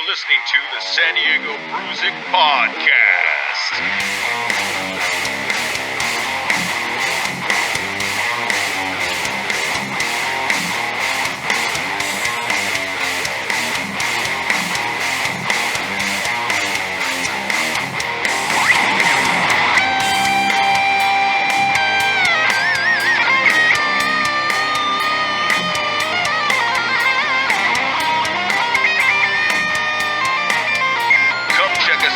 You're listening to the San Diego Brewzik Podcast.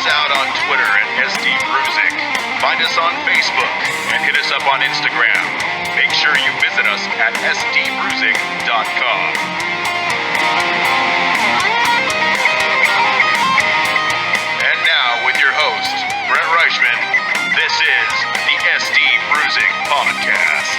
Out on Twitter at SD Brewzik. Find us on Facebook and hit us up on Instagram. Make sure you visit us at sdbrewzik.com. And now with your host, Brett Reichman, this is the SD Brewzik Podcast.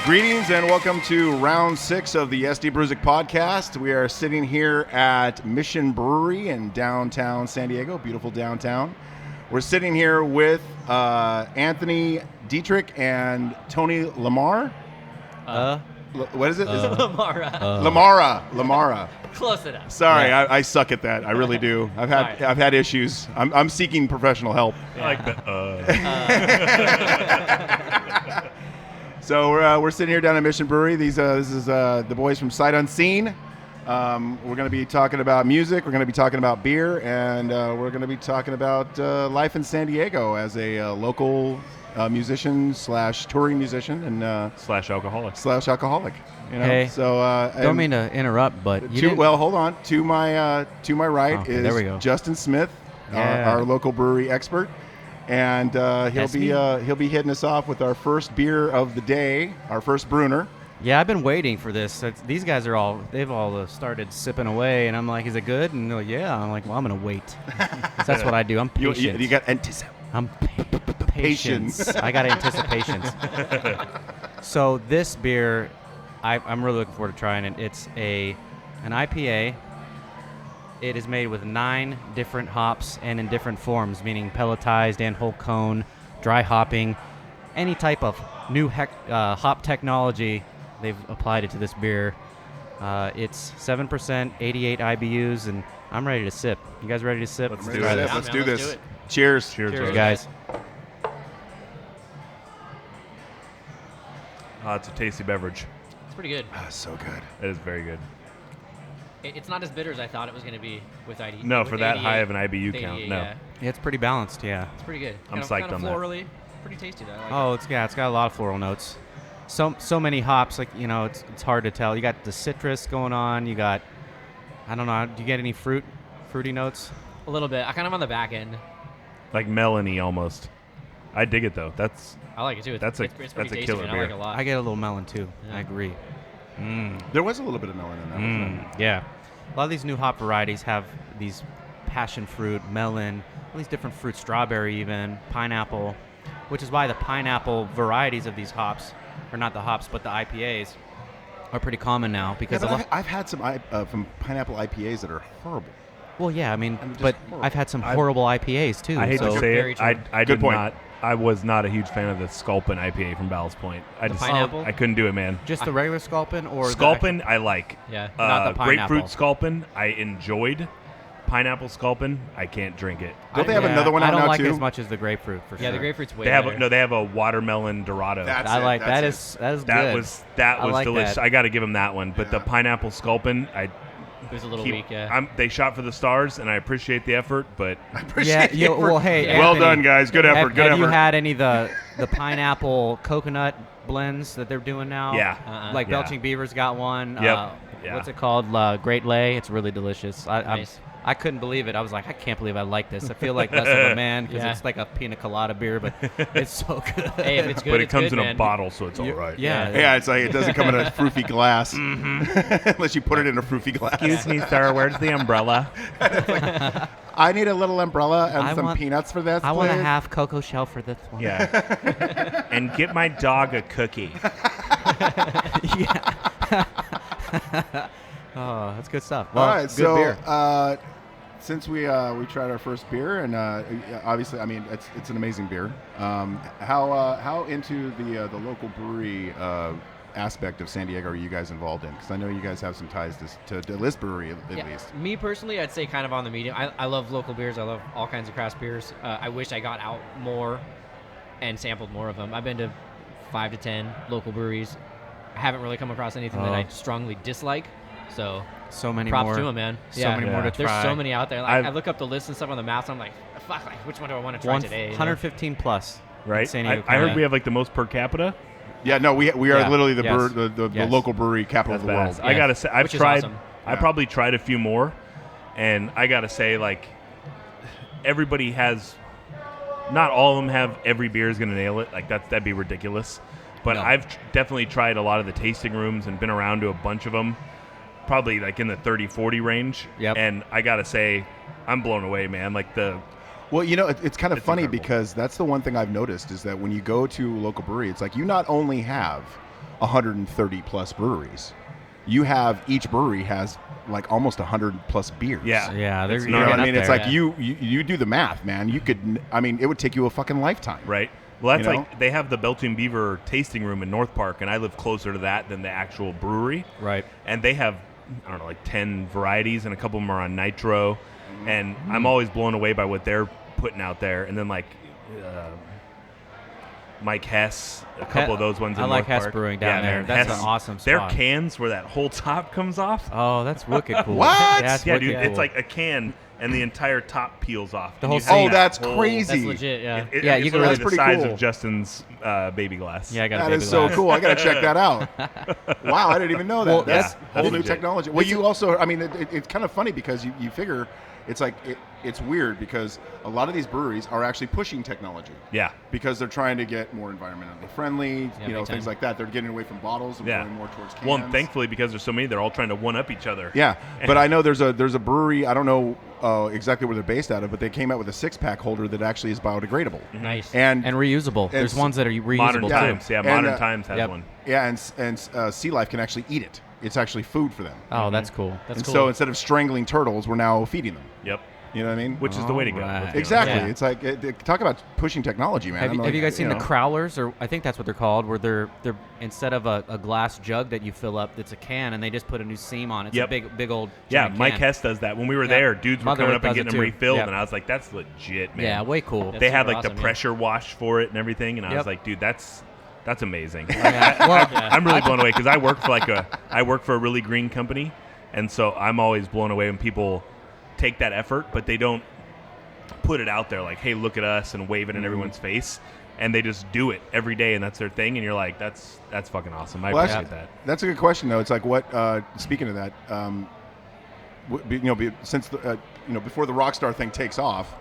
Greetings and welcome to round 6 of the SD Brewzik Podcast. We are sitting here at Mission Brewery in downtown San Diego, beautiful downtown. We're sitting here with Anthony Dedrick and Tony LaMara. What is it? LaMara. LaMara. Close enough. Sorry, Yeah. I suck at that. I really do. I've had issues. I'm seeking professional help. Yeah. I like the So we're sitting here down at Mission Brewery. This is the boys from Unscene. We're going to be talking about music. We're going to be talking about beer, and we're going to be talking about life in San Diego as a local musician / touring musician and / alcoholic. You know? Hey, so don't mean to interrupt, but hold on. To my right is there we go. Justin Smith, Yeah. our local brewery expert. And he'll be hitting us off with our first beer of the day, our first Brewner. Yeah, I've been waiting for this. These guys they've all started sipping away, and I'm like, is it good? And they're like, yeah. I'm like, well, I'm gonna wait. So that's what I do. I'm patient. You got anticipation. I'm patience. I got anticipations. So this beer, I'm really looking forward to trying it. It's an IPA. It is made with 9 different hops and in different forms, meaning pelletized and whole cone, dry hopping, any type of new hop technology. They've applied it to this beer. It's 7%, 88 IBUs, and I'm ready to sip. You guys ready to sip? Let's Let's do do it. this. Let's do this. Cheers. Cheers, guys. It's a tasty beverage. It's pretty good. So good. It is very good. It's not as bitter as I thought it was going to be with ID. No, with for that 88, high of an IBU count, 88, no. Yeah. Yeah, it's pretty balanced, yeah. It's pretty good. I'm kind psyched of on that. florally, pretty tasty though. I like Oh, it. it's got a lot of floral notes. So many hops, like, you know, it's hard to tell. You got the citrus going on. You got, I don't know, do you get any fruity notes? A little bit. I kind of on the back end. Like melony almost. I dig it though. I like it too. It's That's a pretty tasty, killer man. I like it beer. a lot. I get a little melon too. Yeah. I agree. There was a little bit of melon in that. wasn't there? Yeah. A lot of these new hop varieties have these passion fruit, melon, all these different fruits, strawberry even, pineapple, which is why the pineapple varieties of these hops, or not the hops, but the IPAs, are pretty common now. Because I've had some from pineapple IPAs that are horrible. well, yeah, I mean, just but horrible. I've had some horrible IPAs too. I hate so to say Very it. true. I Good did point. not. I was not a huge fan of the Sculpin IPA from Ballast Point. pineapple? I couldn't do it, man. just the regular Sculpin or Sculpin, I like. Yeah. Not the pineapple. Grapefruit Sculpin, I enjoyed. Pineapple Sculpin, I can't drink it. Don't they have another one I out don't now like too? it as much as the grapefruit for Yeah, sure. the grapefruit's way They have better. they have a watermelon Dorado. That's I it, like that. that's Is that good. was I like delicious. that. I got to give them that one. But the Yeah. pineapple Sculpin, It was a little weak, yeah. They shot for the stars, and I appreciate the effort. But Yeah, well, hey, Yeah. Well Anthony, done, guys. Good effort. Have, Good have effort. you had any of the pineapple coconut blends that they're doing now? Yeah. Like Yeah. Belching Beaver's got one. Yep. Yeah. What's it called? Great Lay. It's really delicious. Nice. I couldn't believe it. I was like, I can't believe I like this. I feel like less of a man because Yeah. it's like a pina colada beer, but it's so good. Hey, if it's good, but it it's comes good, in a man. bottle, so it's all right. Yeah. Yeah, it's like it doesn't come in a froofy glass unless you put it in a froofy glass. Excuse me, sir. Where's the umbrella? I need a little umbrella and I some want- peanuts for this. I want a please. half cocoa shell for this one. Yeah. And get my dog a cookie. Oh, that's good stuff. All Well, right, good so beer. since we tried our first beer, and obviously, I mean, it's an amazing beer. How into the local brewery aspect of San Diego are you guys involved in? Because I know you guys have some ties to this brewery at least. Me personally, I'd say kind of on the medium. I love local beers. I love all kinds of craft beers. I wish I got out more and sampled more of them. I've been to 5 to 10 local breweries. I haven't really come across anything that I strongly dislike. So many props more to them, man. So many more to try. There's so many out there. Like, I look up the list and stuff on the maps. I'm like, fuck, like, which one do I want to try today? 115 plus. Right. San Diego I heard we have like the most per capita. Yeah, no, we are literally the Yes. local brewery capital That's of the world. badass. I gotta say, I've Which is tried. awesome. I probably tried a few more, and I gotta say, like, everybody has. Not all of them have every beer is gonna nail it. Like that'd be ridiculous. But I've definitely tried a lot of the tasting rooms and been around to a bunch of them, probably like in the 30-40 range. Yep. And I gotta say, I'm blown away, man. Like Well, you know, it's kind of It's funny incredible. because that's the one thing I've noticed is that when you go to a local brewery, it's like you not only have 130 plus breweries, you have each brewery has like almost 100 plus beers. Yeah. Yeah, they're It's You know not- what I getting mean? up It's there. like you do the math, man. You could, I mean, it would take you a fucking lifetime. Right. Well, that's You know? like they have the Belching Beaver tasting room in North Park, and I live closer to that than the actual brewery. Right. And they have, I don't know, like 10 varieties, and a couple of them are on nitro. And I'm always blown away by what they're putting out there. And then like Mike Hess, a couple of those ones. I in like North Hess Park. Brewing down there. man, That's Hess- an awesome Their spot. cans where that whole top comes off. Oh, that's wicked cool. What? That's Yeah, wicked dude, cool. it's like a can, and the entire top peels off. The And whole you have seam. Oh, that's whole- crazy. That's legit, yeah. Yeah, it's you can literally That's the pretty size cool. of Justin's baby glass. Yeah, I got a That baby is so glass. cool. I got to check that out. Wow, I didn't even know that. Well, That's yeah, whole that's new legit. technology. Well, you also, I mean, it's kind of funny because you figure it's like it's weird because a lot of these breweries are actually pushing technology. Yeah. Because they're trying to get more environmentally friendly, Yeah, you know, big things time. like that. They're getting away from bottles and Yeah. going more towards cans. Well, and thankfully, because there's so many, they're all trying to one-up each other. Yeah, but I know there's a brewery. I don't know exactly where they're based out of, but they came out with a 6-pack holder that actually is biodegradable. Nice. And reusable. There's and ones that are reusable Modern too. Times. Yeah, And, Modern Times has yep. one. yeah, and Sea Life can actually eat it. It's actually food for them. Oh, that's cool. That's and cool. so instead of strangling turtles, we're now feeding them. Yep. You know what I mean? Which is the way to go. Alright. let's be Exactly. Yeah. It's like talk about pushing technology, man. Have you guys seen the know. crowlers, or I think that's what they're called, where they're instead of a glass jug that you fill up, it's a can, and they just put a new seam on it. It's Yep. a big old Yeah, giant Mike can. Hess does that. When we were Yeah. there, dudes were Mother coming Earth up and does it getting them too. refilled, Yep. and I was like, that's legit, man. Yeah, way cool. That's They had super like awesome, the yeah. pressure wash for it and everything, and I was Yep. like, dude, that's amazing. Yeah. Well, I'm really blown away because I work for a really green company, and so I'm always blown away when people take that effort, but they don't put it out there like, hey, look at us, and wave it in everyone's face, and they just do it every day, and that's their thing, and you're like, that's fucking awesome. I Well, appreciate that. That's a good question, though. It's like what? Speaking of that, since before the Rockstar thing takes off,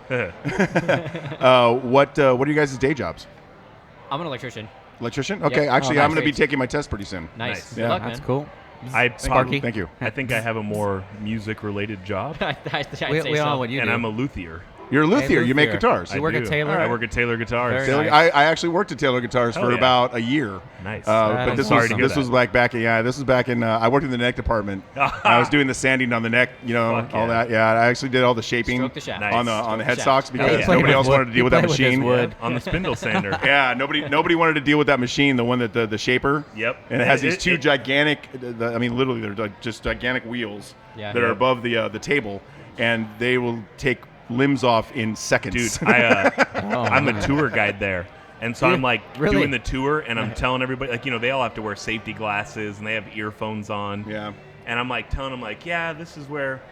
what are you guys' day jobs? I'm an electrician. Electrician? Okay, Yep. actually, Oh, I'm going to be nice. taking my test pretty soon. Nice. Nice. Good Yeah. luck, that's man. cool. Sparky. Thank you. I think I have a more music-related job, I'd say We all know so. what you and do. I'm a luthier. You're a luthier. You make luthier. guitars. You work at do. Taylor? I work at Taylor Guitars. Very Taylor, nice. I actually worked at Taylor Guitars Hell for yeah. about a year. Nice. But That's this sorry was to hear this that. was like back. Yeah, this was back in. I worked in the neck department. I was doing the sanding on the neck. You know, Fuck all yeah. that. Yeah, I actually did all the shaping Stroke the shaft. Nice. on the Stroke the headstocks shaft. because Yeah, nobody played else with wanted to deal with that wood. He played with his machine. wood. On the spindle sander. Yeah, nobody wanted to deal with that machine, the one that the shaper. Yep. And it has these It- two it- gigantic. I mean, literally, they're like just gigantic wheels Yeah. that are Yep. above the table, and they will take limbs off in seconds. Dude, Oh, I'm a man. tour guide there. And so Yeah, I'm like really? doing the tour, and I'm telling everybody, like, they all have to wear safety glasses and they have earphones on. yeah. And I'm like telling them, like, yeah, this is where,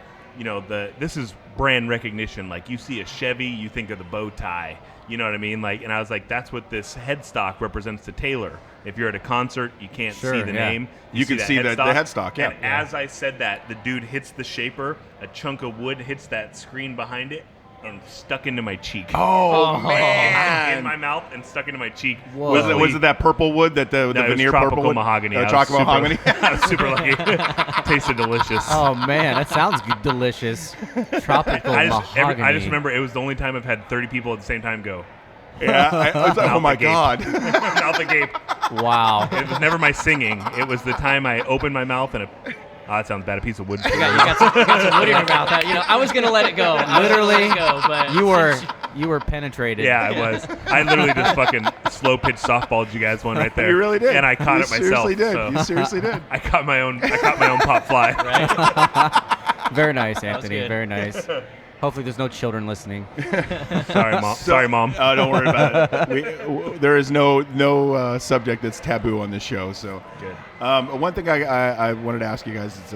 this is brand recognition. Like, you see a Chevy, you think of the bow tie. You know what I mean? Like, and I was like, that's what this headstock represents to Taylor. If you're at a concert, you can't Sure, see the yeah. name. You can see the headstock, yeah. And as I said that, the dude hits the shaper, a chunk of wood hits that screen behind it, and stuck into my cheek. Oh, In man! my mouth and stuck into my cheek. Whoa. Was it that purple wood that the No, it was veneer tropical purple wood? mahogany. I was Tropical super- mahogany. I was super lucky. Tasted delicious. Oh man, that sounds good, delicious. Tropical I just mahogany. remember it was the only time I've had 30 people at the same time go. Yeah, I was like, oh Mouth my agape. god. Mouth agape. Wow. It was never my singing. It was the time I opened my mouth and that sounds bad. A piece of wood. You got some wood in your mouth. I was gonna let it go. Literally, but you were You were penetrated. Yeah, I was. I literally just fucking slow pitch softballed you guys one right there. You really did. And I caught it myself. Seriously did. so. You seriously did. I caught my own pop fly. Right? Very nice, Anthony. good. Very nice. Hopefully, there's no children listening. Sorry, mom. Oh, don't worry about it. There is no subject that's taboo on this show. So Good. One thing I wanted to ask you guys is,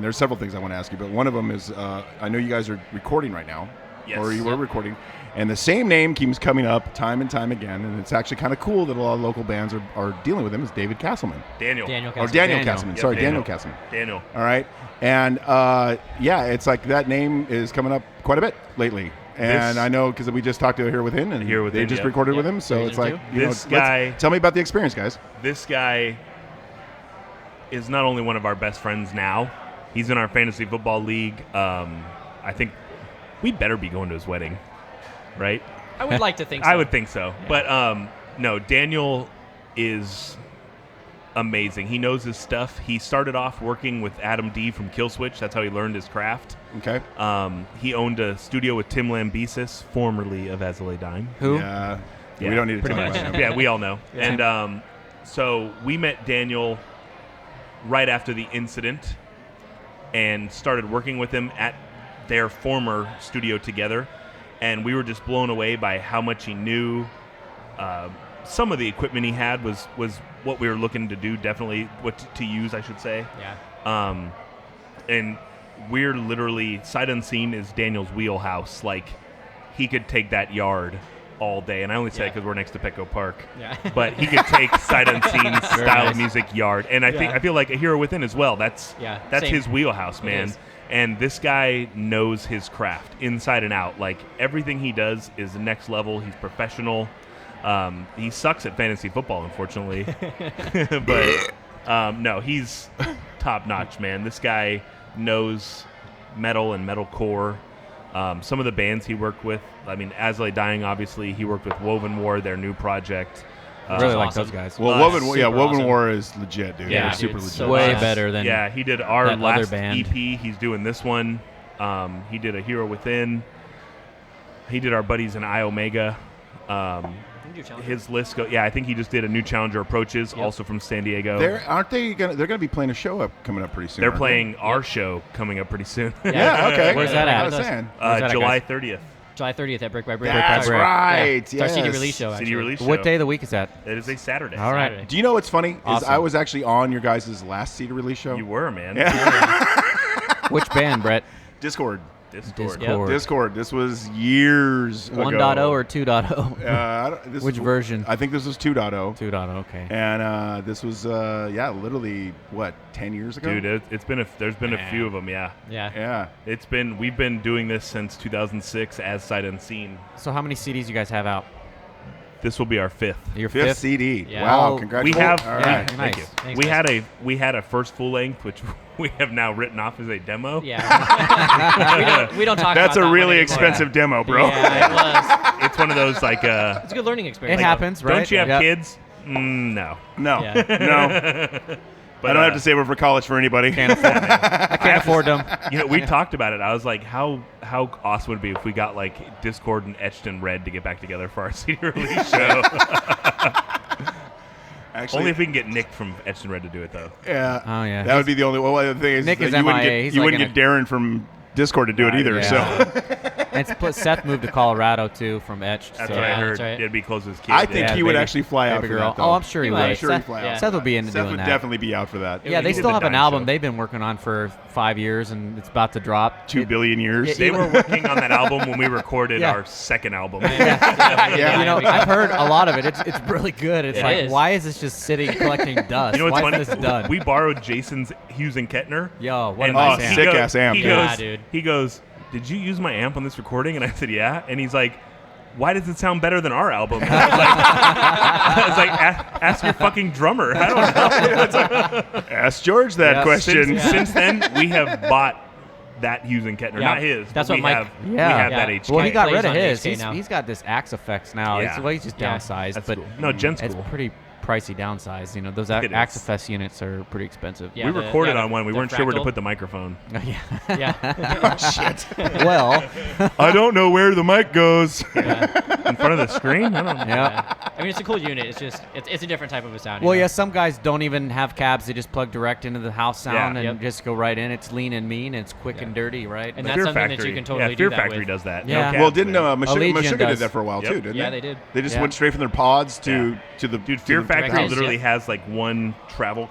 there's several things I want to ask you, but one of them is, I know you guys are recording right now, Yes. or you were recording, and the same name keeps coming up time and time again, and it's actually kind of cool that a lot of local bands are dealing with him. Is David Castleman. Daniel. Daniel Daniel. Castleman. Yep, Sorry, Daniel. Daniel Castleman. Daniel. All right. And, it's like that name is coming up quite a bit lately. And I know because we just talked to Here Within, and Here Within, they just yep. recorded with Yep. him. So Division it's like, two. This guy- tell me about the experience, guys. This guy is not only one of our best friends now, he's in our fantasy football league. I think we better be going to his wedding, right? I would like to think so. I would think so. Yeah. But no, Daniel is amazing. He knows his stuff. He started off working with Adam D from Killswitch. That's how he learned his craft. Okay. He owned a studio with Tim Lambesis, formerly of As I Lay Dying. Who? Yeah. Yeah, We don't need to pretty tell much. about him. Yeah, we all know. Yeah. And so we met Daniel right after the incident and started working with him at their former studio together. And we were just blown away by how much he knew. Some of the equipment he had was what we were looking to do, definitely what to use, I should say. Yeah. And we're literally, Sight Unscene is Daniel's wheelhouse. Like, he could take that yard all day. And I only say Yeah. it because we're next to Petco Park. Yeah. But he could take Sight Unseen style nice. music yard. And I feel like a Hero Within as well. That's Same. his wheelhouse, man. is. And this guy knows his craft inside and out. Like, everything he does is next level. He's professional. He sucks at fantasy football, unfortunately. But no, he's top notch, man. This guy knows metal and metalcore. Some of the bands he worked with, I mean, As I Lay Dying, obviously, he worked with Woven War, their new project. Really like awesome. those guys. Well, Super Woven awesome. War is legit, dude. Yeah, They're super dude, legit. so Way awesome. better than Yeah, he did our that other last band. EP. He's doing this one. He did a Hero Within. He did our buddies in I Omega. His list go. Yeah, I think he just did a new Challenger Approaches, also from San Diego. They're gonna be playing a show coming up pretty soon. They're aren't playing our show coming up pretty soon. they? Yeah. Okay. Where's that I at? was saying. Where's that at, July guys? 30th. July 30th at Brick by Brick. That's Brick. right. It's our CD yes. release show, actually. CD release show. What day of the week is that? It is a Saturday. All right. Saturday. Do you know what's funny? Is Awesome. I was actually on your guys' last CD release show. You were, man. Which band, Brett? Discord. Discord. Yep. Discord. This was years 1.0 ago. or 2.0? Which version? I think this was 2.0. 2.0, okay. And this was literally what, 10 years ago? Dude, there's been a few of them, yeah. Yeah. Yeah. We've been doing this since 2006 as Sight Unseen. So how many CDs you guys have out? This will be our fifth. Your Fifth CD. Yeah. Wow, Oh, congratulations. We have All yeah, right. nice. Thank you. Thanks, we guys. had a first full length, which we have now written off as a demo. Yeah. we don't talk That's about a that really one anymore. expensive demo, bro. Yeah, it was. It's one of those like It's a good learning It experience. happens, right? don't you have Yep. kids? No. No. Yeah. No. But I don't have to save it for college for anybody. I can't afford them. You know, we talked about it. I was like, how awesome would it be if we got like Discord and Etched in Red to get back together for our CD release show? Actually, Only if we can get Nick from Etched in Red to do it, though. yeah. Oh, yeah. That would be the only. Well, the thing is, Nick that is you wouldn't MIA. get, He's you like wouldn't in get Darren from Discord to do it either. Yeah. So And plus, Seth moved to Colorado, too, from Etched. That's so. what I Yeah, heard. that's right. It'd be close to his kids. I think Yeah, he would baby- actually fly out baby for girl. that. Though. Oh, I'm sure he He would. might. I'm sure he'd fly Yeah. out. Seth would be into Seth doing would that. definitely be out for that. Yeah, they He did still the have an Dime album Show. they've been working on for 5 years, and it's about to drop. 2 billion years. They were working on that album when we recorded Yeah. our second album. Yeah. You know, I've heard a lot of it. It's really good. It's It like, is. why is this just sitting collecting dust? You know what's why funny? is this done? We borrowed Jason's Hughes and Kettner. Yo, what a And nice Oh, amp. sick ass amp. He Yeah, goes, dude. He goes, did you use my amp on this recording? And I said, yeah. And he's like, why does it sound better than our album? And I was like, ask your fucking drummer. I don't know. Ask George that Yeah. question. Since then, we have bought that Hughes and Kettner, Yeah. not his. That's but what we Mike- have. Yeah. We have Yeah. that HK. Well, he got Plays rid of on his. HK now. He's got this Axe Effects now. Yeah. He's just Yeah. downsized, That's but cool. No, Jen's it's cool. pretty pricey downsize. You know, those It is. Axifest units are pretty expensive. Yeah, we recorded on one. We the weren't sure where to fractal. put the microphone. yeah. Yeah. Shit. Well, I don't know where the mic goes. Yeah. In front of the screen? I don't know. yeah. I mean, it's a cool unit. It's just it's a different type of a sound. Well, you know? yeah, some guys don't even have cabs. They just plug direct into the house sound Yeah. and Yep. just go right in. It's lean and mean. It's quick and dirty, right? And But- that's Fear something Factory. that you can totally yeah, do Fear that Factory with. does that. Yeah. No cabs, Well, didn't man. Meshuggah Allegiant did does. that for a while Yep. too, didn't Yeah, they? they did. They just Yeah. went straight from their pods to the Dude, to Fear the Factory house, literally yeah. has like one travel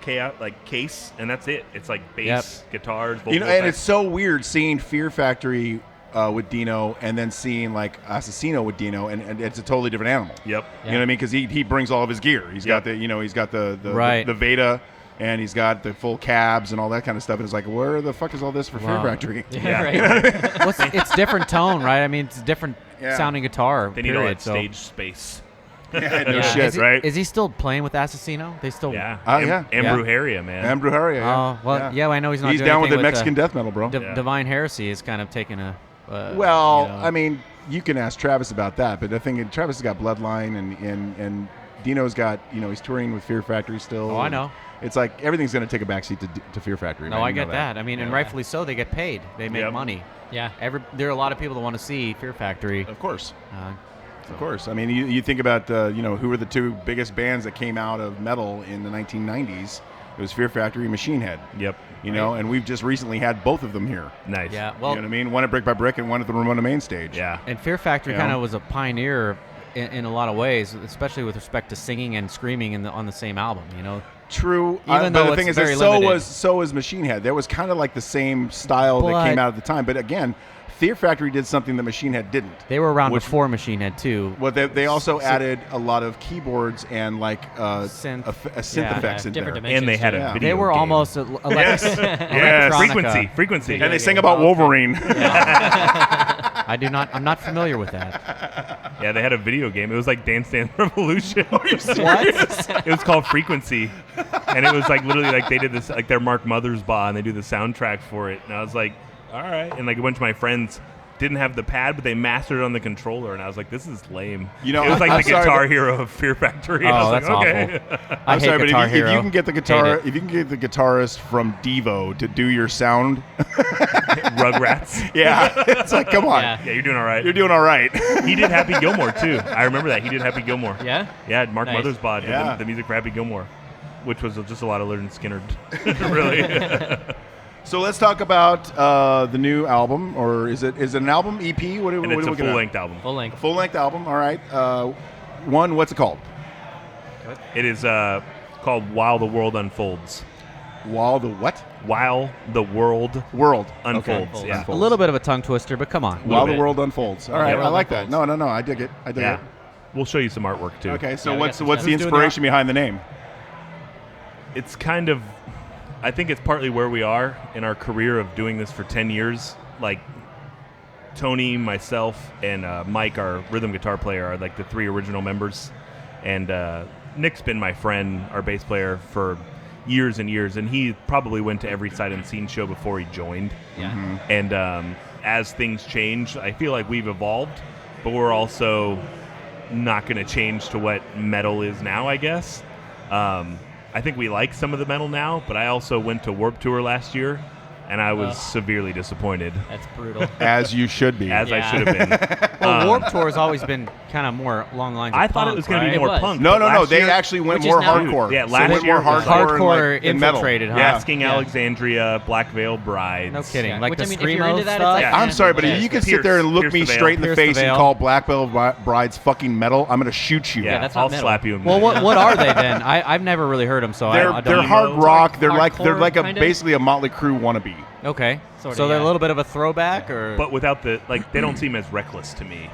case, and that's it. It's like bass, guitars, vocal You know, and effects. it's so weird seeing Fear Factory with Dino, and then seeing like Assassino with Dino, and it's a totally different animal. Yep. You know what I mean? Because he brings all of his gear. He's got Yep. he's got the Right. the Veda, and he's got the full cabs and all that kind of stuff. And it's like, where the fuck is all this for Fear Wow. Factory? Yeah, Yeah. right. Well, it's different tone, right? I mean, it's a different Yeah. sounding guitar. They need all period, that so. stage space. No Yeah. shit, Is he, right? Is he still playing with Assassino? They still. Yeah. Yeah. And Yeah. Brujeria, man. And Brujeria, yeah. Oh well, yeah. I know he's not. He's doing down with the anything Mexican death metal, bro. Yeah. Divine Heresy is kind of taking a. Well, you know- I mean, you can ask Travis about that, but I think Travis has got Bloodline, and Dino's got, he's touring with Fear Factory still. Oh, I and know. It's like everything's going to take a backseat to Fear Factory. No, man. I You know get that. I mean, and Yeah. rightfully so. They get paid. They make Yep. money. Yeah. There are a lot of people that want to see Fear Factory. Of course. Uh, Of course. I mean, you think about, who were the two biggest bands that came out of metal in the 1990s? It was Fear Factory and Machine Head. Yep. And we've just recently had both of them here. Nice. yeah. You Well, know what I mean? One at Brick by Brick and one at the Ramona Main Stage. Yeah. and Fear Factory You kind know? of was a pioneer in a lot of ways, especially with respect to singing and screaming on the same album. You know. True. Even but though the it's thing is, very that limited. so was Machine Head. There was kind of like the same style that But- came out at the time. But again, Fear Factory did something that Machine Head didn't. They were around Which- before Machine Head too. Well, they also added a lot of keyboards and like Synth. synth Yeah. effects in Different there. dimensions. And they had a Yeah. video They were game. almost Yes. electronica. Frequency. And they sing about Wolverine. I'm not familiar with that. Yeah, they had a video game. It was like Dance Dance Revolution. What? It was called Frequency, and it was like literally like they did this like their Mark Mothersbaugh, and they do the soundtrack for it. And I was like, all right. And like a bunch of my friends didn't have the pad, but they mastered it on the controller, and I was like, this is lame. You know, it was like I'm the sorry, Guitar but- Hero of Fear Factory. Oh, I was that's like, okay. awful. I I'm hate sorry, but Guitar if you Hero. can get the Hate guitar, it. if you can get the guitarist from Devo to do your sound, Rugrats. yeah, it's like, come on, Yeah. Yeah, you're doing all right. you're doing all right. He did Happy Gilmore too. I remember that. He did Happy Gilmore. Yeah. Yeah, Mark Nice. Mothersbaugh did Yeah. the music for Happy Gilmore, which was just a lot of Leonard Skinner. Really. So let's talk about the new album, or is it an album EP? What are And we it's a looking at? full-length album. Full length. Full length album. All right. One. What's it called? It is called While the World Unfolds. While the what? While the World World Unfolds. Okay. Yeah. A little bit of a tongue twister, but come on. While the bit. world unfolds. All right. Yeah. I like that. No. I dig it. I dig Yeah. it. We'll show you some artwork too. Okay. So Yeah, we what's got some the stuff. Who's doing inspiration behind the name? It's kind of, I think it's partly where we are in our career of doing this for 10 years. Like Tony, myself, and Mike, our rhythm guitar player, are like the three original members. And Nick's been my friend, our bass player, for years and years. And he probably went to every Sight Unseen show before he joined. Yeah. And as things change, I feel like we've evolved, but we're also not going to change to what metal is now, I guess. I think we like some of the metal now, but I also went to Warped Tour last year, and I was severely disappointed, That's brutal. As you should be. as I Yeah. should have been. Well, Warped Tour has always been kind of more along the lines of I thought punk, it was going to right? be more It was. punk. No. but last They year, actually went Which is more now- hardcore. Yeah, So last went year more was hardcore, hardcore and, like, in metal. infiltrated, huh? Yeah. Asking Yeah. Alexandria, Black Veiled Brides. No kidding. Yeah. Like Which, the I mean, if you're screamo into that, it's stuff. like- Yeah. I'm sorry, but Yeah. if you can sit there and look Pierce me the veil. straight in the Pierce the face and veil. call Black Veiled Brides fucking metal, I'm going to shoot you. Yeah, that's not I'll metal. slap you in the Well, head. what are they then? I've never really heard them, so I They're don't. hard emo. rock. They're Hardcore, like a kinda? basically a Motley Crue wannabe. Okay, Sorta, so they're yeah. a little bit of a throwback, or But without the, like, they don't seem as reckless to me.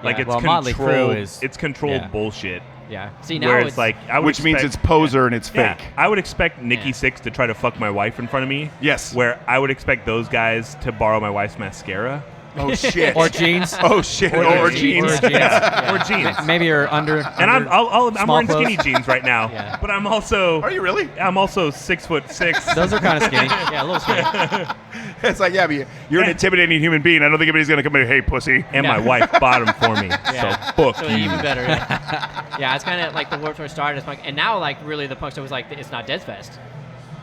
Like, Yeah. it's Well, Motley controlled, Crue is- it's controlled yeah. bullshit. Yeah. See, now Where it's it's like, I would Which means expect- it's poser and it's Yeah, fake. I would expect Nikki Yeah. Sixx to try to fuck my wife in front of me. Yes. Where I would expect those guys to borrow my wife's mascara. Oh shit. or jeans. Oh shit. Or jeans. Or jeans. Yeah. Or jeans. Maybe you're under. And I'm small wearing clothes. skinny jeans right now, Yeah. but I'm also Are you really? I'm also 6'6". Those are kind of skinny. Yeah, a little skinny. It's like, yeah, but you're an intimidating human being. I don't think anybody's gonna come in. Hey, pussy. and my Yeah. wife bought them for me. Yeah. So fuck So you. even better. Yeah, it's kind of like the Warped Tour started as punk, and now like really the punk stuff was like it's not Dead Fest,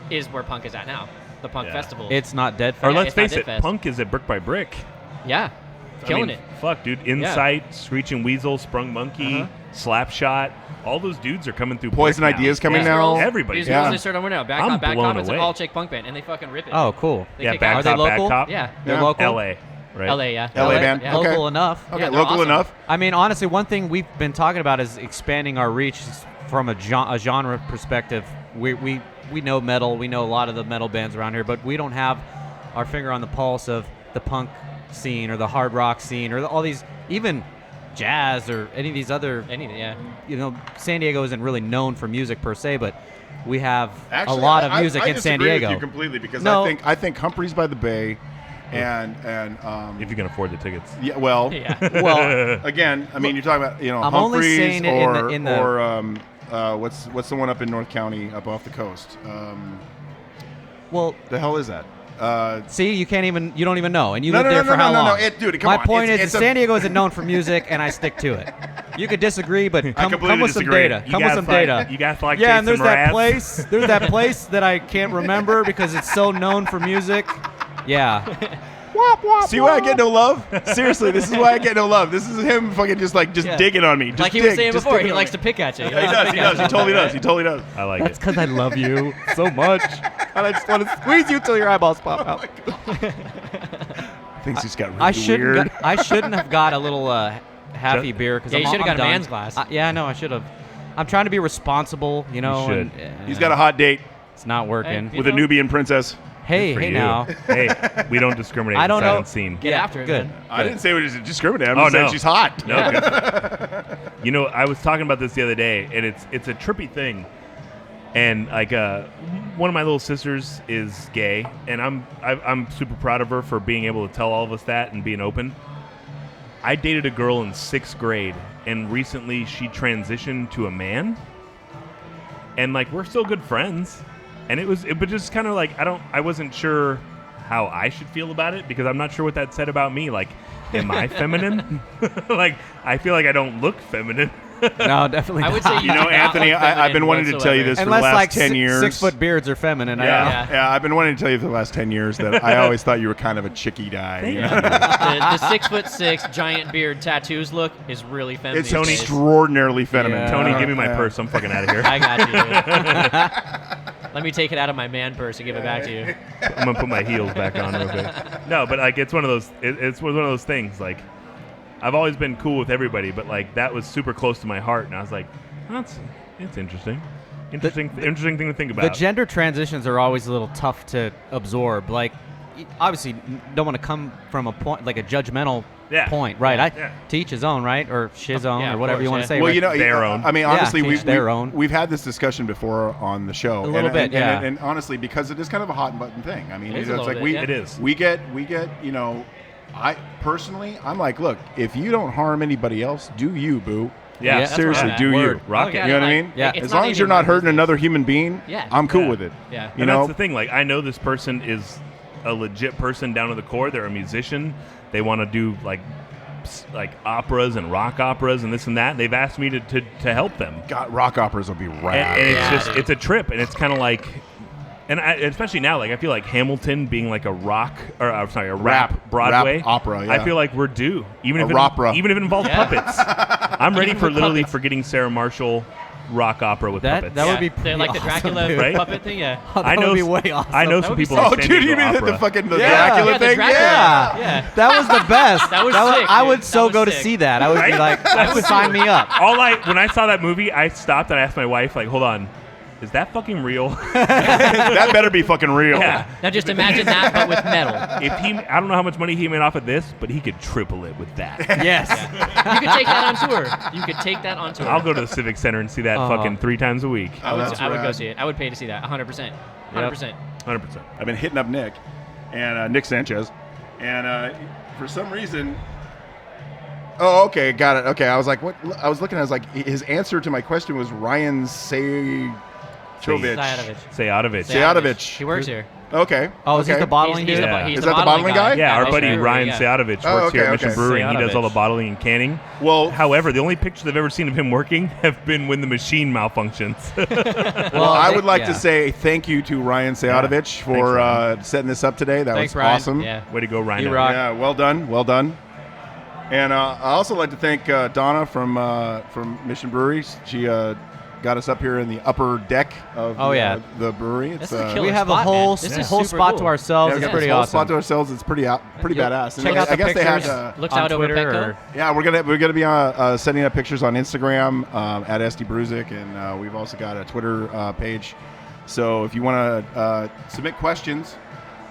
is where punk is at now. The punk Yeah. festival. It's not dead. Or Yeah, let's it's not face it, Dead Fest. punk is at Brick by Brick. yeah, killing it. Fuck, dude. Insight, Screeching Weasel, Sprung Monkey, Slapshot. All those dudes are coming through. Poison Brick now. Ideas coming These now. girls- Everybody's These girls yeah. they start over now. Back I'm Cop, Back blown Cop, it's an away. all chick punk band, and they fucking rip it. Oh, cool. They Yeah, kick Bad ass. Are they Cop, Bad local? Cop. Yeah, They're Yeah. local. L.A. Right? LA, yeah. LA band? Yeah. Okay. Local enough. Okay, Yeah, they're local awesome. enough. I mean, honestly, one thing we've been talking about is expanding our reach from a genre perspective. We know metal. We know a lot of the metal bands around here, but we don't have our finger on the pulse of the punk scene or the hard rock scene or all these, even jazz or any of these other. Yeah. San Diego isn't really known for music per se, but we have Actually, a lot of I music in San disagree Diego. with you completely because No. I think Humphreys by the Bay, and If you can afford the tickets. yeah, well, Yeah. Well, again, I mean, you're talking about I'm only Humphreys saying it or in the- or what's the one up in North County up off the coast? well, The hell is that? see, you don't even know, and you No, lived no, there no, for no, how no, no, long? dude, come My on. point It's is, a- San Diego isn't known for music, and I stick to it. You could disagree, but come completely with some disagree. data. You Come with guys some like- data. you guys like yeah, and there's Jason that Mraz? place. There's that place that I can't remember because it's so known for music. Yeah. See why I get no love? Seriously, this is why I get no love. This is him fucking just Yeah. digging on me. Just Like he was dig, saying just before, digging he on likes me. to pick at you. Yeah, he does. He does. He totally does. He totally does. I like That's it. because I love you so much, and I just want to squeeze you till your eyeballs pop out. Thinks he's got really I shouldn't. weird. I shouldn't have got a little happy beer because Yeah, you I'm should have got a done. man's glass. Yeah, I know I should have. I'm trying to be responsible, You and, He's got a hot date It's not working. Hey, with a Nubian princess. Hey, For hey you. now. Hey, we don't discriminate. I don't know. Unscene. Get after it. Good. Man. I didn't say it was discriminating. I'm Oh, just saying no. she's hot. No, good. You know, I was talking about this the other day, and it's a trippy thing. And like, one of my little sisters is gay, and I'm super proud of her for being able to tell all of us that and being open. I dated a girl in 6th grade, and recently she transitioned to a man, and like we're still good friends. And but just kind of like I wasn't sure how I should feel about it because I'm not sure what that said about me. Like, am I feminine? Like, I feel like I don't look feminine. No, definitely I would not. say You know, do not Anthony, look I've been feminine wanting to tell you whatsoever. this for Unless the last like 10 years. 6-foot beards are feminine. Yeah, Yeah. I've been wanting to tell you for the last 10 years that I always thought you were kind of a chicky guy. You know? The 6'6" giant beard tattoos look is really feminine. It's these days. extraordinarily feminine. Yeah. Tony, give me my Yeah. purse. I'm fucking out of here. I got you, dude. Let me take it out of my man purse and give it back to you. I'm gonna put my heels back on real quick. No, but like it's one of those. It's one of those things. Like I've always been cool with everybody, but like that was super close to my heart, and I was like, it's interesting. Interesting thing to think about. The gender transitions are always a little tough to absorb. Like, obviously, don't want to come from a point like a judgmental Yeah. point, right? Yeah. To each his own, right? Or shiz own, Yeah, or of whatever course, you want yeah. to say. Well, right? you know, Their own. I mean, Yeah, honestly, to each their own. we've had this discussion before on the show. A little bit, yeah. And honestly, because it is kind of a hot button thing. I mean, It is it's a little like bit, we yeah. It is. we get you know, I personally, I'm like, look, if you don't harm anybody else, do you, boo? Yeah, Yeah. Seriously, That's do Word. you? Rock Okay, it. You know what I like, mean? Yeah. it's As not long any as you're of my not hurting business. another human being, Yeah. I'm cool Yeah. with it. Yeah. You And know, that's the thing. Like, I know this person is a legit person down to the core. They're a musician. They want to do like operas and rock operas and this and that. They've asked me to help them. God, rock operas will be rad. And it's Yeah, just dude. it's a trip, and it's kind of like, and especially now, like I feel like Hamilton being like a rock or a rap Broadway rap opera, yeah. I feel like we're due, even if ropera. even if it involves Yeah. puppets. I'm ready Even for with literally puppets. for getting Sarah Marshall rock opera with puppets. That would be They're like the awesome, Dracula dude. Right? puppet thing, yeah. That I know would be s- way awesome. I know That some would be people. sick. Oh, in San dude, Diego you mean the opera. fucking the Yeah. Dracula Yeah, the thing? Dracula. Yeah. Yeah. That was the best. That was sick, I dude. would That so was go to sick. see that. I would be Right? like, That was sign me up. All when I saw that movie, I stopped and I asked my wife, like, hold on, is that fucking real? That better be fucking real. Yeah. Now just imagine that, but with metal. I don't know how much money he made off of this, but he could triple it with that. Yes. You could take that on tour. You could take that on tour. I'll go to the Civic Center and see that Oh. fucking 3 times a week. Oh, that's I would go rad. see it. I would pay to see that. 100%. 100%. 100%. I've been hitting up Nick and Nick Sanchez, And for some reason, oh, okay, got it. Okay, I was like, what? I was looking. I was like, his answer to my question was Ryan Sayadovich. He works here. Okay. Oh, is he okay. the bottling He's dude? the, Is that the bottling guy? Yeah, our Mission buddy Brewery, Ryan yeah. Sayadovich Oh, works here at okay, Mission okay. Brewing. He does all the Sayadovich. bottling and canning. Well, However, the only pictures I've ever seen of him working have been when the machine malfunctions. well, I would like yeah. to say thank you to Ryan Sayadovich for Ryan. setting this up today. That Thanks, was Ryan. awesome. Yeah. Way to go, Ryan. You rock. Yeah, well done, well done. And I also like to thank Donna from Mission Brewery. She got us up here in the upper deck of the brewery. It's, This is a killer We have spot, a whole man. This is whole super spot cool. to ourselves. we It's got pretty this whole awesome. spot to ourselves. It's pretty You'll badass. And Check out I the guess they pictures. had. Looks on out over Twitter Petco. or- Yeah, we're gonna be sending up pictures on Instagram at SD Brewzik, and we've also got a Twitter page. So if you want to submit questions.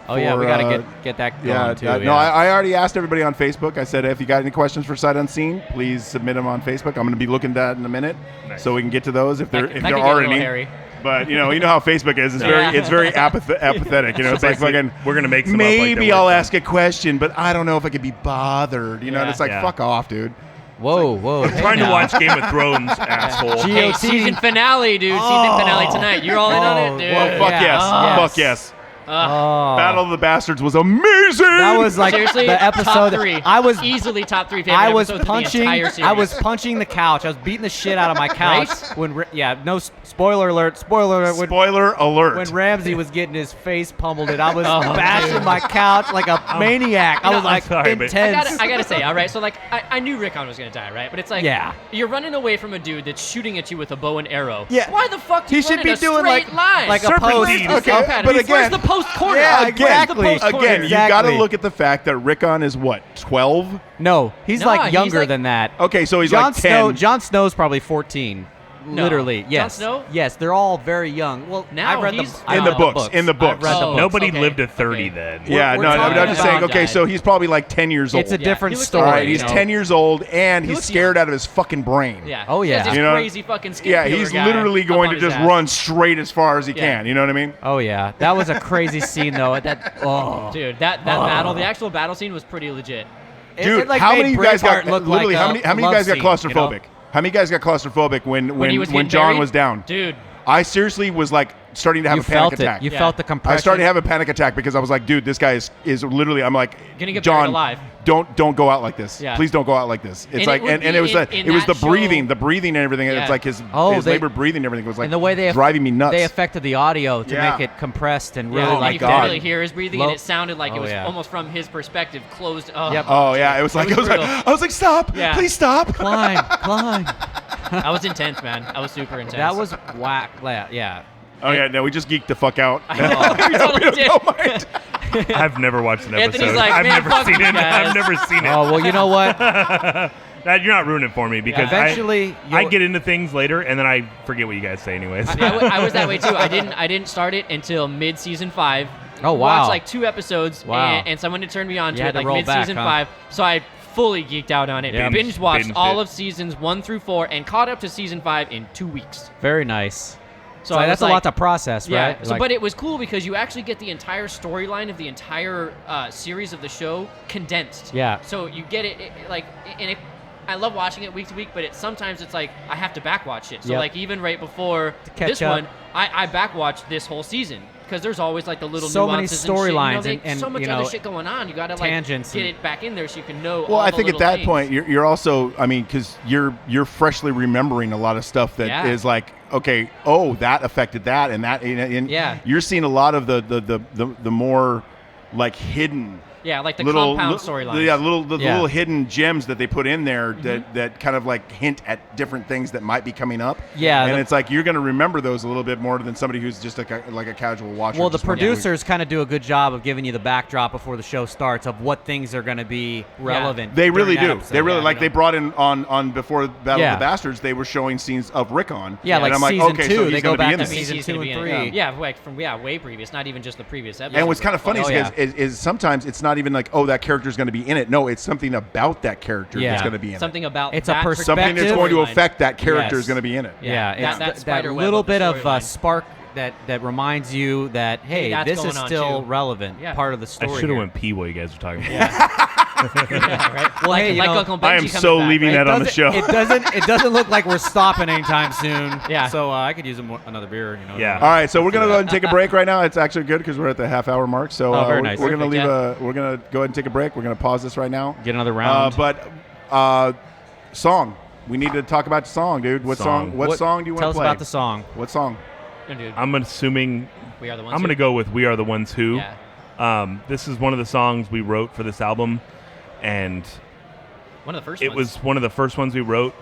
Oh yeah, we for, gotta get that going Yeah, too. no, I already asked everybody on Facebook. I said, if you got any questions for Sight Unseen, please submit them on Facebook. I'm going to be looking at that in a minute, Nice. so we can get to those if there That if could there get a are little any. hairy. But you know how Facebook is. It's Yeah. very apathetic. You know, it's like Basically, fucking. we're gonna make some up like maybe they're I'll working. ask a question, but I don't know if I could be bothered. You know, and Yeah. it's like Yeah. fuck off, dude. Whoa. I'm trying to watch Game of Thrones, asshole. Hey, GOT. season finale, dude. Season finale tonight. You're all in on it, dude. Well, fuck Yeah. yes, Yes. fuck yes. Oh. Battle of the Bastards was amazing. That was like Seriously, the episode. top three. I was easily top three favorite I was episodes of the punching. entire series. I was punching the couch. I was beating the shit out of my couch when. No spoiler alert. Spoiler alert. Spoiler alert. When Ramsey was getting his face pummeled, and I was Oh, bashing dude. my couch like a maniac. I was like sorry, but- intense. I gotta say, all right. So like, I knew Rickon was gonna die, right? But it's like, Yeah. you're running away from a dude that's shooting at you with a bow and arrow. Yeah. Why the fuck do He you should run be in a doing straight line? like a Serpentine. post. Okay, Where's but the again- post corner? Yeah, Where's exactly. the post corner? Again, you got to Exactly. look at the fact that Rickon is what, 12? No, he's Nah, like he's younger like- than that. Okay, so he's Jon like 10. Snow. Jon Snow's probably 14. No. Literally, Jon yes. Snow? Yes, they're all very young. Well, Now I've read he's- I've In the read books, in the I've books. read the Oh. books. Nobody Okay, lived to 30 okay. then. Yeah, We're no, I'm talking just about saying, okay, guys. so he's probably like 10 years old. It's a Yeah, different he looks story. All right, old, he's you know? 10 years old, and He he's looks scared young. out of his fucking brain. Yeah. Oh, He has yeah. this You know? crazy fucking skin Yeah, peeler he's guy literally up going on to his just ass. run straight as far as he Yeah. can. You know what I mean? Oh yeah, that was a crazy scene though. Dude, that battle, the actual battle scene was pretty legit. Dude, like how made many of you guys got Braveheart look literally? like how a many of you love guys got scene, claustrophobic? you know? How many of you guys got claustrophobic When he was when getting John buried? was down? Dude, I seriously was like starting to have You a panic felt attack. it. You Yeah. felt the compression. I started to have a panic attack because I was like, dude, this guy is literally. I'm like, Gonna get buried John, alive. don't go out like this. Yeah. Please don't go out like this. It's And like, it would and be it was in it was the that show- breathing and everything. Yeah. It's like his they- labored breathing and everything was like and the way they driving me nuts. They affected the audio to Yeah. make it compressed and yeah, really Oh and my you God. could really hear his breathing, Low- and it sounded like it Oh, was yeah. almost from his perspective, closed. Oh, Yep. Oh yeah, it was like was real. I was like, stop, Yeah. please stop. climb. That was intense, man. That was super intense. That was whack. Yeah. Oh yeah, no, we just geeked the fuck out. I know. We totally did. Don't mind. I've never watched an Anthony's episode. like, I've "Man, never fuck seen you it. guys." I've never seen it. Oh well, you know what? That you're not ruining it for me because Eventually, I you'll- get into things later and then I forget what you guys say anyways. I was that way too. I didn't start it until mid season 5. Oh, wow. Watched like 2 episodes, Wow. and someone had turned me on You to had it to like roll mid season back, huh? 5. So I fully geeked out on it. Yeah. Binge watched Binged all it. of seasons 1 through 4 and caught up to season 5 in 2 weeks. Very nice. So So I that's was a lot like- to process, Yeah, right? so, Like- but it was cool because you actually get the entire storyline of the entire series of the show condensed. Yeah. So you get it, and it, I love watching it week to week, but sometimes it's like I have to backwatch it. So Yep. like even right before catch this up. one, I backwatched this whole season because there's always like the little So many nuances and shit. storylines You know, and so much you other know, shit going on. You gotta like tangents get and- it back in there so you can know. Well, all I the think at little that things. point you're also, I mean, because you're freshly remembering a lot of stuff that is Yeah. like, okay, oh, that affected that and that, and Yeah. you're seeing a lot of the more like hidden. Yeah, like the little compound li- storylines. Yeah, the Yeah. little hidden gems that they put in there Mm-hmm. that kind of like hint at different things that might be coming up. Yeah, and the- it's like you're going to remember those a little bit more than somebody who's just like a casual watcher. Well, the just watching producers kind of do a good job of giving you the backdrop before the show starts of what things are going to be relevant. They really during that do. episode. They really yeah, like you they know. brought in on before Battle Yeah. of the Bastards. They were showing scenes of Rickon. Yeah, and like I'm like, season okay, 2, so he's they gonna go be back in to this. season He's gonna 2 be and in it. 3. Yeah, like from way previous, not even just the previous episode. And what's kind of funny Oh, is, yeah. is sometimes it's not even like, oh, that character's going to be in it. No, it's something about that character Yeah. that's going to be in something it. about It's a that perspective. Something that's going to storyline. affect that character Yes. is going to be in it. Yeah, that it's that spider web little of the bit of storyline. spark that reminds you that hey, that's this is going on, still too. relevant, Yeah. part of the I story. should have here. went pee while you guys were talking about Yeah, right? Well, hey, you know, Uncle Benji I am coming so back, leaving right? that on the show. It doesn't look like we're stopping anytime soon. Yeah. So I could use another beer. Yeah. All right, so we're gonna go ahead and take a break right now. It's actually good because we're at the half-hour mark. So Oh, very nice. we're gonna Perfect, leave we're gonna go ahead and take a break. We're gonna pause this right now. Get another round. Song. We need to talk about the song, dude. What Song. song do you want to Tell us play? about the song. What song? Yeah, dude. I'm assuming We are the ones. I'm going to go with We Are the Ones Who. Yeah. This is one of the songs we wrote for this album, and One of the first it ones. was one of the first ones we wrote.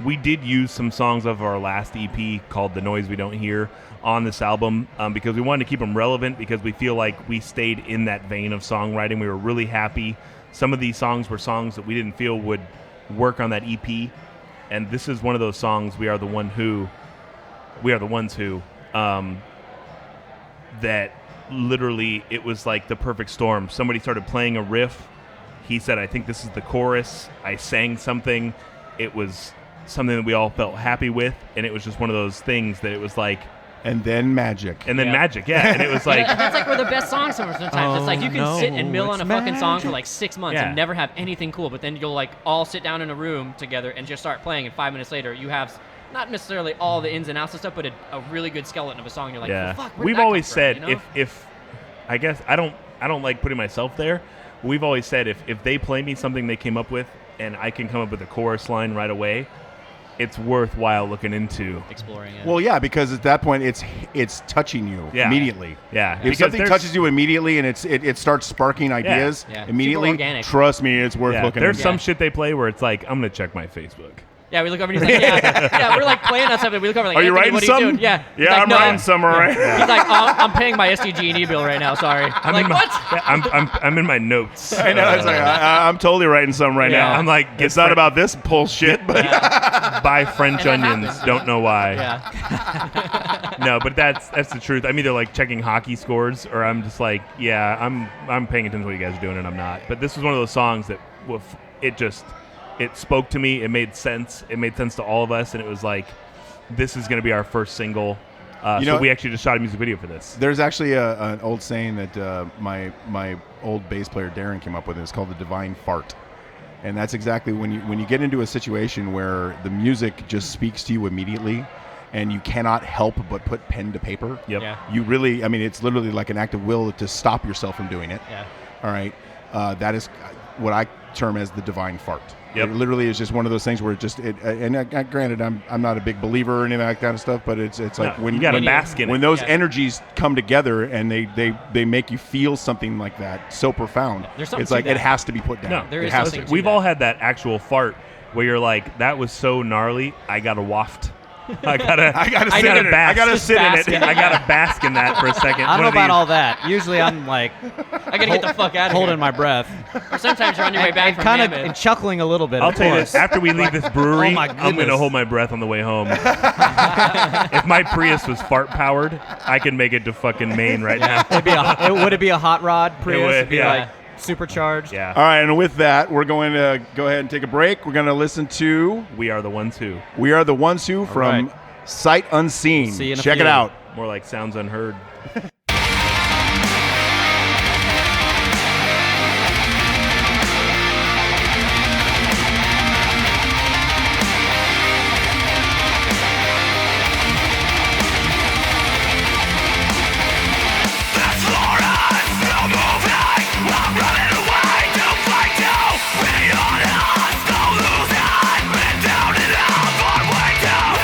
We did use some songs of our last EP called The Noise We Don't Hear on this album because we wanted to keep them relevant because we feel like we stayed in that vein of songwriting. We were really happy. Some of these songs were songs that we didn't feel would work on that EP, and this is one of those songs, We Are the Ones Who, that literally it was like the perfect storm. Somebody started playing a riff. He said, I think this is the chorus. I sang something. It was something that we all felt happy with, and it was just one of those things that it was like, And then magic. and then magic, yeah. And it was like, that's like where the best songs are sometimes. It's like you can no, sit and mill on a it's fucking song for magic. like 6 months Yeah. and never have anything cool, but then you'll like all sit down in a room together and just start playing, and 5 minutes later you have not necessarily all the ins and outs and stuff, but a really good skeleton of a song. You're like, yeah. well, fuck, where'd We've that come always from, said you know? if I guess I don't like putting myself there. We've always said if they play me something they came up with and I can come up with a chorus line right away, it's worthwhile looking into. exploring it. Well, yeah, because at that point it's touching you Yeah. immediately. Yeah. If because something there's- touches you immediately and it starts sparking ideas Yeah. immediately, Super organic. trust me, it's worth yeah, looking there's into. some shit they play where it's like, I'm gonna check my Facebook. yeah, we look over and he's like, yeah, we're like playing on something. We look over like, Are you Anthony, writing what are something? you doing? Yeah. He's Yeah, like, I'm no. writing some, all right. He's like, oh, I'm paying my SDG&E bill right now. Sorry. I'm like, in my, what? Yeah, I'm in my notes. I know. It's like, I'm totally writing some right Yeah. now. I'm like, It's not about this bullshit, but buy French And that onions. happens, Don't know why. Yeah. No, but that's the truth. I'm either like checking hockey scores, or I'm just like, yeah, I'm paying attention to what you guys are doing, and I'm not. But this was one of those songs that it spoke to me. It made sense. It made sense to all of us, and it was like, this is going to be our first single. So we actually just shot a music video for this. there's actually an old saying that my old bass player Darren came up with. It's called the divine fart. And that's exactly when you get into a situation where the music just speaks to you immediately and you cannot help but put pen to paper. Yep. Yeah. You really, I mean, it's literally like an act of will to stop yourself from doing it. Yeah. All right. That is what I term as the divine fart. Yep. It literally is just one of those things where it just, granted, I'm not a big believer or any of that kind of stuff, but it's like No, when you gotta when, bask in it. when those Yeah. energies come together and they make you feel something like that so profound. There's something It's to like that. it has to be put down. No, there it is has something to. to We've that. all had that actual fart where you're like, that was so gnarly, I got to waft. I gotta sit in it. bask. I gotta sit in bask it. in it. I gotta bask in that for a second. I don't know One of about these- all that. Usually I'm like I gotta get the fuck out of holding here. my breath Or sometimes you're on your way back and from kind of Mammoth. and chuckling a little bit. I'll of tell you course. this: after we leave this brewery, Oh my I'm gonna goodness. hold my breath on the way home. If my Prius was fart powered, I can make it to fucking Maine right now. Would it be a hot rod Prius? would, It'd be yeah. like supercharged. Yeah, All right, and with that, we're going to go ahead and take a break. We're going to listen to we are the ones who. We Are the Ones Who from right. Sight Unseen. See you in a Check it few. out. More like sounds unheard. Down and out, our way down.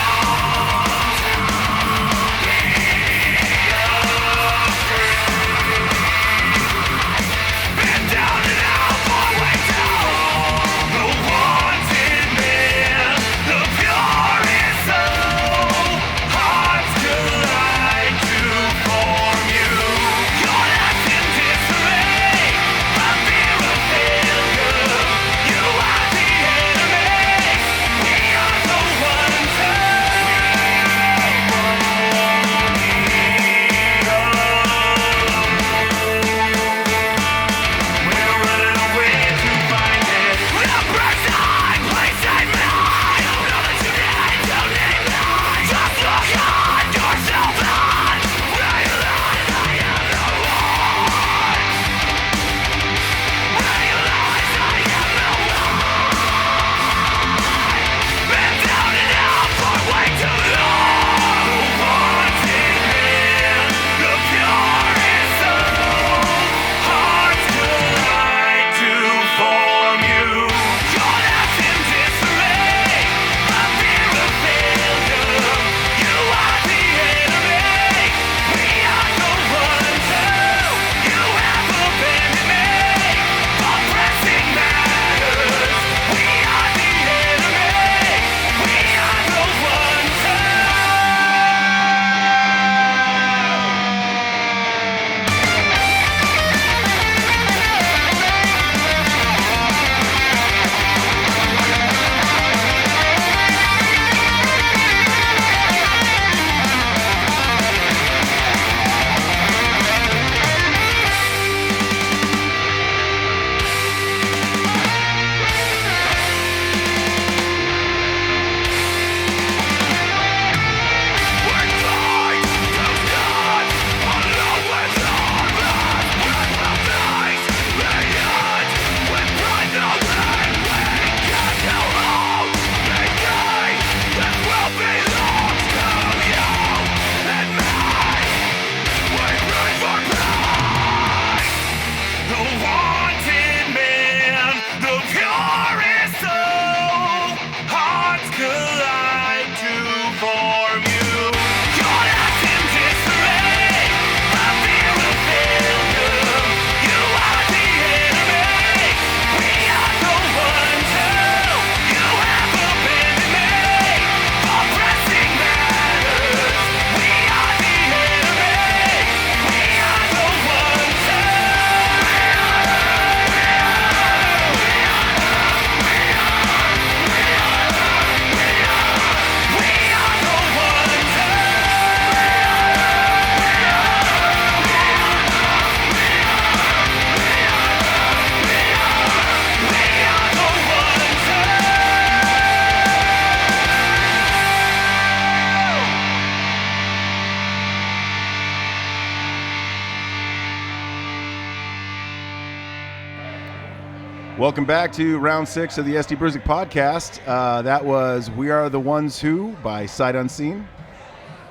Welcome back to round 6 of the SD Brewzik podcast. That was We Are the Ones Who by Unscene.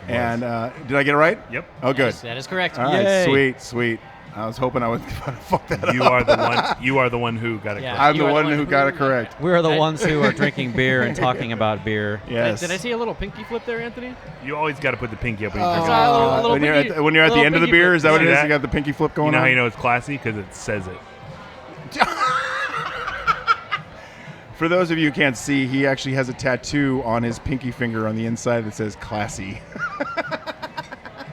And did I get it right? Yep. Oh, good. Yes, that is correct. All right, Yay. sweet. I was hoping I would fuck that up. You are the one. You are the one who got it. Yeah. correct. I'm You the are the one one who who- got it correct. We're the I- ones who are drinking beer and talking about beer. Yes. Did I see a little pinky flip there, Anthony? You always got to put the pinky up when you Uh, drink. a little when, you're pinky- at, when you're at the little end of the pinky beer, flip. is that what it See is? that? You got the pinky flip going You know on? how you know it's classy? Because it says it. For those of you who can't see, he actually has a tattoo on his pinky finger on the inside that says classy.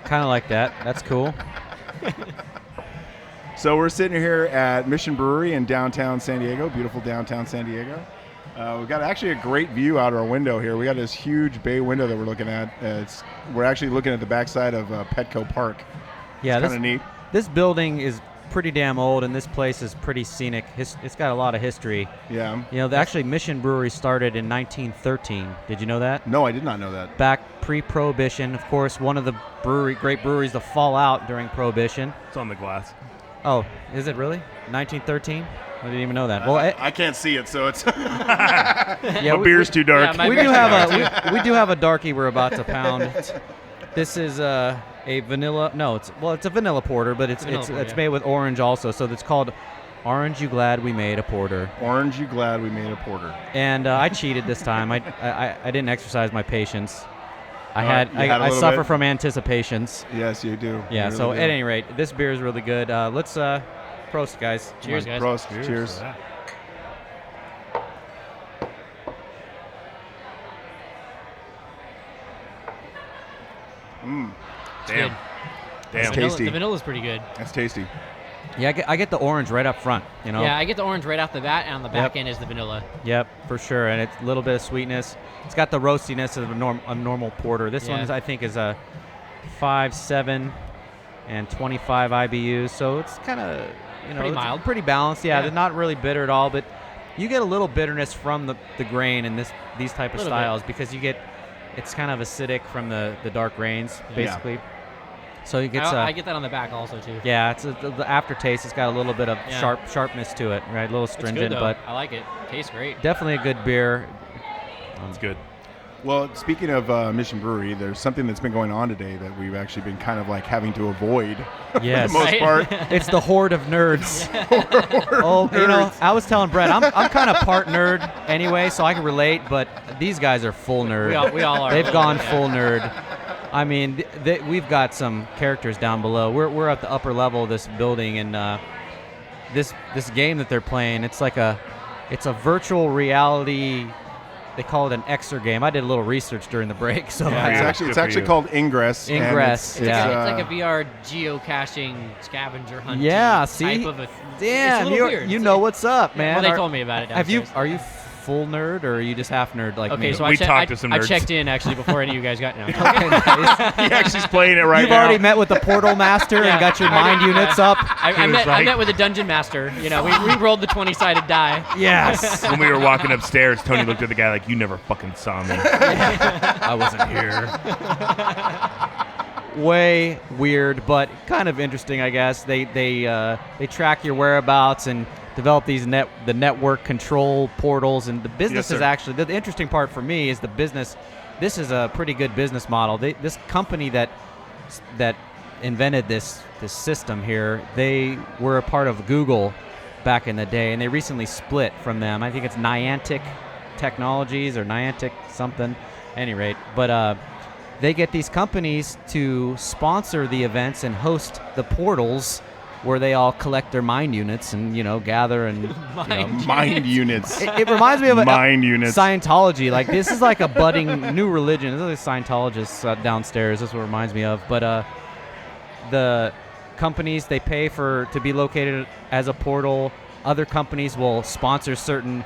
Kind of like that. That's cool. So we're sitting here at Mission Brewery in downtown San Diego, beautiful downtown San Diego. We've got actually a great view out our window here. We got this huge bay window that we're looking at. We're actually looking at the backside of Petco Park. Yeah, It's kind of neat. This building is pretty damn old, and this place is pretty scenic. It's got a lot of history. Yeah. You know, actually, Mission Brewery started in 1913. Did you know that? No, I did not know that. Back pre-Prohibition, of course, one of the great breweries to fall out during Prohibition. It's on the glass. Oh, is it really? 1913? I didn't even know that. Well, I can't see it, so it's yeah, my beer's too dark. Yeah, my we beer's do too have dark. we do have a darkie we're about to pound. This is a vanilla. No, it's a vanilla porter, but it's Vanilla porter, yeah. made with orange also. So it's called Orange You Glad We Made a Porter. Orange, you glad we made a porter. And I cheated this time. I didn't exercise my patience. You had a I little suffer bit? from anticipations. Yes, you do. Yeah. You So really at do. any rate, this beer is really good. Let's prost, guys. Cheers, Come on. guys. Prost. Cheers. for that. Mm, Damn. Good. Damn. tasty. The vanilla's pretty good. that's tasty. Yeah, I get the orange right up front. You know. Yeah, I get the orange right off the bat, and on the back Yep. end is the vanilla. Yep, for sure, and it's a little bit of sweetness. It's got the roastiness of a normal porter. This one Yeah. is, I think, is a 5.7 and 25 IBUs, so it's kind of Pretty it's mild. pretty balanced. Yeah, Yeah. they're not really bitter at all, but you get a little bitterness from the grain in these type of Little bit. styles because it's kind of acidic from the dark grains Yeah. basically. So you get I get that on the back also too. yeah, it's the aftertaste. It's got a little bit of Yeah. sharpness to it, right? A little It's stringent, good though. but I like it. Tastes great. definitely a good beer. It's good. Well, speaking of Mission Brewery, there's something that's been going on today that we've actually been kind of like having to avoid Yes. for the most Right? part. It's the horde of nerds. Oh, you know, I was telling Brett, I'm kind of part nerd anyway, so I can relate. But these guys are full nerd. We all are. They've gone Yeah. full nerd. I mean, we've got some characters down below. We're at the upper level of this building, and this game that they're playing, it's a virtual reality. They call it an Xer game. I did a little research during the break, so It's I- Yeah. actually Good for you. called Ingress. and Ingress, it's, yeah. It's like a VR geocaching scavenger hunt. Yeah, see? type of a. damn, it's a little weird. you It's know like- what's up, man. Well, they Are- told me about it. Have you? downstairs. Are you full nerd or are you just half nerd like me? Okay, so We talked I to some I nerds. checked in actually before any of you guys got now. Okay, nice. he actually's playing it right You've now. already met with the portal master and Yeah. got your mind units up. I was met like- with a dungeon master. You know, we rolled the 20-sided die. Yes. When we were walking upstairs, Tony looked at the guy like, "You never fucking saw me." I wasn't here. Way weird, but kind of interesting, I guess. They track your whereabouts and develop the network control portals, and the business Yes, is sir. actually the interesting part for me is the business. This is a pretty good business model. This company that invented this system here, they were a part of Google back in the day, and they recently split from them. I think it's Niantic Technologies or Niantic something. At any rate, but they get these companies to sponsor the events and host the portals where they all collect their mind units and gather and Mind units. it reminds me of Mind units. Scientology. Like this is like a budding new religion. There's like Scientologists downstairs. That's what it reminds me of. But the companies, they pay to be located as a portal. Other companies will sponsor certain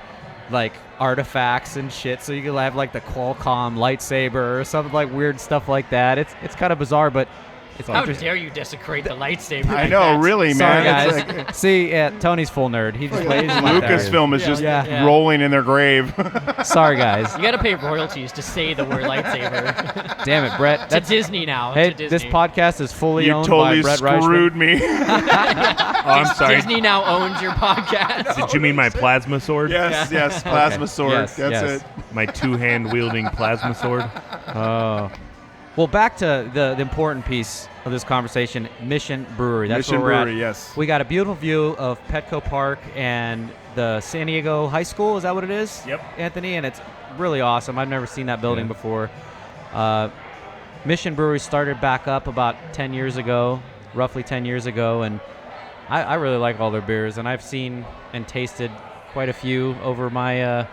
like artifacts and shit, so you can have like the Qualcomm lightsaber or something like weird stuff like that. It's kind of bizarre, but It's How interesting. dare you desecrate the lightsaber? I like know, that? really, Sorry, man. guys. It's like See, Tony's full nerd. He just plays Lucasfilm is just Yeah. rolling in their grave. Sorry, guys. You got to pay royalties to say the word lightsaber. Damn it, Brett. To Disney now. Hey, to Disney. this podcast is fully You owned totally by Brett Reichman. screwed me. I'm sorry. Disney now owns your podcast. Did you mean my plasma sword? yes, plasma sword. Yes, That's yes. it. My two-hand wielding plasma sword. Oh. Well, back to the important piece of this conversation, Mission Brewery. That's Mission where we're Brewery, at. yes. We got a beautiful view of Petco Park and the San Diego High School. Is that what it is? Yep. Anthony, and it's really awesome. I've never seen that building before. Mission Brewery started back up about 10 years ago, roughly 10 years ago, and I really like all their beers, and I've seen and tasted quite a few over my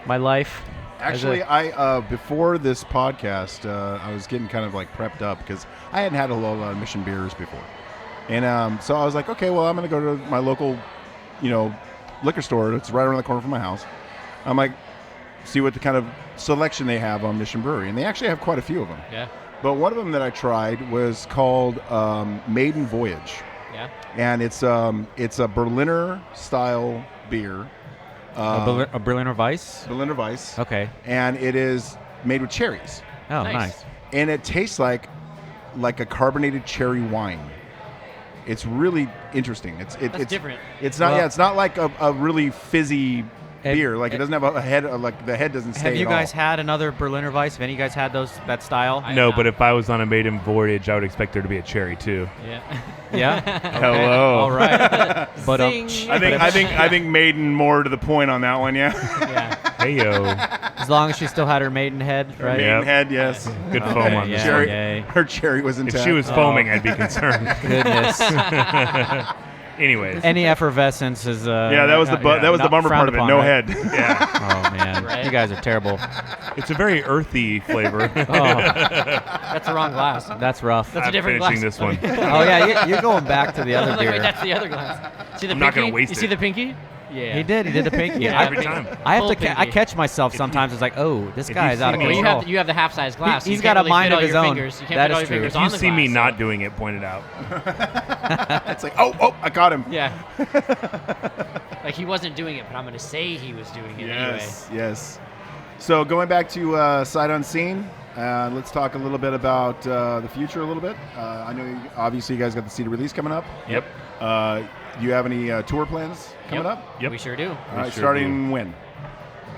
my life. Actually, I before this podcast, I was getting kind of like prepped up because I hadn't had a lot of Mission beers before, and so I was like, okay, well, I'm going to go to my local, liquor store. It's right around the corner from my house. I'm like, see what the kind of selection they have on Mission Brewery, and they actually have quite a few of them. Yeah. But one of them that I tried was called Maiden Voyage, Yeah. and it's a Berliner style beer. a Berliner Weiss? Berliner Weiss. Okay. And it is made with cherries. Oh, Nice. nice. And it tastes like a carbonated cherry wine. It's really interesting. It's different. It's not Well- it's not like a really fizzy beer. Like it doesn't have a head. Like the head doesn't stay. Have you at guys all. had another Berliner Weiss? Have any of you guys had that style? I- No, have but not. if I was on a maiden voyage, I would expect there to be a cherry too. Yeah. Yeah. Hello. All right. But Zing. I think Maiden more to the point on that one. Yeah. Yeah. Hey yo, as long as she still had her maiden head, right? Maiden Yep. head. Yes. good Okay, foam on yeah. this. Cherry. Yay. Her cherry was intact. If she was foaming, I'd be concerned. Goodness. Anyways, Any effervescence is. Yeah, that was the that was the not bummer frowned part of it. upon, No right? head. yeah, Oh man, Right. you guys are terrible. it's a very earthy flavor. Oh, That's the wrong glass. that's rough. That's a I'm different finishing glass. this one. Oh yeah, you're going back to the I other was like, wait, beer. that's the other glass. See the I'm pinky? not gonna waste You see it. the pinky? Yeah. He did the pinky. Yeah, Every time. I have Full to. I pinky. catch myself sometimes. It's like, oh, this if guy you is out of see me- Well, control. you have the half-size glass. He's you got can't a really mind fit of all his your own. Fingers. You can't That fit all is your true. fingers If you on the see me glass, not so- doing it, point it out. It's like I caught him. Yeah. Like he wasn't doing it, but I'm going to say he was doing it Yes. So going back to Sight Unseen, let's talk a little bit about the future a little bit. I know obviously you guys got the CD release coming up. Yep. Do you have any tour plans coming Yep. up? anyway. Yep. We sure do. All right, sure starting when?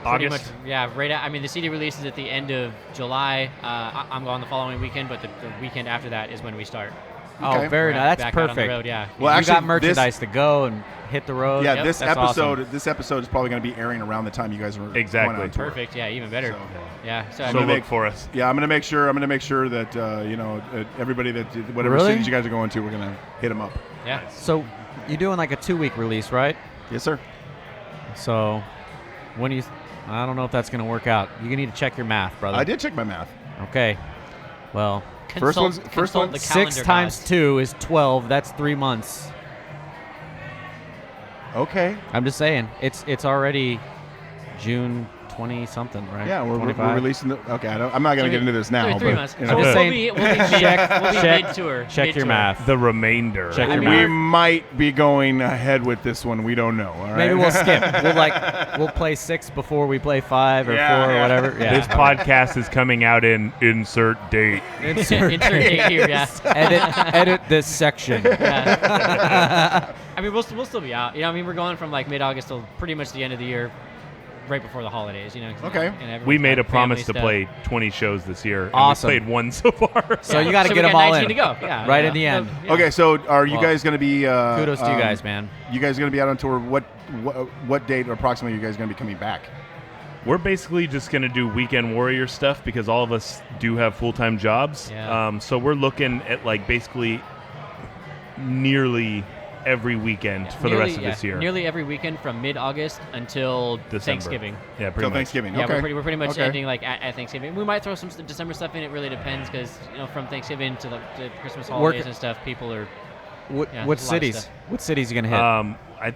Pretty August. much, yeah, right at, I mean, the CD release is at the end of July. I'm gone the following weekend, but the weekend after that is when we start. Oh, Okay. very We're nice. That's back out on the perfect. road, yeah. Well, you actually, got merchandise to go and hit the road. Yeah, Yep, this that's episode awesome. this episode is probably going to be airing around the time you guys are Exactly. going on tour. Perfect, yeah, even better. So- Yeah, so, I So mean, gonna look make- for us. Yeah, I'm going to make sure that everybody that whatever Really? cities you guys are going to, we're going to hit them up. yeah. So you're doing like a 2-week release, right? Yes, sir. So when you, I don't know if that's going to work out. You need to check your math, brother. I did check my math. Okay. Well, First one's- Consult the 6 calendar times gods. 2 is 12. That's 3 months. Okay. I'm just saying. It's already June 20 something, right? Yeah, we're 25. releasing the. Okay, I'm not going to get into this now. 3 but, months. you So know. we'll, Just we'll saying. be mid-tour. Check your Mid-tour. math. The remainder. Check your I mean- math. We might be going ahead with this one. We don't know. All right. Maybe we'll skip. We'll play 6 before we play 5 or Yeah, 4 or yeah. whatever. Yeah. This podcast is coming out in insert date. Insert Insert date here, yeah. edit this section. Yeah. I mean, we'll still be out. You know, I mean, we're going from like mid-August till pretty much the end of the year, right before the holidays. You know. Okay. And everyone's We made got a promise family to stuff. play 20 shows this year. And Awesome. we played 1 so far. So you got to So get we them got all 19 in. to go. Yeah. Right yeah. at the end. Yeah. Okay, so are you Well, guys going to be? Kudos to you guys, man. You guys going to be out on tour? What date approximately are you guys going to be coming back? We're basically just going to do weekend warrior stuff because all of us do have full-time jobs. Yeah. So we're looking at like basically nearly every weekend for the rest of this year. Nearly every weekend from mid-August until December. Thanksgiving. Yeah, pretty Till much. Thanksgiving. Yeah, okay. we're pretty much Okay. ending like at Thanksgiving. We might throw some December stuff in. It really depends because from Thanksgiving to the Christmas holidays and stuff, people are. What, Yeah, what there's a lot of cities? stuff. What cities are you gonna hit?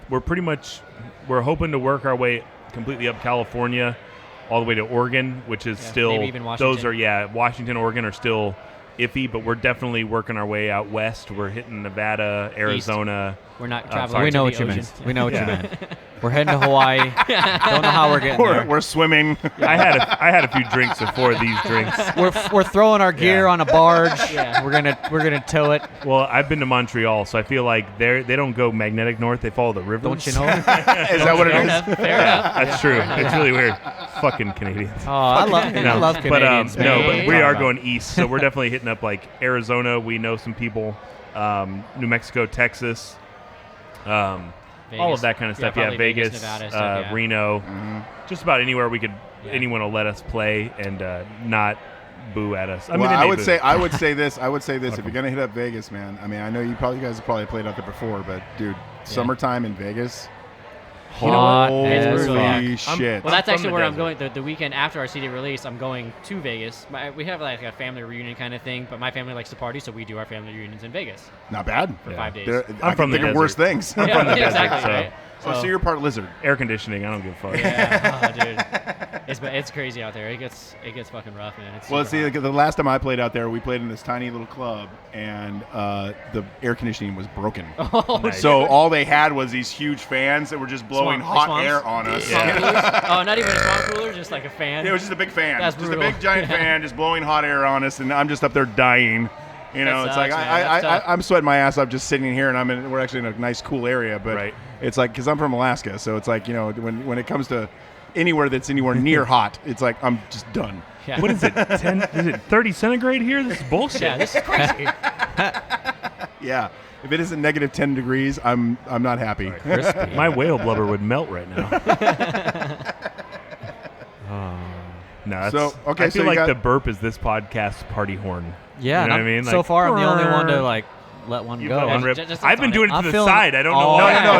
We're hoping to work our way completely up California, all the way to Oregon, which is Yeah, still maybe even those Washington. are Washington, Oregon are still iffy, but we're definitely working our way out west. We're hitting Nevada, Arizona. We're not sorry. traveling. We to know the what you ocean. meant. We know what you meant. We're heading to Hawaii. Don't know how we're getting there. We're swimming. I had a few drinks before these drinks. We're throwing our gear on a barge. Yeah. We're gonna tow it. Well, I've been to Montreal, so I feel like they don't go magnetic north. They follow the river. Don't you know? Is that what it Fair is? enough. Fair enough. That's true. It's really weird. Fucking Canadians. Oh, I love Canadians. But man. no, What are but you we talking are about? going east, so we're definitely hitting up like Arizona. We know some people, New Mexico, Texas, all of that kind of stuff. Yeah, probably Vegas, Nevada stuff, yeah. Reno, just about anywhere we could. Yeah. Anyone will let us play and not boo at us. Well, they I may would boo. say this. If you're gonna hit up Vegas, man. I mean, I know you guys have probably played out there before, but dude, summertime in Vegas. You know what? It's Holy brutal, yeah. shit! Well, that's from actually the where I'm desert. going. The weekend after our CD release, I'm going to Vegas. We have like a family reunion kind of thing, but my family likes to party, so we do our family reunions in Vegas Not bad. for 5 days. I from can the think of worse desert. things. I'm from the desert, exactly, so- right? Oh, so you're part lizard. Air conditioning. I don't give a fuck. Yeah, oh, dude, it's crazy out there. It gets fucking rough, man. It's Well, super see, hot. like, the last time I played out there, we played in this tiny little club, and the air conditioning was broken. Oh, Nice. So all they had was these huge fans that were just blowing Swamp- like hot swamps? air on us. Swamp coolers? Oh, not even a swamp cooler, just like a fan. It was just a big fan. That's just brutal. a big giant fan just blowing hot air on us, and I'm just up there dying. You know, That it's like sucks, man. That's tough. I'm sweating my ass off just sitting here, and we're actually in a nice, cool area. But Right. it's like, because I'm from Alaska, so it's like, you know, when it comes to anywhere that's anywhere near hot, it's like I'm just done. Yeah. What is it? 10? Is it 30 centigrade here? This is bullshit. Yeah, this is crazy. Yeah, if it isn't negative 10 degrees, I'm not happy. Crispy. My whale blubber would melt right now. No, that's, So, okay, I so feel you like got- the burp is this podcast's party horn. Yeah, You know and what I mean? so Like, far I'm the only one to brrr. like let one You go. put one rip. Just I've been on doing it. it I'm to the feeling side. I don't know all why. No.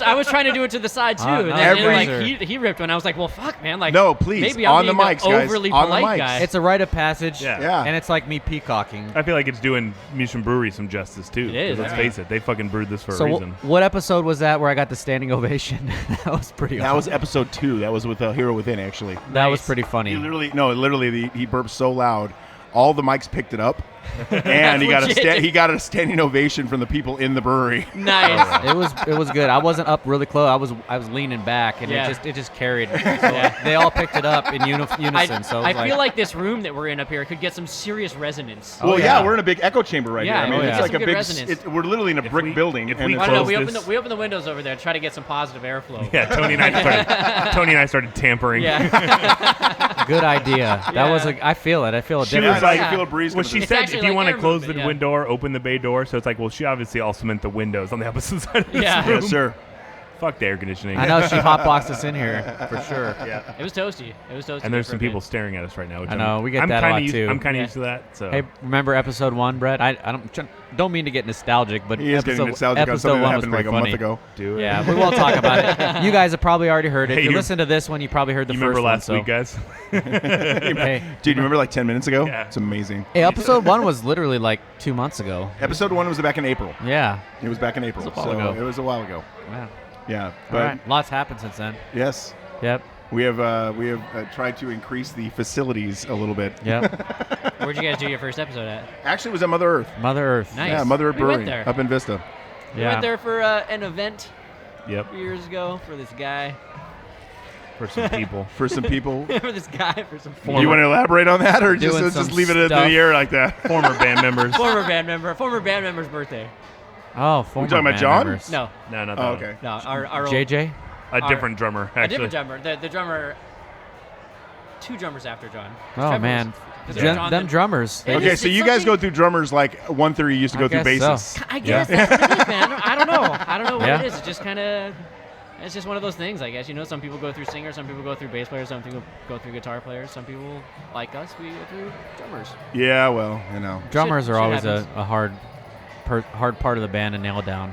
I was trying to do it to the side too. And then Every- he ripped one. I was like, well, fuck, man. Like, No, please, Maybe I'm on the being mics, guys, overly on the polite mics. guy. It's a rite of passage. Yeah. Yeah. And it's like me peacocking. I feel like it's doing Mission Brewery some justice too. It is, 'cause let's yeah. face it, they fucking brewed this for So a reason. what episode was that where I got the standing ovation? That was pretty That awesome. was episode 2. That was with Hero Within, actually. That was Nice. pretty funny. He burped so loud, all the mics picked it up, and he got a standing ovation from the people in the brewery. nice. It was good. I wasn't up really close. I was leaning back, and Yeah. it just carried. So they all picked it up in unison. So I feel like this room that we're in up here could get some serious resonance. Oh, Well, yeah. we're in a big echo chamber right Yeah, here. I mean, we it's get like some a good big. resonance. We're literally in a brick we- building. if and we it's- I don't know. close We this- opened the windows over there to try to get some positive airflow. Yeah, Tony and I started tampering. Yeah. good idea. That Yeah. was I feel it. I feel it. She different. was like, I feel a breeze. Well, coming she through. said, actually if you like want to air close movement, the yeah. window or open the bay door, so it's like, well, she obviously all cement the windows on the opposite side of this Yeah. room. Yes, sir. Fuck the air conditioning. I know she hotboxed us in here for sure. Yeah. It was toasty. And there's for some a people bit. staring at us right now. Which I know, we get I'm that a kinda lot, used, too. I'm kind of Yeah. used to that. So Hey, remember episode 1, Brett? I don't mean to get nostalgic, but He is getting nostalgic on episode something that 1 was happened like pretty a month funny. ago. do it. Yeah, we won't talk about it. You guys have probably already heard it. Hey, if you you- listen to this one, you probably heard the You first remember one. last week, guys? Hey, Dude, you remember like 10 minutes ago? Yeah. It's amazing. hey, episode 1 was literally like 2 months ago. Episode 1 was back in April. Yeah. It was back in April. It was a while so ago. It was a while ago. Wow. Yeah. All But right. Lots happened since then. yes, Yep. we have tried to increase the facilities a little bit. Yep. Where'd you guys do your first episode at? Actually, it was at Mother Earth. Mother Earth. Nice. Yeah, Mother Earth We went Brewing there. up in Vista. We Yeah. went there for an event Yep. years ago for this guy. For some people. For some people. For this guy, for some Do you want to elaborate on that, or Doing just some leave it in stuff. the air like that? Former band members. former band member's birthday. Oh, former talking about band John? members. No, No, not that Oh, one. okay. no, our old, JJ? A different drummer, a actually. different drummer. The drummer, 2 drummers after John. Oh, man. Them drummers. Yeah. Okay, It's- so it's you guys something- go through drummers like 1 through you used to I go through guess so. basses. I guess that's what it is, man. I don't know. I don't know what Yeah. it is. It's just kind of, it's just one of those things, I guess. You know, some people go through singers, some people go through bass players, some people go through guitar players, some people, like us, we go through drummers. Yeah, well, you know. Drummers Shit are always happens. a hard part of the band to nail down.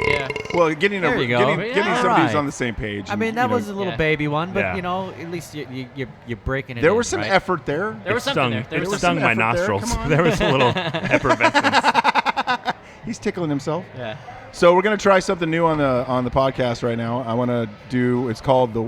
Yeah. Well, getting There you go. getting Yeah, somebody who's right. on the same page. I and, mean, that you know, was a little Yeah. baby one, but Yeah. you know, at least you're breaking it. There in, was some right? effort there. There was something there. There It was stung my some effort there. nostrils. Come on. There was a little effervescence. He's tickling himself. Yeah. So we're gonna try something new on the podcast right now. I want to do. It's called the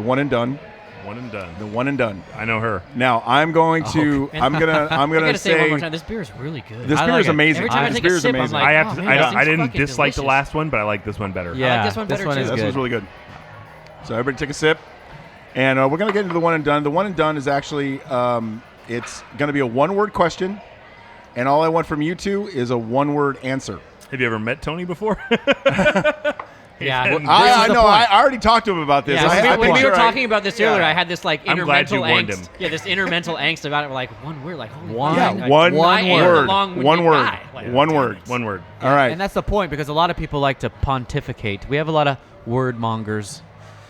one and done. One and done. The one and done. I know her. Now I'm going to. Man, I'm gonna I gotta say it one say more time. This beer is really good. this I beer like is it. amazing. Every time I This take a beer is sip, I'm amazing. like, I have. oh, To, man, I, this don't, I thing's didn't fucking dislike the delicious. last one, but I like this one better. Yeah, this one better one too. is This good. was really good. So everybody take a sip, and we're gonna get into the one and done. The one and done is actually it's gonna be a one-word question, and all I want from you two is a one-word answer. Have you ever met Tony before? Yeah. This is I the know. point. I already talked to him about this. Yeah, I when we made were sure talking about this earlier, I had this like I'm inner glad you mental warned angst. him. Yeah, this inner mental angst about it. We're like one word, like holy One- fuck, Yeah, like, one one I am the word. long-winded One word. guy. Like, One damn word. it. One word. All right. And that's the point, because a lot of people like to pontificate. We have a lot of word mongers.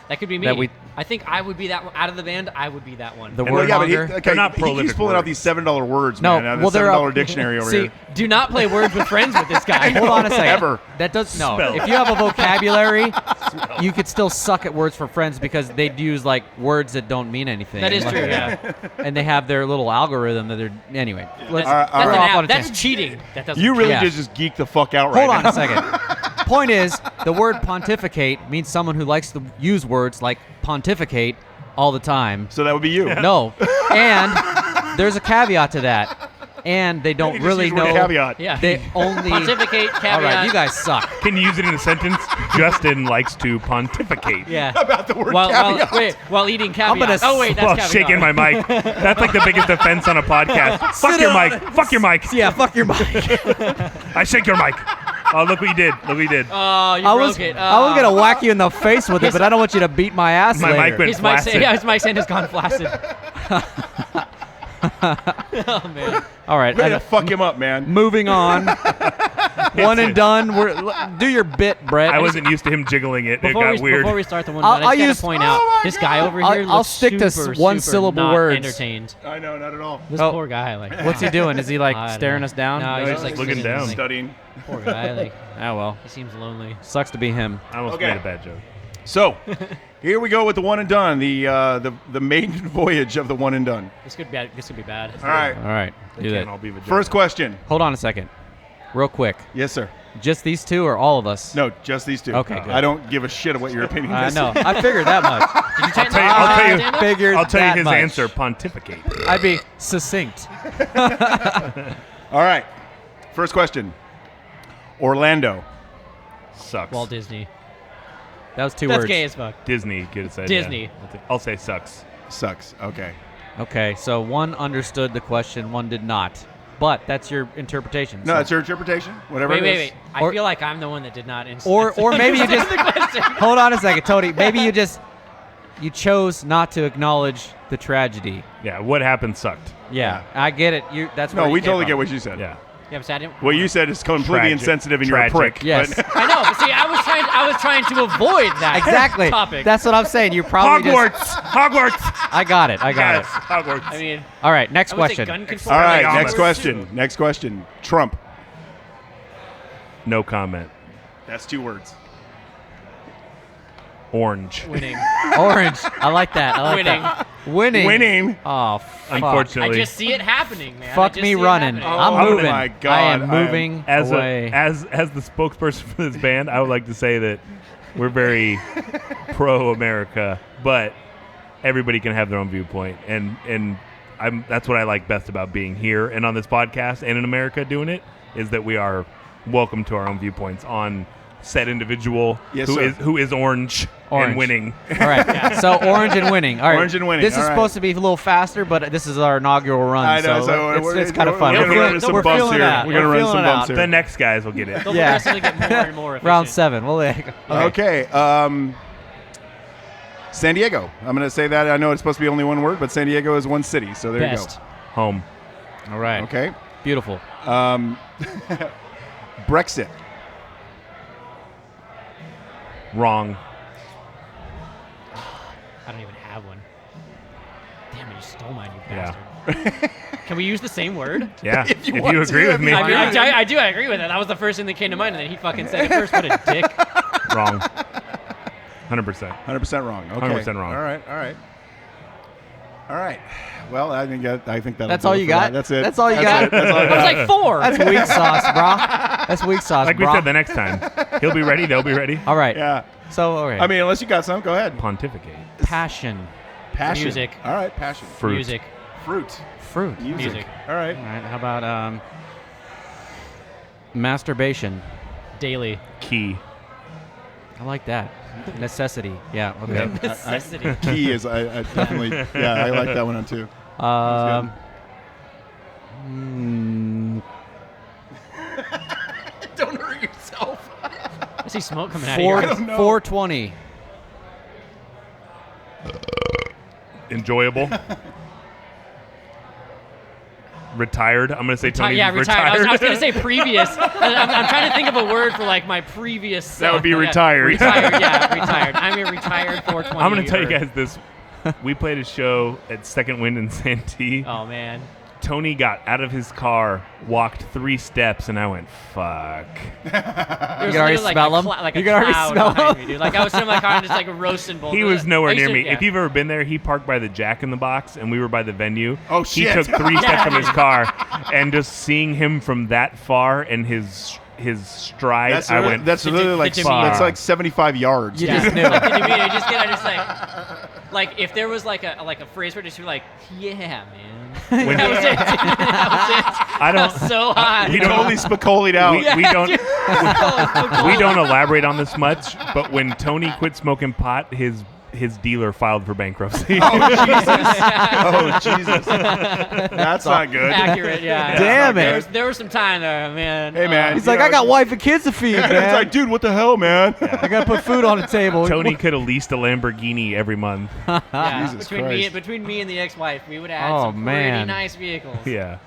That could be me. That we- I think I would be that one. Out of the band, I would be that one. The And word Well, yeah, but monger. okay, They're not he keeps prolific pulling out words. these $7 words, No, man. well, The they're $7 up- dictionary over See, here. do not play words with friends with this guy. Hold on a second. Ever. That does no. Spell. If you have a vocabulary, you could still suck at words for friends because they'd use like words that don't mean anything. That is Like- true. Yeah. And they have their little algorithm that they're anyway. Let's All right, all we're right. off on a That's tangent. cheating. That doesn't. You really Yeah. did just geek the fuck out right Hold on now. a second. Point is, the word pontificate means someone who likes to use words like pontificate all the time. So that would be you. No. And there's a caveat to that. And they don't You just really used the word know. caveat. Yeah. They only. Pontificate, caveat. All right, you guys suck. Can you use it in a sentence? Justin likes to pontificate. Yeah. About the word While caveat. eating caviar. gonna Oh wait, that's While caviar. shaking my mic. That's like the biggest offense on a podcast. Fuck your mic. Fuck your mic. Yeah, fuck your mic. I shake your mic. Oh, look what you did. Look what you did. Oh, you I broke was it. I was gonna whack you in the face with it, but I don't want you to beat my ass My later. mic went His mic, flaccid. his mic stand has gone flaccid. Oh man. All right, Way to fuck him up, man. moving on. One and done. Do your bit, Brett. I wasn't used to him jiggling it. It got weird. Before we start the one, I'll- I just I'll gotta use- point Oh out my this guy over I'll- here I'll looks stick to super, one super syllable not words. entertained. I know, not at all. This Oh. poor guy, like, What's he doing? Is he like I don't staring know. us down? No, No, he's he's just like looking sitting, down. like, Studying. poor guy, like Ah, well. he seems lonely. Sucks to be him. I almost Okay. made a bad joke. So, here we go with the one and done. The maiden voyage of the one and done. This could be bad. This could be bad. All right. All right. Do Can't that. all be vagina. First question. Hold on a second. Real quick. Yes, sir. Just these two or all of us? No, just these two. Okay, good. I don't give a shit of what your opinion I is. know. I figured that much. Did you tighten I'll tell you- stand up? Figured I'll tell you that his much. answer. Pontificate. I'd be succinct. All right. First question. Orlando. Sucks. Walt Disney. That was two That's words. gay as fuck. Disney. Get it said. Disney. Yeah. I'll say sucks. Sucks. Okay. Okay, so one understood the question, one did not. But that's your interpretation. No, so- that's your interpretation. Whatever Wait, it is. wait. I Or- feel like I'm the one that did not. Or maybe you just the question. hold on a second, Tony. Maybe you chose not to acknowledge the tragedy. Yeah. What happened sucked. Yeah, I get it. That's where No, you we came totally from. get what you said. Yeah. Yeah, but I didn't. What you said is completely Tragic. insensitive and you're a Tragic. prick. Yes. but- I know, but see, I was trying to avoid that Exactly. topic. That's what I'm saying. You probably Hogwarts. I got it. I got Yes. it. Hogwarts. I mean, All right, next I would say question. gun control. All right, Really next honest. question. Next question. Trump. No comment. That's two words. Orange. Winning. Orange. I like that. I like Winning. that. Winning. Winning. Oh, fuck. I Unfortunately. just see it happening, man. I Fuck just me see it running. happening. I'm Oh moving. my God, I am I am- moving as away. as the spokesperson for this band, I would like to say that we're very pro America, but everybody can have their own viewpoint, and that's what I like best about being here and on this podcast and in America doing it is that we are welcome to our own viewpoints on said individual Yes, sir. who is orange Orange. and winning. All right. So orange and winning. All right. Orange and winning. This is All right. supposed to be a little faster, but this is our inaugural run. I know, So, so it's kind of fun. we're gonna run into some we're bumps feeling here. it out. We're gonna We're run feeling some it bumps out. here. The next guys will get it. They'll Yeah. progressively get more and more efficient. Round 7. Well, okay. Okay. San Diego. I'm going to say that. I know it's supposed to be only one word, but San Diego is one city. So there Best. Home. All right. you go. Okay. Beautiful. Brexit. Wrong. I don't even have one. Damn it, you stole mine, you Yeah. bastard. Can we use the same word? Yeah. If you if want you to, agree if with you me, I mean, want I do. I agree with it. That was the first thing that came to mind, and then he fucking said it first. What a dick. wrong. 100%. 100% wrong. Okay. 100% wrong. All right. All right. All right. Well, I think that'll That's do all it you for got? that. That's it. That's all you got? It. That's all I That was got. like 4. That's weak sauce, bro. That's weak sauce, Like we bro. said, the next time he'll be ready. They'll be ready. All right. Yeah. So, all right. I mean, unless you got some, go ahead. Pontificate. passion. Passion. Music. All right, passion. Fruit. Music. Fruit. Fruit. Music. All right. All right. How about masturbation? Daily. Key. I like that. Necessity. Yeah. Okay. Yeah. Necessity. Key is I definitely I like that one too. Don't hurt yourself. I see smoke coming out of your eyes. 420. Enjoyable. Retired. I'm gonna say Tony's Yeah, retired. I was going to say previous. I'm trying to think of a word for like my previous. That would be yeah. retired. Retired, yeah, retired. I'm a retired 420. I'm gonna tell you guys this. We played a show at Second Wind in Santee. Oh man. Tony got out of his car, walked 3 steps, and I went, "Fuck." There You was can already literally smell like him. like You a can already cloud smell behind him. me, dude. Like I was sitting in my car and just like roasting both. He was nowhere I used near to- me. yeah. If you've ever been there, he parked by the Jack in the Box, and we were by the venue. Oh, He shit. took 3 steps from his car, and just seeing him from that far and his stride, That's I went, that's The literally like demeanor. that's like 75 yards. You Yeah. just knew. The demeanor, you just get, I just like if there was like a phrase where just be like, yeah, man. When- That was it. That was it. I don't. That's so hot. We Totally spicolied out. We don't. don't. We don't elaborate on this much, but when Tony quit smoking pot, his dealer filed for bankruptcy. Oh Jesus, that's not good. Accurate, yeah. Damn it. There was some time there, man. Hey, man. He's You like, know, I got wife and kids to feed, It's man. like, dude, what the hell, man? I gotta put food on the table. Tony could have leased a Lamborghini every month. Yeah, Jesus between Christ. me and the ex-wife, we would have had Oh, some pretty man. nice vehicles. Yeah.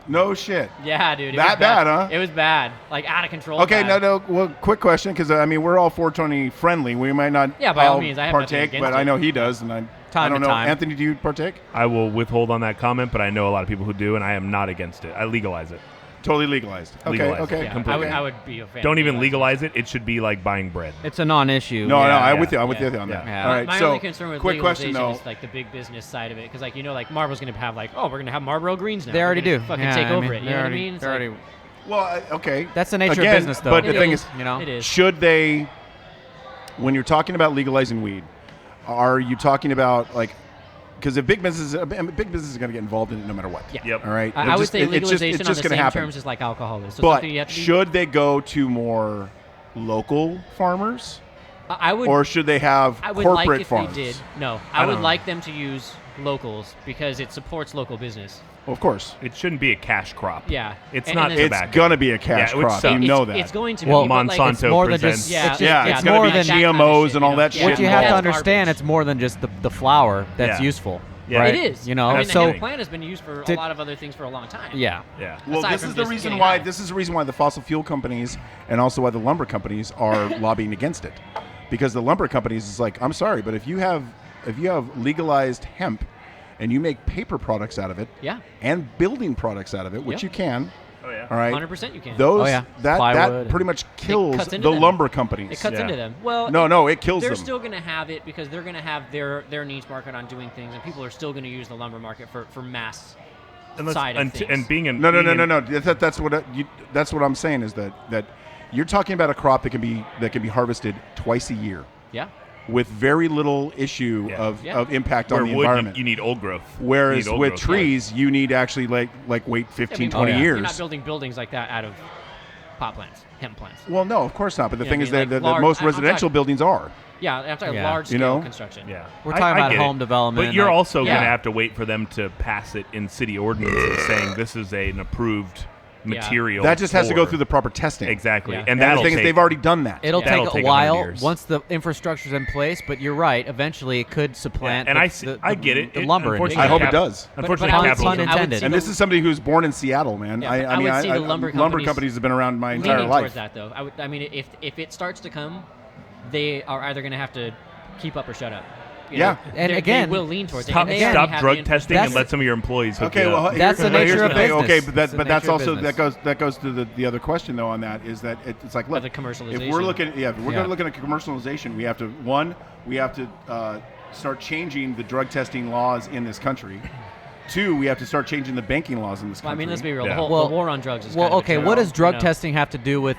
No shit. Yeah, dude. It That was bad, huh? It was bad. Like out of control. Okay, bad. no. Well, quick question, because I mean we're all 420 friendly. We might not. Yeah, by all all means, I have nothing partake, against but it. I know he does, and I Time don't to know. time. Anthony, do you partake? I will withhold on that comment, but I know a lot of people who do, and I am not against it. I legalize it. Totally legalized. Okay, Legalized. okay. Yeah, completely. I would be a fan. Don't of even legalizing. legalize it. It should be like buying bread. It's a non-issue. No, Yeah, I'm yeah. with you. I'm with Yeah. you on that. Yeah. All right. My so, only concern with quick question legalization though. is like the big business side of it, because like like Marlboro's gonna have like, oh, we're gonna have Marlboro Greens now. They already We're do. gonna Fucking Yeah, take I over mean, it. You they're know what I already- mean? It's they're like- already- Well, okay. That's the nature Again, of business, though. But the It thing is. is, you know, It is. should they, when you're talking about legalizing weed, are you talking about like, because if big business is going to get involved in it no matter what. Yeah. Yep. All right. I would say it's legalization it's just on the gonna same happen. terms as like alcohol is. So But something you have to be- should they go to more local farmers, I would or should they have I would corporate like if farms? they did. No, I I would don't- like them to use locals because it supports local business. Well, of course, It shouldn't be a cash crop. Yeah. It's And- not and it's- it's tobacco. gonna be a cash Yeah, it would crop. suck. You know that. It's going to Well, be. but, like, Monsanto it's more than presents. just. Yeah, it's just, Yeah, it's it's gonna more be than that kind of GMOs shit, and all you know? that Yeah. shit what you have to That's understand. garbage. It's more than just the flour that's Yeah. useful. Yeah. Right? It is. You know, I mean, the so hemp plant has been used for to- a lot of other things for a long time. yeah. Yeah. Well, aside this from is the just reason getting why. high. This is the reason why the fossil fuel companies and also why the lumber companies are lobbying against it, because the lumber companies is like, I'm sorry, but if you have legalized hemp, and you make paper products out of it, Yeah. and building products out of it, which Yep. you can. Oh yeah. All right. 100% you can. Those Oh, yeah. that Plywood. pretty much kills cuts into the them. lumber companies. It cuts Yeah. into them. Well, No, it kills they're them. still going to have it because they're going to have their niche market on doing things, and people are still going to use the lumber market for mass side of things. And being in No. being in- That's what I'm saying is that you're talking about a crop that can be harvested twice a year Yeah. with very little issue Yeah. of impact where on the wood, environment. you need old growth. Whereas You need old with growth, trees, you need to actually like wait 15, 20 yeah. years. You're not building buildings like that out of pot plants, hemp plants. Well, no, of course not. But the Yeah, thing I is mean, that like that large- most I'm residential talking- buildings are. Yeah, I'm talking Yeah. large scale You know? construction. Yeah. We're talking I about get home it. development. But you're like- also Yeah. going to have to wait for them to pass it in city ordinances saying this is an approved Yeah. material. That just has to go for- through the proper testing. Exactly. Yeah. And And that'll the thing is, take, they've already done that. It'll That'll take take a 100 while years. once the infrastructure's in place, but you're right. Eventually, it could supplant. and the, I get it. The It- lumber unfortunately, industry. I hope it cap- does. Unfortunately, But I would capitalism. pun I would intended. see And the- this is somebody who's born in Seattle, man. Yeah, but I would see the lumber companies have been around my entire leaning life. towards that, though. I mean, if it starts to come, they are either going to have to keep up or shut up. You Yeah. know? And They again, will lean towards it. Stop, And they already stop have drug the- testing and That's- let some of your employees hook Okay, you well, up. That's the here's nature of thing. Okay, business. but That's the that's nature of also business. that goes to the other question though on that is that it's like look, the commercialization. if we're looking if we're Yeah. going to look at commercialization, we have to start changing the drug testing laws in this country. 2, we have to start changing the banking laws in this country. Well, I mean, let's be real. Yeah. The whole Well- the war on drugs is Well, kind of a okay. joke, What does drug you know? testing have to do with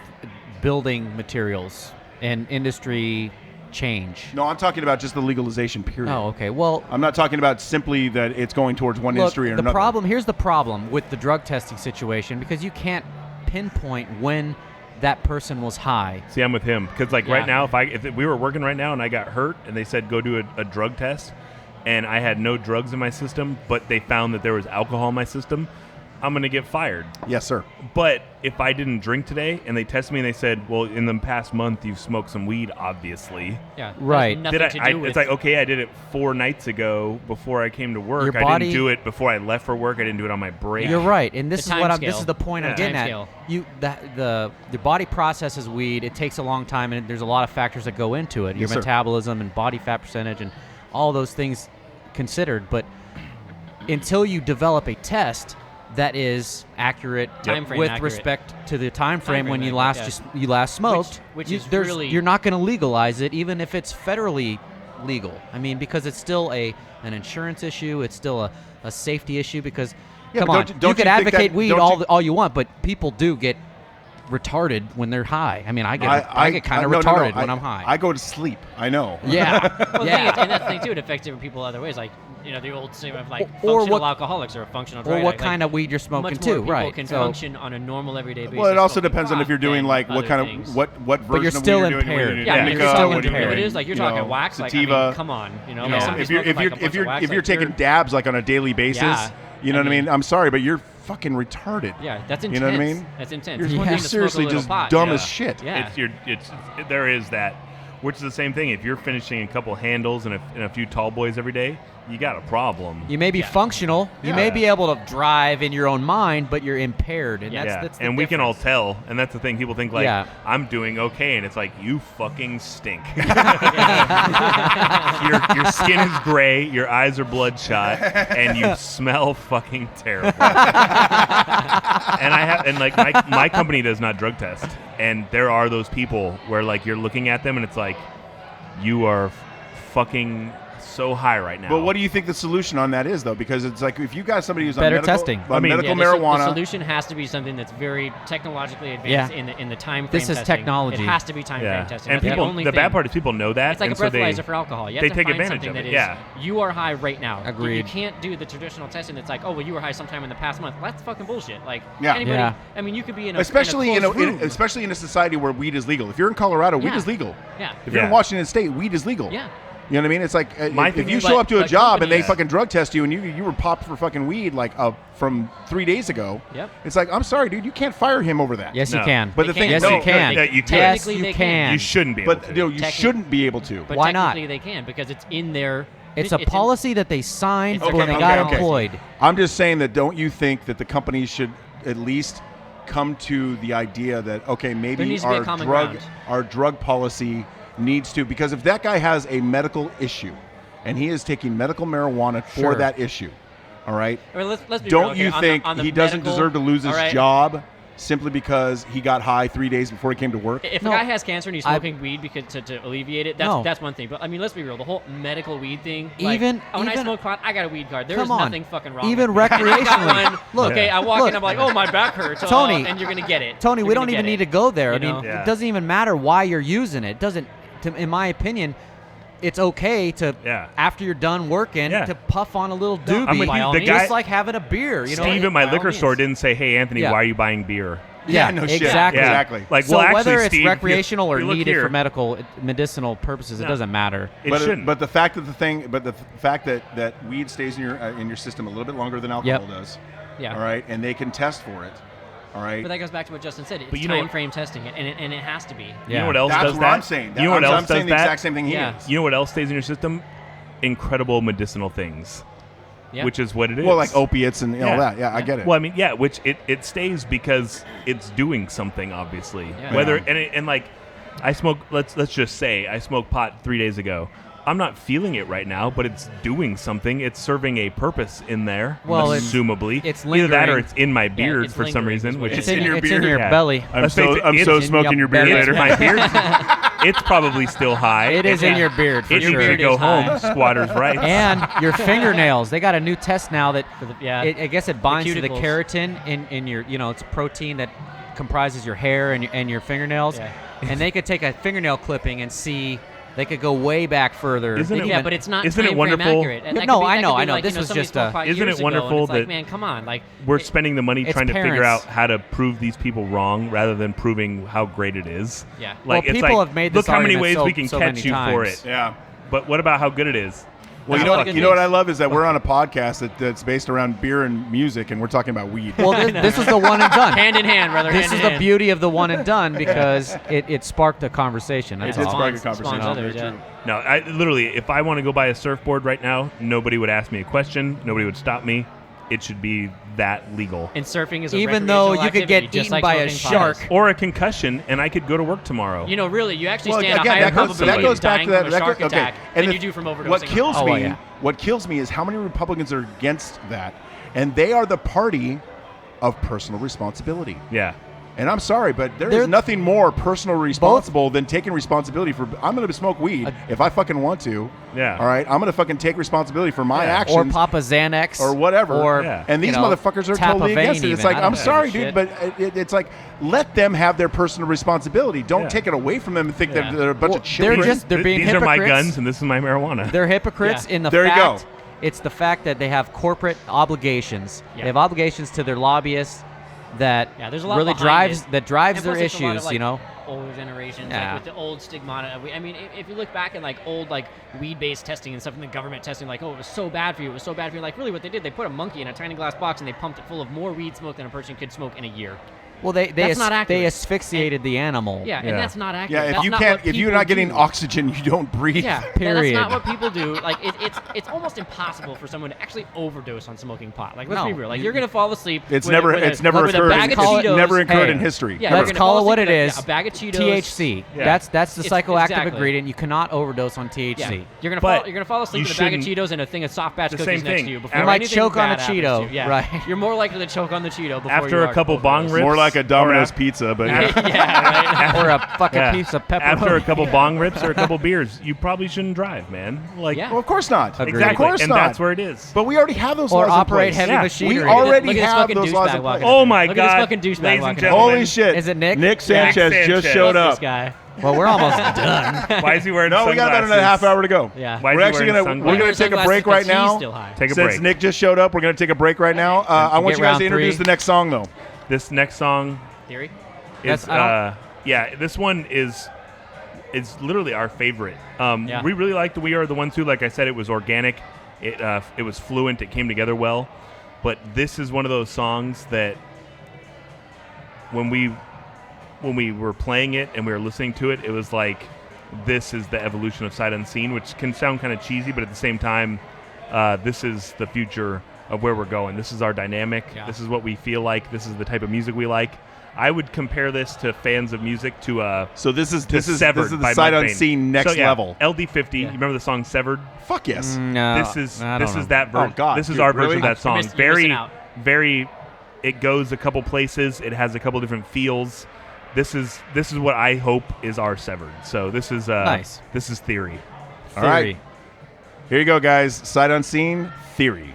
building materials and industry change. No, I'm talking about just the legalization period. Oh, okay. Well, I'm not talking about simply that it's going towards one look, industry or another. Here's the problem with the drug testing situation, because you can't pinpoint when that person was high. See, I'm with him because right now, if we were working right now and I got hurt and they said go do a drug test, and I had no drugs in my system, but they found that there was alcohol in my system, I'm going to get fired. Yes, sir. But if I didn't drink today and they tested me and they said, well, in the past month you've smoked some weed, obviously. Yeah. Right. Nothing to do with it's like, okay, I did it 4 nights ago before I came to work. Your I body- didn't do it before I left for work. I didn't do it on my break. You're right, and this The is what time this scale. is the point I'm Yeah. getting Time at. scale. The body processes weed. It takes a long time, and there's a lot of factors that go into it. Your Yes, sir. metabolism and body fat percentage and all those things considered. But until you develop a test that is accurate Time frame with accurate. respect to the time frame when frame you accurate, last you last smoked, Which you- is really- you're not going to legalize it, even if it's federally legal. I mean, because it's still an insurance issue. It's still a safety issue. Because Yeah, come but on, don't you you can think advocate that- weed don't you- all you want, but people do get retarded when they're high. I mean, I get kind of no, retarded no, when I'm high. I go to sleep. I know. Yeah, Well, yeah. and that's the thing too. It affects different people other ways. Like the old saying of like Or functional what- alcoholics or functional. or drug what addict. kind of weed you're smoking much more too, people right? Can So- function on a normal everyday basis. Well, it also smoking depends on if pot you're doing than like what other kind things. of what version you're of still weed you're doing. impaired. What are you Yeah, doing? if Indica, you're still what are you impaired. If it doing? is like you're You talking know, wax, sativa. like I mean, come on, You like know, somebody if you're smoking, like, a bunch of wax, if you're like, taking dabs like on a daily basis, Yeah. you know I what I mean? mean- I'm sorry, but you're fucking retarded. Yeah, that's intense. You know what I mean? That's intense. You're It's one thing to smoke a seriously little just pot, dumb yeah. as shit. Yeah. There is that, which is the same thing. If you're finishing a couple handles and a few tall boys every day, you got a problem. You may be functional. You may be able to drive in your own mind, but you're impaired, and that's the and we can all difference. tell, and that's the thing. People think like Yeah. I'm doing okay, and it's like you fucking stink. your skin is gray, your eyes are bloodshot, and you smell fucking terrible. And my company does not drug test, and there are those people where like you're looking at them, and it's like you are fucking so high right now. But what do you think the solution on that is, though? Because it's like if you got somebody who's Better on medical, testing. on medical the marijuana, solution has to be something that's very technologically advanced Yeah. in the time frame. This is testing. technology. It has to be time frame testing. And That's people, only the thing. bad part is people know that. It's like a and so breathalyzer for alcohol. You have they to take find advantage something of that it. is, Yeah. you are high right now. You Agreed. can't do the traditional testing. It's like, oh, well, you were high sometime in the past month. That's fucking bullshit. Like, Yeah. anybody, Yeah. I mean, you could be in a especially in a closed room. especially in a society where weed is legal. If you're in Colorado, weed Yeah. is legal. Yeah. If you're in Yeah. Washington State, weed is legal. Yeah. You know what I mean? It's like My if thing you is- show up to a but job and they companies- fucking drug test you and you were popped for fucking weed like from 3 days ago. Yep. It's like, I'm sorry, dude, you can't fire him over that. Yes, No. you can. But the They thing, can. yes, no, you can. Yeah, you could. Yes, Technically, you they can. You shouldn't be able but to. no, you Technically- shouldn't be able to. But Why not? technically they can because it's in their. It's a policy that they signed It's when they okay, got okay. employed. I'm just saying that don't you think that the companies should at least come to the idea that, okay, There maybe needs to be a common ground. our drug policy needs to, because if that guy has a medical issue and he is taking medical marijuana for Sure. that issue, all right, I mean, let's be real don't you here. think on the he doesn't medical- deserve to lose his all right, job simply because he got high 3 days before he came to work? If No. a guy has cancer and he's I- smoking weed because to alleviate it, No. that's one thing. But I mean, let's be real. The whole medical weed thing. Like, Even- when I even- smoke pot, I got a weed card. There's Come on. nothing fucking wrong. Even with me. And I got recreationally. one. Look, okay, I walk look. in, I'm like, oh, my back hurts. Tony, and you're gonna get it. Tony, You're we don't gonna even get need it. to go there. I You mean, know? Yeah. it doesn't even matter why you're using it. In my opinion, it's okay to Yeah. after you're done working Yeah. to puff on a little I'm doobie, with By you. all The means. guy, just like having a beer. You know, Steve at my by all liquor means. store didn't say, "Hey, Anthony, Yeah. why are you buying beer?" Yeah, no shit. exactly. Yeah. Exactly. Like, so well, actually, whether it's Steve, recreational or look needed here. for medicinal purposes, it No. doesn't matter. It but shouldn't. but the fact that weed stays in your system a little bit longer than alcohol Yep. does. Yeah. All right, and they can test for it. All right. But that goes back to what Justin said. It's But you know time what- frame testing it, and it has to be. You know what else That's does what that? I'm saying. You know what I'm else saying does the that? exact same thing he Yeah. is. You know what else stays in your system? Incredible medicinal things, Yeah. which is what it is. Well, like opiates and all Yeah. that. Yeah, I get it. Well, I mean, yeah, which it stays because it's doing something, obviously. Yeah. Whether Yeah. and like, I smoke. Let's just say I smoked pot 3 days ago. I'm not feeling it right now, but it's doing something. It's serving a purpose in there, Well, assumably. it's Either that or lingering. it's in my beard it's for some lingering is reason, what which it It's is. in your Yeah. belly. Let's face it, it's in smoking your beard belly. later. My beard, it's probably still high. It is in your beard for It sure. needs to Beard go is high. home. Squatters' rights. And your fingernails. They got a new test now that yeah. I guess it binds to the cuticles. keratin in your, it's a protein that comprises your hair and your fingernails. Yeah. And they could take a fingernail clipping and see They could go way back further. Isn't it- Yeah, but it's not. Isn't it time frame wonderful- accurate. And that No, could be- I that know, could be I know. like, This you know, was somebody just spoke a- 5 Isn't years it ago, and wonderful it's like, that man, come on, like We're spending the money it's trying to figure parents. out how to prove these people wrong rather than proving how great it is. Yeah. Like, Well, it's people like, have made look this how many argument ways we can so catch many you for times. it. Yeah. But what about how good it is? Well, That's you a lot know, of good you know what I things. love is that we're on a podcast that's based around beer and music, and we're talking about weed. Well, this is the one and done. hand in hand, brother. This hand is in the hand. beauty of the one and done because it sparked a conversation. It That's did all. spark a Spawns conversation. others, Very yeah. true. No, I literally, if I want to go buy a surfboard right now, nobody would ask me a question. Nobody would stop me. It should be that legal. And surfing is a Even though recreational you could activity, get just eaten like by a smoking shark. pot. Or a concussion, and I could go to work tomorrow. You know, really, you actually Well, stand again, a higher that goes probability of back dying to that. from a shark okay. attack And than you do from overdosing. What kills Oh, me, yeah. what kills me is how many Republicans are against that, and they are the party of personal responsibility. Yeah. And I'm sorry, but there They're- is nothing more personal responsible than taking responsibility for. I'm going to smoke weed if I fucking want to. Yeah. All right. I'm going to fucking take responsibility for my Yeah. actions. Or Papa Xanax. Or whatever. Or, Yeah. And these you know, motherfuckers are tap a totally vein against it. It's even. like, I don't I'm give a sorry, shit. dude, but it's like, let them have their personal responsibility. Don't Yeah. take it away from them and think Yeah. that they're a bunch Well, of children. they're being These are my hypocrites. guns, and this is my marijuana. They're hypocrites Yeah. in the There you fact go. it's the fact that they have corporate obligations. Yeah. They have obligations to their lobbyists that Yeah, there's a lot really behind drives it. that drives And their plus it's a lot of, issues. like, You know, older generations, Yeah. like with the old stigmata. I mean, if you look back at like old like weed-based testing and stuff, and the government testing, like, oh, it was so bad for you, it was so bad for you. Like, really, what they did, they put a monkey in a tiny glass box and they pumped it full of more weed smoke than a person could smoke in a year. well That's not accurate. they asphyxiated the animal. Yeah, Yeah. and that's not accurate. yeah, if That's you not can't, what if you're people not getting do. oxygen, you don't breathe. Yeah, Period. that's not what people do. Like, it's almost impossible for someone to actually overdose on smoking pot. Like, let's No. be real. Like, you're gonna fall asleep. It's with never with a- occurred. with a bag of Cheetos. Never occurred Hey. in history. Yeah, Ever. Let's you're gonna call fall it what asleep it with is. a bag of Cheetos. THC. Yeah. That's the It's- psychoactive exactly. ingredient. You cannot overdose on THC. Yeah. You're But gonna fall asleep you with a bag of shouldn't- Cheetos and a thing of soft batch The cookies same next thing. to you. Before You might anything choke on a bad happens Cheeto, to you. Yeah. right. You're more likely to choke on the Cheeto before After you a are couple bong overdose. rips. More like a Or Domino's af- pizza, but Yeah, right. or a fucking Yeah. piece of pepperoni. After a couple bong rips or a couple beers, you probably shouldn't drive, man. Like, Yeah. well, of course not. Agreed. exactly, Of course and not. that's where it is. But we already have those or laws in operate place. heavy Yeah. machinery. We already Look at this have fucking those laws douchebag in walking place. up Oh there. my Look at this God, fucking douchebag ladies and walking up gentlemen. Holy shit! Is it Nick? Nick Sanchez Sanchez. just there. showed Love up. This guy. Well, we're almost done. Why is he wearing No, we got about another half sunglasses? hour to go. Yeah. Why is We're he actually wearing gonna sunglasses? take a break right now. Still high. Take a Since break. Nick just showed up, we're going to take a break right now. I want Get you guys round to introduce three. the next song, though. This next song Theory. is, That's- I yeah, this one is literally our favorite. Yeah. We really like the We Are the Ones Who. Like I said, it was organic. It was fluent. It came together well. But this is one of those songs that when we were playing it and we were listening to it, it was like, this is the evolution of Sight Unseen, which can sound kind of cheesy, but at the same time, this is the future of where we're going. This is our dynamic. Yeah. This is what we feel like. This is the type of music we like. I would compare this to fans of music to So this is Severed the by Sight Mudvayne. Unseen next So, yeah, level. LD50. You remember the song Severed? Fuck yes. No, This is I don't know. that version. Oh, God, this is dude, our really? version of that song. You're missing out. Very. It goes a couple places. It has a couple different feels. This is what I hope is our Severed. So this is Nice. This is Theory. All right. Theory. Here you go, guys. Sight Unseen, Theory.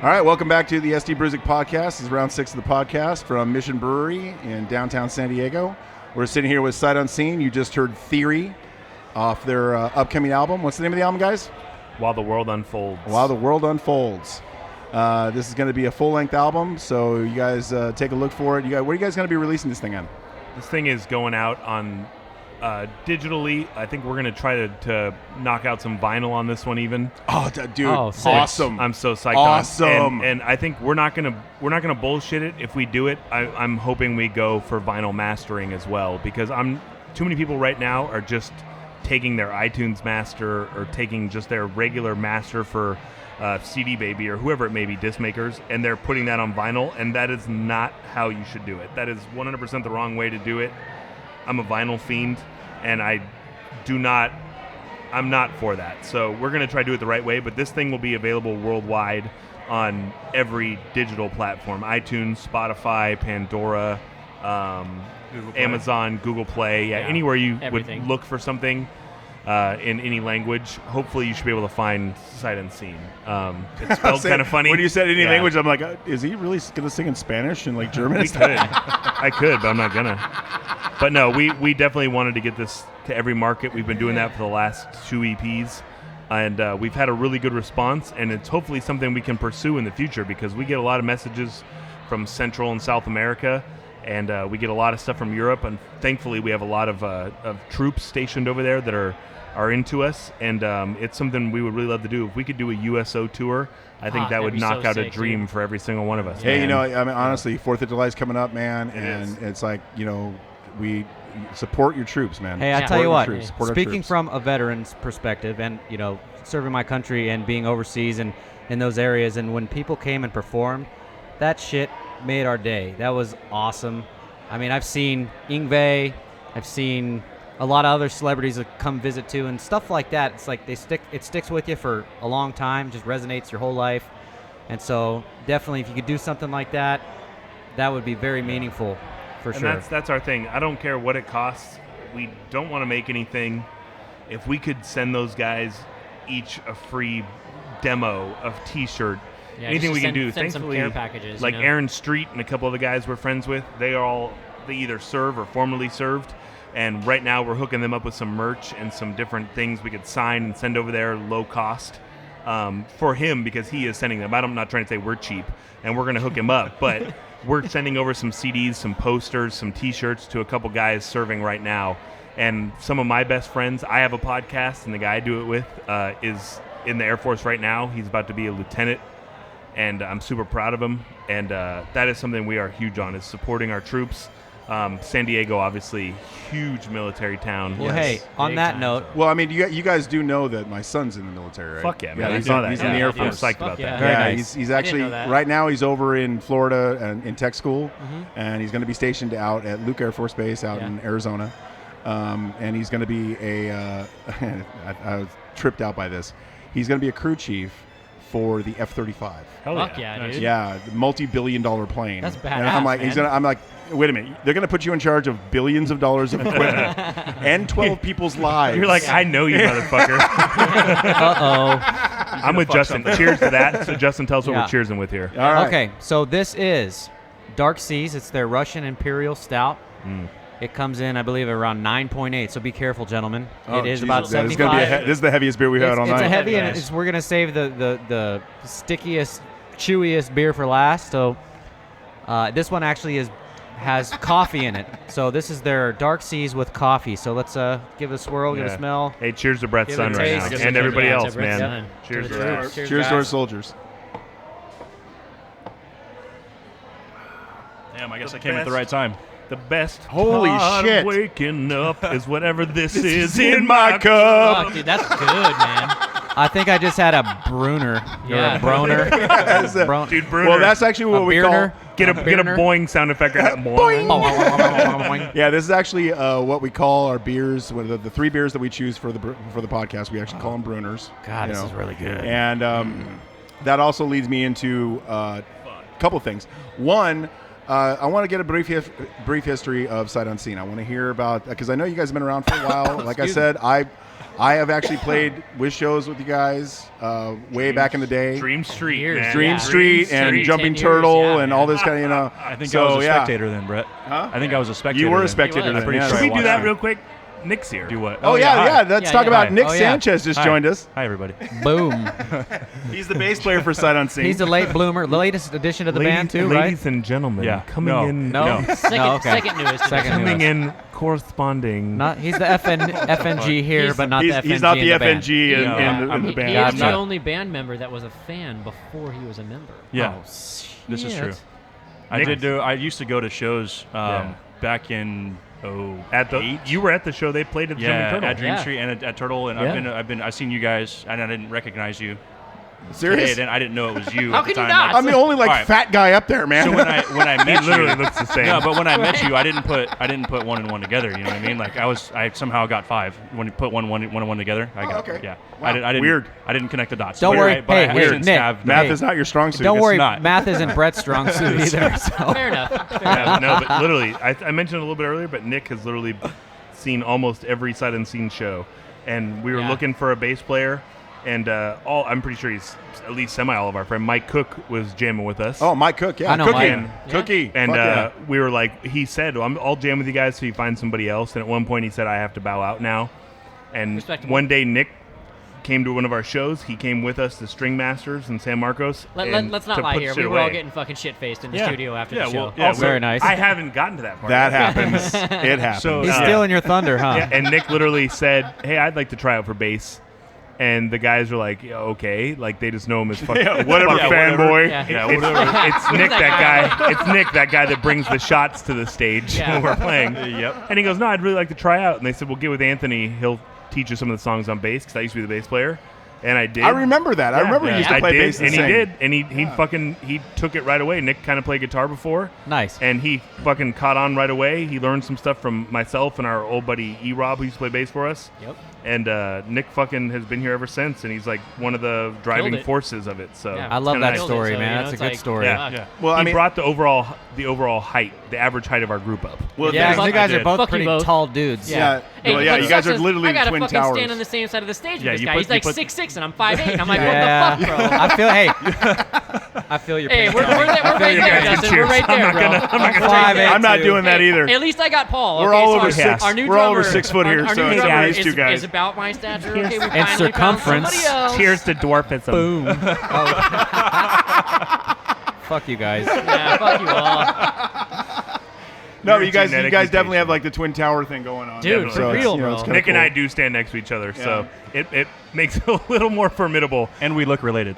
All right, welcome back to the SD Brewzik podcast. This is round 6 of the podcast from Mission Brewery in downtown San Diego. We're sitting here with Sight Unseen. You just heard Theory off their upcoming album. What's the name of the album, guys? While the World Unfolds. While the World Unfolds. This is going to be a full-length album, so you guys take a look for it. What are you guys going to be releasing this thing on? This thing is going out on digitally. I think we're going to try to knock out some vinyl on this one even. Oh, dude, sick. awesome. I'm so psyched Awesome. on. And I think we're not gonna bullshit it if we do it. I'm hoping we go for vinyl mastering as well, because too many people right now are just taking their iTunes master or taking just their regular master for CD Baby or whoever it may be, disc makers, and they're putting that on vinyl, and that is not how you should do it. That is 100% the wrong way to do it. I'm a vinyl fiend, and I'm not for that. So we're going to try to do it the right way, but this thing will be available worldwide on every digital platform: iTunes, Spotify, Pandora, Amazon, Google Play, anywhere you everything. would look for something in any language. Hopefully you should be able to find Sight Unseen. It's spelled kind of funny. When you said any language, I'm like, is he really going to sing in Spanish and like German? We could. I could, but I'm not going to. But no, we definitely wanted to get this to every market. We've been doing that for the last 2 EPs, and we've had a really good response, and it's hopefully something we can pursue in the future, because we get a lot of messages from Central and South America, and we get a lot of stuff from Europe, and thankfully we have a lot of troops stationed over there that are into us, and it's something we would really love to do. If we could do a USO tour, I think that would knock out a dream for every single one of us. Hey, man. I mean, honestly, 4th of July is coming up, man, and it's like, we support your troops, man. Hey, I Support tell you your what, troops. Support our speaking troops. from a veteran's perspective and, serving my country and being overseas and in those areas, and when people came and performed, that shit made our day. That was awesome. I mean, I've seen Yngwie, I've seen a lot of other celebrities that come visit too, and stuff like that. It's like it sticks with you for a long time, just resonates your whole life. And so definitely if you could do something like that, that would be very meaningful. For sure. And that's our thing. I don't care what it costs. We don't want to make anything. If we could send those guys each a free demo of T-shirt, anything we can do. Send some Thankfully, care packages, like Aaron Street and a couple of the guys we're friends with, they either serve or formerly served. And right now we're hooking them up with some merch and some different things we could sign and send over there low cost for him, because he is sending them. I'm not trying to say we're cheap and we're going to hook him up, but we're sending over some CDs, some posters, some T-shirts to a couple guys serving right now. And some of my best friends, I have a podcast, and the guy I do it with is in the Air Force right now. He's about to be a lieutenant, and I'm super proud of him. And that is something we are huge on, is supporting our troops. San Diego, obviously, huge military town. Well, hey, on that note, well, I mean, you guys do know that my son's in the military, right? Fuck yeah, man. He's, I saw that. he's in the Air I'm Force. psyched about that. Very Yeah, nice. he's I actually didn't know that. right now he's over in Florida and in tech school, and he's going to be stationed out at Luke Air Force Base out in Arizona, and he's going to be I was tripped out by this. He's going to be a crew chief for the F-35. Hell Fuck yeah. yeah, dude. Yeah, the multi-billion-dollar plane. That's And I'm badass, like, man. I'm like, wait a minute. They're going to put you in charge of billions of dollars of equipment and 12 people's lives. You're like, I know you, motherfucker. I'm with Justin. Cheers to that. So Justin, tell us what Yeah. we're cheersing with here. All right. Okay, so this is Dark Seas. It's their Russian Imperial Stout. It comes in, I believe, around 9.8. So be careful, gentlemen. Oh, it is Jesus. about This is 75. gonna be this is the heaviest beer we've had all It's night. a heavy, and Nice. we're gonna save the stickiest, chewiest beer for last. So this one actually has coffee in it. So this is their Dark Seas with coffee. So let's give it a swirl, give it Yeah. a smell. Hey, cheers to Brett's Give son it a right taste. now. I guess And it's everybody yeah, else, to Brett's man. son. Cheers To to the that. troops. Cheers to our guys. soldiers. Damn, I guess I came at the right time. The best Holy part shit. of waking up is whatever this is in my cup. Fuck, dude, that's good, man. I think I just had a Brewner. Yeah. Or a Broner. That's it. Brown- Dude, Bruner, Well, that's actually what we call. Beerner. get a Beerner. boing sound effect right now. Boing. Yeah, this is actually what we call our beers. The 3 beers that we choose for the podcast. We actually call them Brewners. God, you this know. is really good. And that also leads me into a couple things. One, I want to get a brief history of Sight Unseen. I want to hear about, because I know you guys have been around for a while. Like I said, I I have actually played with shows with you guys way back in the day. Dream Street, Years, man. Dream Yeah. Street Dream and Street. Jumping 10 years, Turtle yeah, and man. all this kind of, I think I was a spectator then, Brett. Huh? I think I was a spectator. You were a then. spectator He was. then. I'm pretty yeah. sure Should we I do that watched real it. quick? Nick's here. Do what? Oh, yeah, hi. yeah. Let's Yeah, talk yeah. about Hi. Nick Oh, yeah. Sanchez just Hi. joined us. Hi, everybody. Boom. He's the bass player for Sight Unseen. He's the late bloomer, latest addition to the band too, ladies right? and gentlemen, Yeah. coming No. in. No, Second, no, okay. second newest. Second edition. Coming newest. in corresponding. Not he's the FNG here, He's- but not the FNG. he's not in the band. FNG in, No, in the He band. is I'm the not- only band member that was a fan before he was a member. Yeah, Oh, this is shit. true. Nick- I used to go to shows Yeah. back in At the, you were at the show they played at the Jumping yeah, Turtle. at Dream Yeah. Street and at Turtle, and Yeah. I've seen you guys, and I didn't recognize you. Serious? Today, I didn't know it was you. How at the can you time. not? I'm the only All right. fat guy up there, man. So when I met He literally you, looks the same. no, but when I met you, I didn't put one and one together. You know what I mean? Like I somehow got 5 when you put one and one together. I got okay. yeah. Wow. I didn't Weird. I didn't connect the dots. Don't But worry. I- but I Hey, since Nick, have- Math hey, is not your strong suit. Don't It's worry, not. math isn't Brett's strong suit either. So. Fair enough. Fair enough. Yeah, no, but literally, I mentioned it a little bit earlier, but Nick has literally seen almost every Sight Unseen show, and we were Yeah. looking for a bass player, and I'm pretty sure he's at least semi all of our friend Mike Cook was jamming with us. Oh, Mike Cook, yeah. I know Cookie. Mike. Cookie. And Fuck yeah. we were like, he said, I'll jam with you guys so you find somebody else. And at one point he said, I have to bow out now. And Respectable. one day Nick came to one of our shows. He came with us to String Masters in San Marcos. and Let's not to lie put here. shit We were all away. getting fucking shit faced in the Yeah. studio after Yeah, the show. well, yeah, Very nice. I haven't gotten to that part. That happens. It happens. So- He's Yeah. stealing your thunder, huh? Yeah, and Nick literally said, "Hey, I'd like to try out for bass." And the guys were like, yeah, "Okay," like they just know him as fucking Yeah, whatever, fucking fanboy. Yeah. It's Nick, that guy. It's Nick, that guy that brings the shots to the stage Yeah. when we're playing. Yep. And he goes, "No, I'd really like to try out." And they said, "Well, get with Anthony. He'll teach you some of the songs on bass because I used to be the bass player." And I did. I remember that. I remember he used to I play did, bass and he sing. did, and he took it right away. Nick kind of played guitar before, Nice. and he fucking caught on right away. He learned some stuff from myself and our old buddy E-Rob, who used to play bass for us. Yep. And Nick fucking has been here ever since, and he's like one of the driving it. forces of it. So Yeah. I love it's kinda that nice. Killed it, story, so, man. you know, That's a it's good like- story. Yeah. Fuck. Well, I He mean, brought the overall height, the average height of our group up. well, Yeah, thanks- you guys I are did. both Fuck you pretty both. tall dudes. Yeah. Hey, Well, yeah, what you guys sucks are is literally I gotta twin fucking towers. stand on the same side of the stage Yeah, with this you guy. put- He's like you put- 6'6", and I'm 5'8". I'm like, Yeah. what the fuck, bro? I feel. Hey, I feel your Hey, pain. we're right there, guys can Justin. cheers. We're right there, I'm bro. not gonna We're right there. I'm not too. doing that Hey, either. At least I got Paul. We're Okay, all so over our- six. Our new We're all over drummer- 6 foot here, Our so new it's drummer these two is guys. about my stature. Okay, we And finally found circumference. somebody else. Cheers to dwarfism. Boom. Fuck you guys. Yeah, fuck you all. No, but Your you guys genetic definitely mutation. have like the twin tower thing going on. Dude, So for it's, real, you know, bro. it's kinda Nick and I cool. do stand next to each other, so it makes it a little more formidable. And we look related.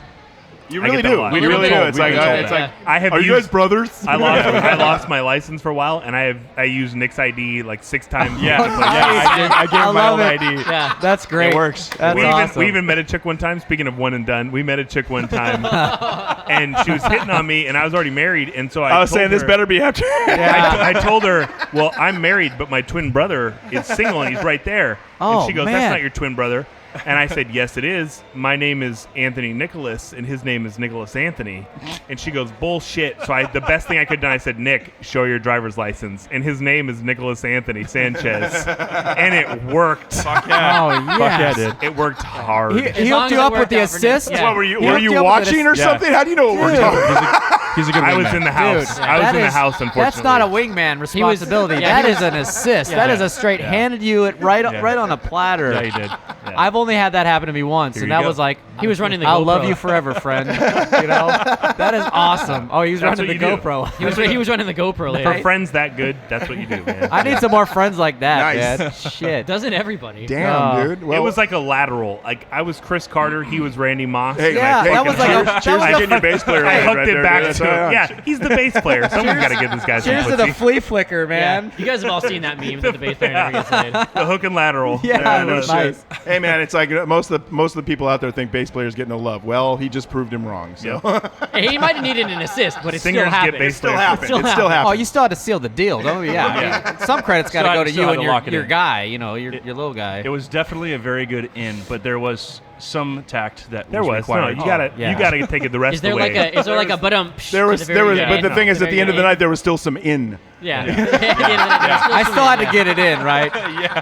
You I really get that a do. lot. We We've really been do. told. It's We've like, been told it's that. like, I have are you used- guys brothers? I lost my license for a while, and I used Nick's ID like 6 times. Yeah, I gave I my love old it. ID. Yeah. That's great. It works. That's we awesome. even met a chick one time. Speaking of one and done, we met a chick one time, and she was hitting on me, and I was already married, and so I was told saying this her- better be after. I told her, well, I'm married, but my twin brother is single, and he's right there. Oh, and she goes, man. that's not your twin brother. And I said, yes, it is. My name is Anthony Nicholas, and his name is Nicholas Anthony. And she goes, bullshit. So the best thing I could have done, I said, Nick, show your driver's license. And his name is Nicholas Anthony Sanchez. And it worked. Fuck yeah. Oh, Fuck yeah, yes. dude. It worked hard. He As hooked long you as it up with worked the out for Nick. assist. Yeah. What were you? He Were hooked you you up with watching it. or Yeah. something? How do you know what we're Dude. talking? He's a good I was wingman. in the house. Dude, I was that in the is- house, unfortunately. That's not a wingman responsibility. yeah, That he is an assist. Yeah. That is a straight handed you it right on a platter. Yeah, he did. Yeah. I've only had that happen to me once, Here and you that go. was like He was running the I'll GoPro. love you forever, friend. You know, that is awesome. Oh, he was That's running the what you do. GoPro. He was running the GoPro For later. friends that good, that's what you do, man. I need some more friends like that, Nice. man. Shit. Doesn't everybody? Damn, dude. Well, It was like a lateral. Like I was Chris Carter, he was Randy Moss. Hey, and Yeah, I that fucking was like a- hooked- that cheers was to a- getting your bass player I right hooked right it there, back dude. That's to right on. yeah. He's the bass player. Someone's got to give this guy some Cheers to pussy. the flea flicker, Yeah. man. You guys have all seen that meme that the bass player never gets laid. The hook and lateral. Yeah, no nice. shit. Hey man, it's like most of the people out there think bass players get no love. Well, he just proved him wrong. So Hey, he might have needed an assist, but it Singers still get happened. bass still players. happened. Still It still happened. Oh, happened. you still had to seal the deal, don't you? Yeah. I mean, some credit's got to Still go had- to still you had and to your, lock it your in. guy, you know, your little guy. It was definitely a very good in, but there was some tact that There was. No, required. you gotta yeah. you gotta take it the rest Is of there the way. like a but There was, but the thing is, at the end of the night, there was still some in. Yeah. At the end of the day, it's I still had to yeah. get it in, right?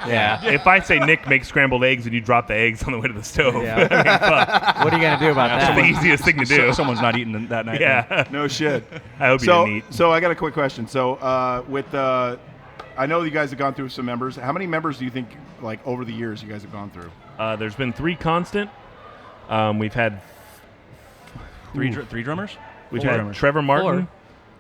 Yeah. If I say Nick makes scrambled eggs and you drop the eggs on the way to the stove, Yeah. I mean, fuck. What are you gonna do about That's that? the easiest thing to do. Someone's not eating that night. Yeah. No shit. I hope you So, didn't eat. so I got a quick question. So, I know you guys have gone through some members. How many members do you think, like, over the years, you guys have gone through? There's been 3 constant. We've had Three drummers. we've Four had drummers. Trevor Martin, 4.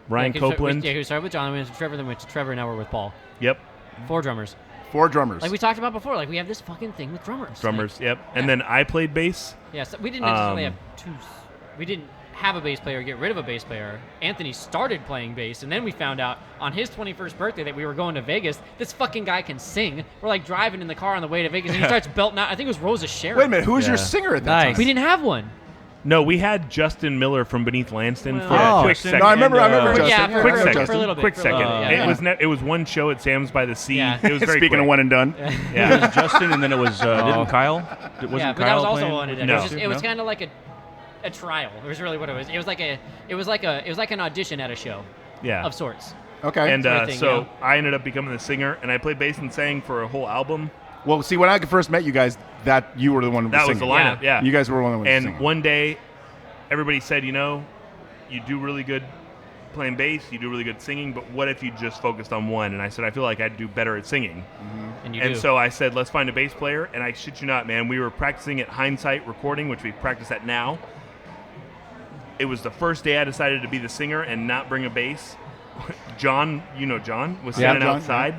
Ryan Copeland. We started with John, we went to Trevor, then went to Trevor, now we're with Paul. Yep. 4 drummers. 4 drummers. Like we talked about before, like we have this fucking thing with drummers. Drummers. Like, Yep. And then I played bass. yeah, so we didn't necessarily have 2. We didn't have a bass player, get rid of a bass player. Anthony started playing bass, and then we found out on his 21st birthday that we were going to Vegas. This fucking guy can sing. We're like driving in the car on the way to Vegas, and he starts belting out. I think it was Rosa Sharyn. Wait a minute. Who was your Yeah. singer at that Nice. time? We didn't have one. No, we had Justin Miller from Beneath Lanston for Oh. a quick Justin. second. No, I remember Justin. Yeah, for, Quick for, second. for a little bit. Quick for a little second. bit, yeah. It was one show at Sam's by the Sea. Yeah. It was very Speaking of quick. one and done. It Yeah. was Justin, and then it was didn't Kyle? Wasn't Yeah, but Kyle that was also playing? one and done. No. It was No? kind of like a trial. It was really what it was. It was like an audition at a show Yeah. of sorts. Okay. And sort of thing, so I ended up becoming the singer, and I played bass and sang for a whole album. well, see, when I first met you guys, that you were the one who was That was singing. the lineup. Yeah. You guys were one of the ones And singing. one day, everybody said, you do really good playing bass, you do really good singing, but what if you just focused on one? And I said, I feel like I'd do better at singing. And you And do. so I said, let's find a bass player. And I shit you not, man, we were practicing at Hindsight Recording, which we practice at now. It was the first day I decided to be the singer and not bring a bass. John, John, was Yeah, standing John, outside.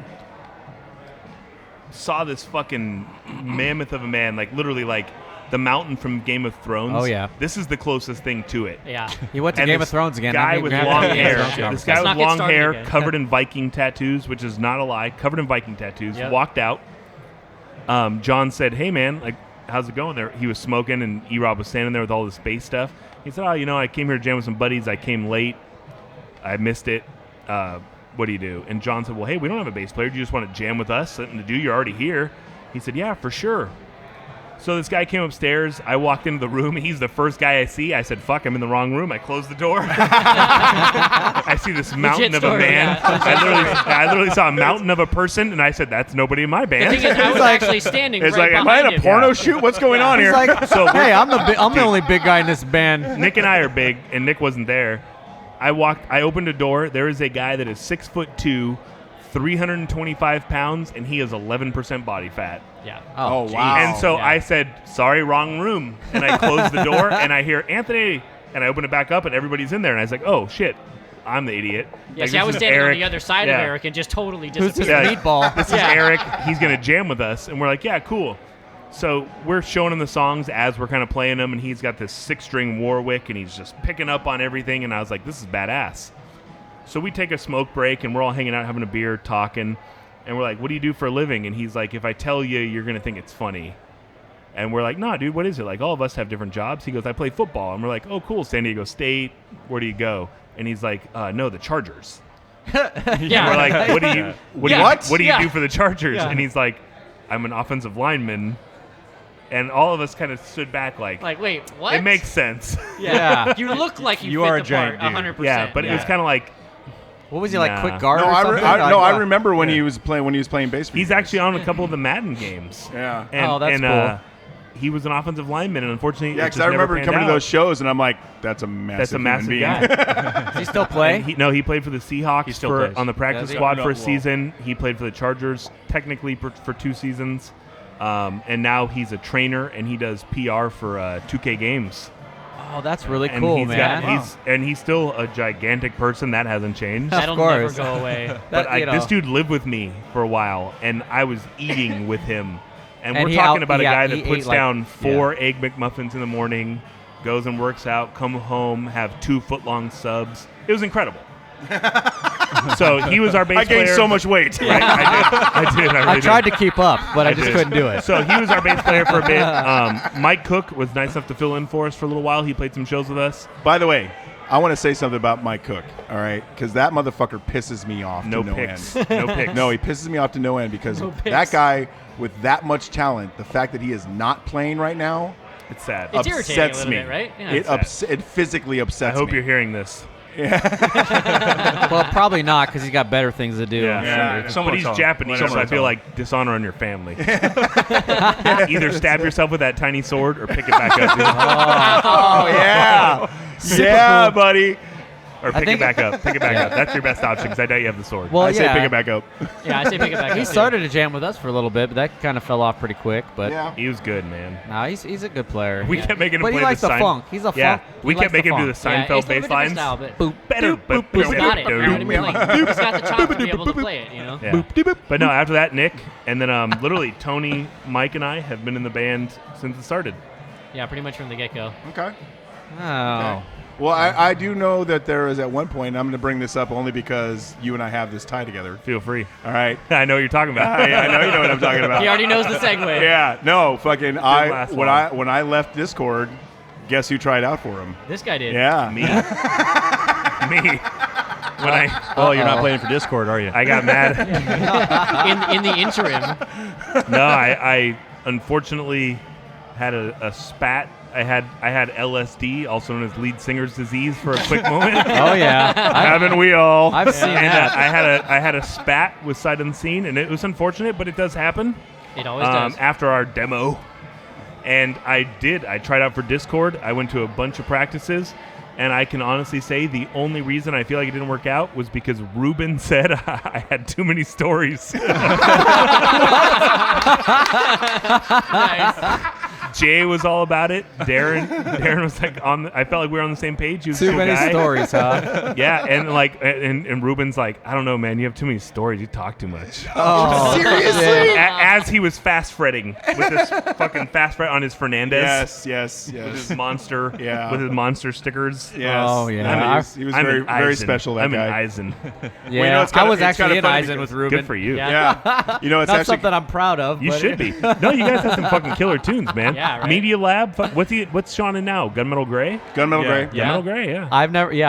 Saw this fucking mammoth of a man, like literally like the mountain from Game of Thrones. Oh, yeah. This is the closest thing to it. yeah. You went to And Game this of Thrones again. Guy I mean, with we have long to have a hair. Game of This Thrones guy Let's with not get long started hair, again. covered in Viking tattoos, which is not a lie, covered in Viking tattoos, Yep. walked out. John said, hey, man, like, how's it going there? He was smoking, and E-Rob was standing there with all this bass stuff. He said, oh, I came here to jam with some buddies. I came late. I missed it. What do you do? And John said, well, hey, we don't have a bass player. Do you just want to jam with us? Something to do? You're already here. He said, yeah, for sure. So this guy came upstairs. I walked into the room. He's the first guy I see. I said, fuck, I'm in the wrong room. I closed the door. I see this mountain of a story, man. yeah. I literally saw a mountain of a person, and I said, that's nobody in my The band. thing is, I was actually standing It's right like, am I in behind a him. porno shoot? What's going on He's here? like, So we're- hey, I'm the only big guy in this band. Nick and I are big, and Nick wasn't there. I opened a door. There is a guy that is 6'2", 325 pounds, and he has 11% body fat. Yeah. Oh, wow. And so yeah. I said, sorry, wrong room. And I closed the door, and I hear, Anthony. And I open it back up, and everybody's in there. And I was like, oh, shit, I'm the idiot. Yeah, Like, see, I this was is standing Eric. on the other side Yeah. of Eric and just totally Who's this disappeared. meatball? This is Eric. He's going to jam with us. And we're like, yeah, cool. So we're showing him the songs as we're kind of playing them, and he's got this 6-string Warwick, and he's just picking up on everything. And I was like, this is badass. So we take a smoke break, and we're all hanging out, having a beer, talking. And we're like, what do you do for a living? And he's like, if I tell you, you're going to think it's funny. And we're like, nah, dude, what is it? Like, all of us have different jobs. He goes, I play football. And we're like, oh, cool, San Diego State. Where do you go? And he's like, no, the Chargers. Yeah. We're like, what do you What? what do you Yeah. do for the Chargers? Yeah. And he's like, I'm an offensive lineman. And all of us kind of stood back like wait, what? it makes sense. Yeah. You look like you You fit are the a giant part, dude. 100%. Yeah, but it was kind of like What was he like? Nah. Quick guard No, or something? I remember when he was playing bass. For he's you guys. actually on a couple of the Madden games. Yeah. And, Oh, that's and, he was an offensive lineman, and unfortunately, Yeah, it because just I never remember panned coming to out. those shows, and I'm like, that's a massive. That's a massive human being. guy. Does he still play? And he played for the Seahawks He still plays. on the practice Does he? squad for a Well. season. He played for the Chargers technically for 2 seasons. And now he's a trainer, and he does PR for 2K games. Oh, that's really And cool, he's man. he's still a gigantic person. That hasn't changed. That'll never course. go away. But That, you know. this dude lived with me for a while, and I was eating with him. And And we're he talking out- about a he guy out- that he puts ate, like- down 4 Egg McMuffins in the morning, goes and works out, come home, have 2 foot-long subs. It was incredible. So he was our bass I gained player. so much weight. Right, I did. I really I tried did. to keep up, but I just did. couldn't do it. So he was our bass player for a bit. Mike Cook was nice enough to fill in for us for a little while. He played some shows with us. By the way, I want to say something about Mike Cook. All right, because that motherfucker pisses me off. No to no picks. end. No picks. No, he pisses me off to no end because No picks. that guy with that much talent, the fact that he is not playing right now, It's sad. It's irritating a upsets little me. bit, right? Yeah. It physically I upsets hope me. you're hearing this. Well, probably not because he's got better things to do. Yeah. Someone But he's tell him. Japanese, Someone so I tell feel him. like dishonor on your family. Either stab yourself with that tiny sword or pick it back up. Oh yeah, yeah, buddy. Or pick it think- back up. Pick it back up. That's your best option because I doubt you have the sword. Well, I say yeah. pick it back up. Yeah, I say pick it back up. He too. started to jam with us for a little bit, but that kind of fell off pretty quick. But Yeah. He was good, man. no, he's a good player. We kept making him But play he likes the the funk. He's a Yeah, funk. we He kept likes the making him do the funk. Yeah, Seinfeld it's a little bass bit different lines. style, but Boop, Better, boop, he's got it. You know what I mean? Like, he's got the chops to be able to play it, you know? Yeah. But no, after that, Nick, and then literally Tony, Mike, and I have been in the band since it started. Yeah, pretty much from the get-go. Okay. Oh. Well, I do know that there is at one point, and I'm going to bring this up only because you and I have this tie together. Feel free. All right. I know what you're talking about. I know you know what I'm talking about. He already knows the segue. Yeah, no, fucking last when long. I left Discord, guess who tried out for him? This guy did. Yeah. Me. Me. When Well, you're not playing for Discord, are you? I got mad. In the interim. No, I unfortunately had a spat. I had LSD, also known as lead singer's disease, for a quick moment. Oh yeah. Haven't we all? I've seen And that. I had a spat with Sight Unscene, and it was unfortunate, but it does happen. It always does. After our demo. And I tried out for Discord. I went to a bunch of practices, and I can honestly say the only reason I feel like it didn't work out was because Ruben said I had too many stories. Nice. Jay was all about it. Darren was like I felt like we were on the same page. He was a Too cool many guy. stories, huh? Yeah, and Ruben's like, I don't know, man. You have too many stories. You talk too much. Oh, Seriously? As he was fast fretting with this fucking fast fret on his Fernandez. Yes. With his monster, Yeah. with his monster stickers. Yes. Oh, yeah. I mean, I- he was I'm very in very Eisen. special. That I'm guy. in Eisen. Yeah, you know, it's kinda- I was it's actually kinda in funny Eisen because- with Ruben. Good for you. Yeah. Yeah. You know, it's Not actually something I'm proud of. You but- should be. No, you guys have some fucking killer tunes, man. Yeah, right. Media Lab. What's Sean in now? Gunmetal Gray. Gunmetal Gray. Yeah. Gunmetal Gray. Yeah. I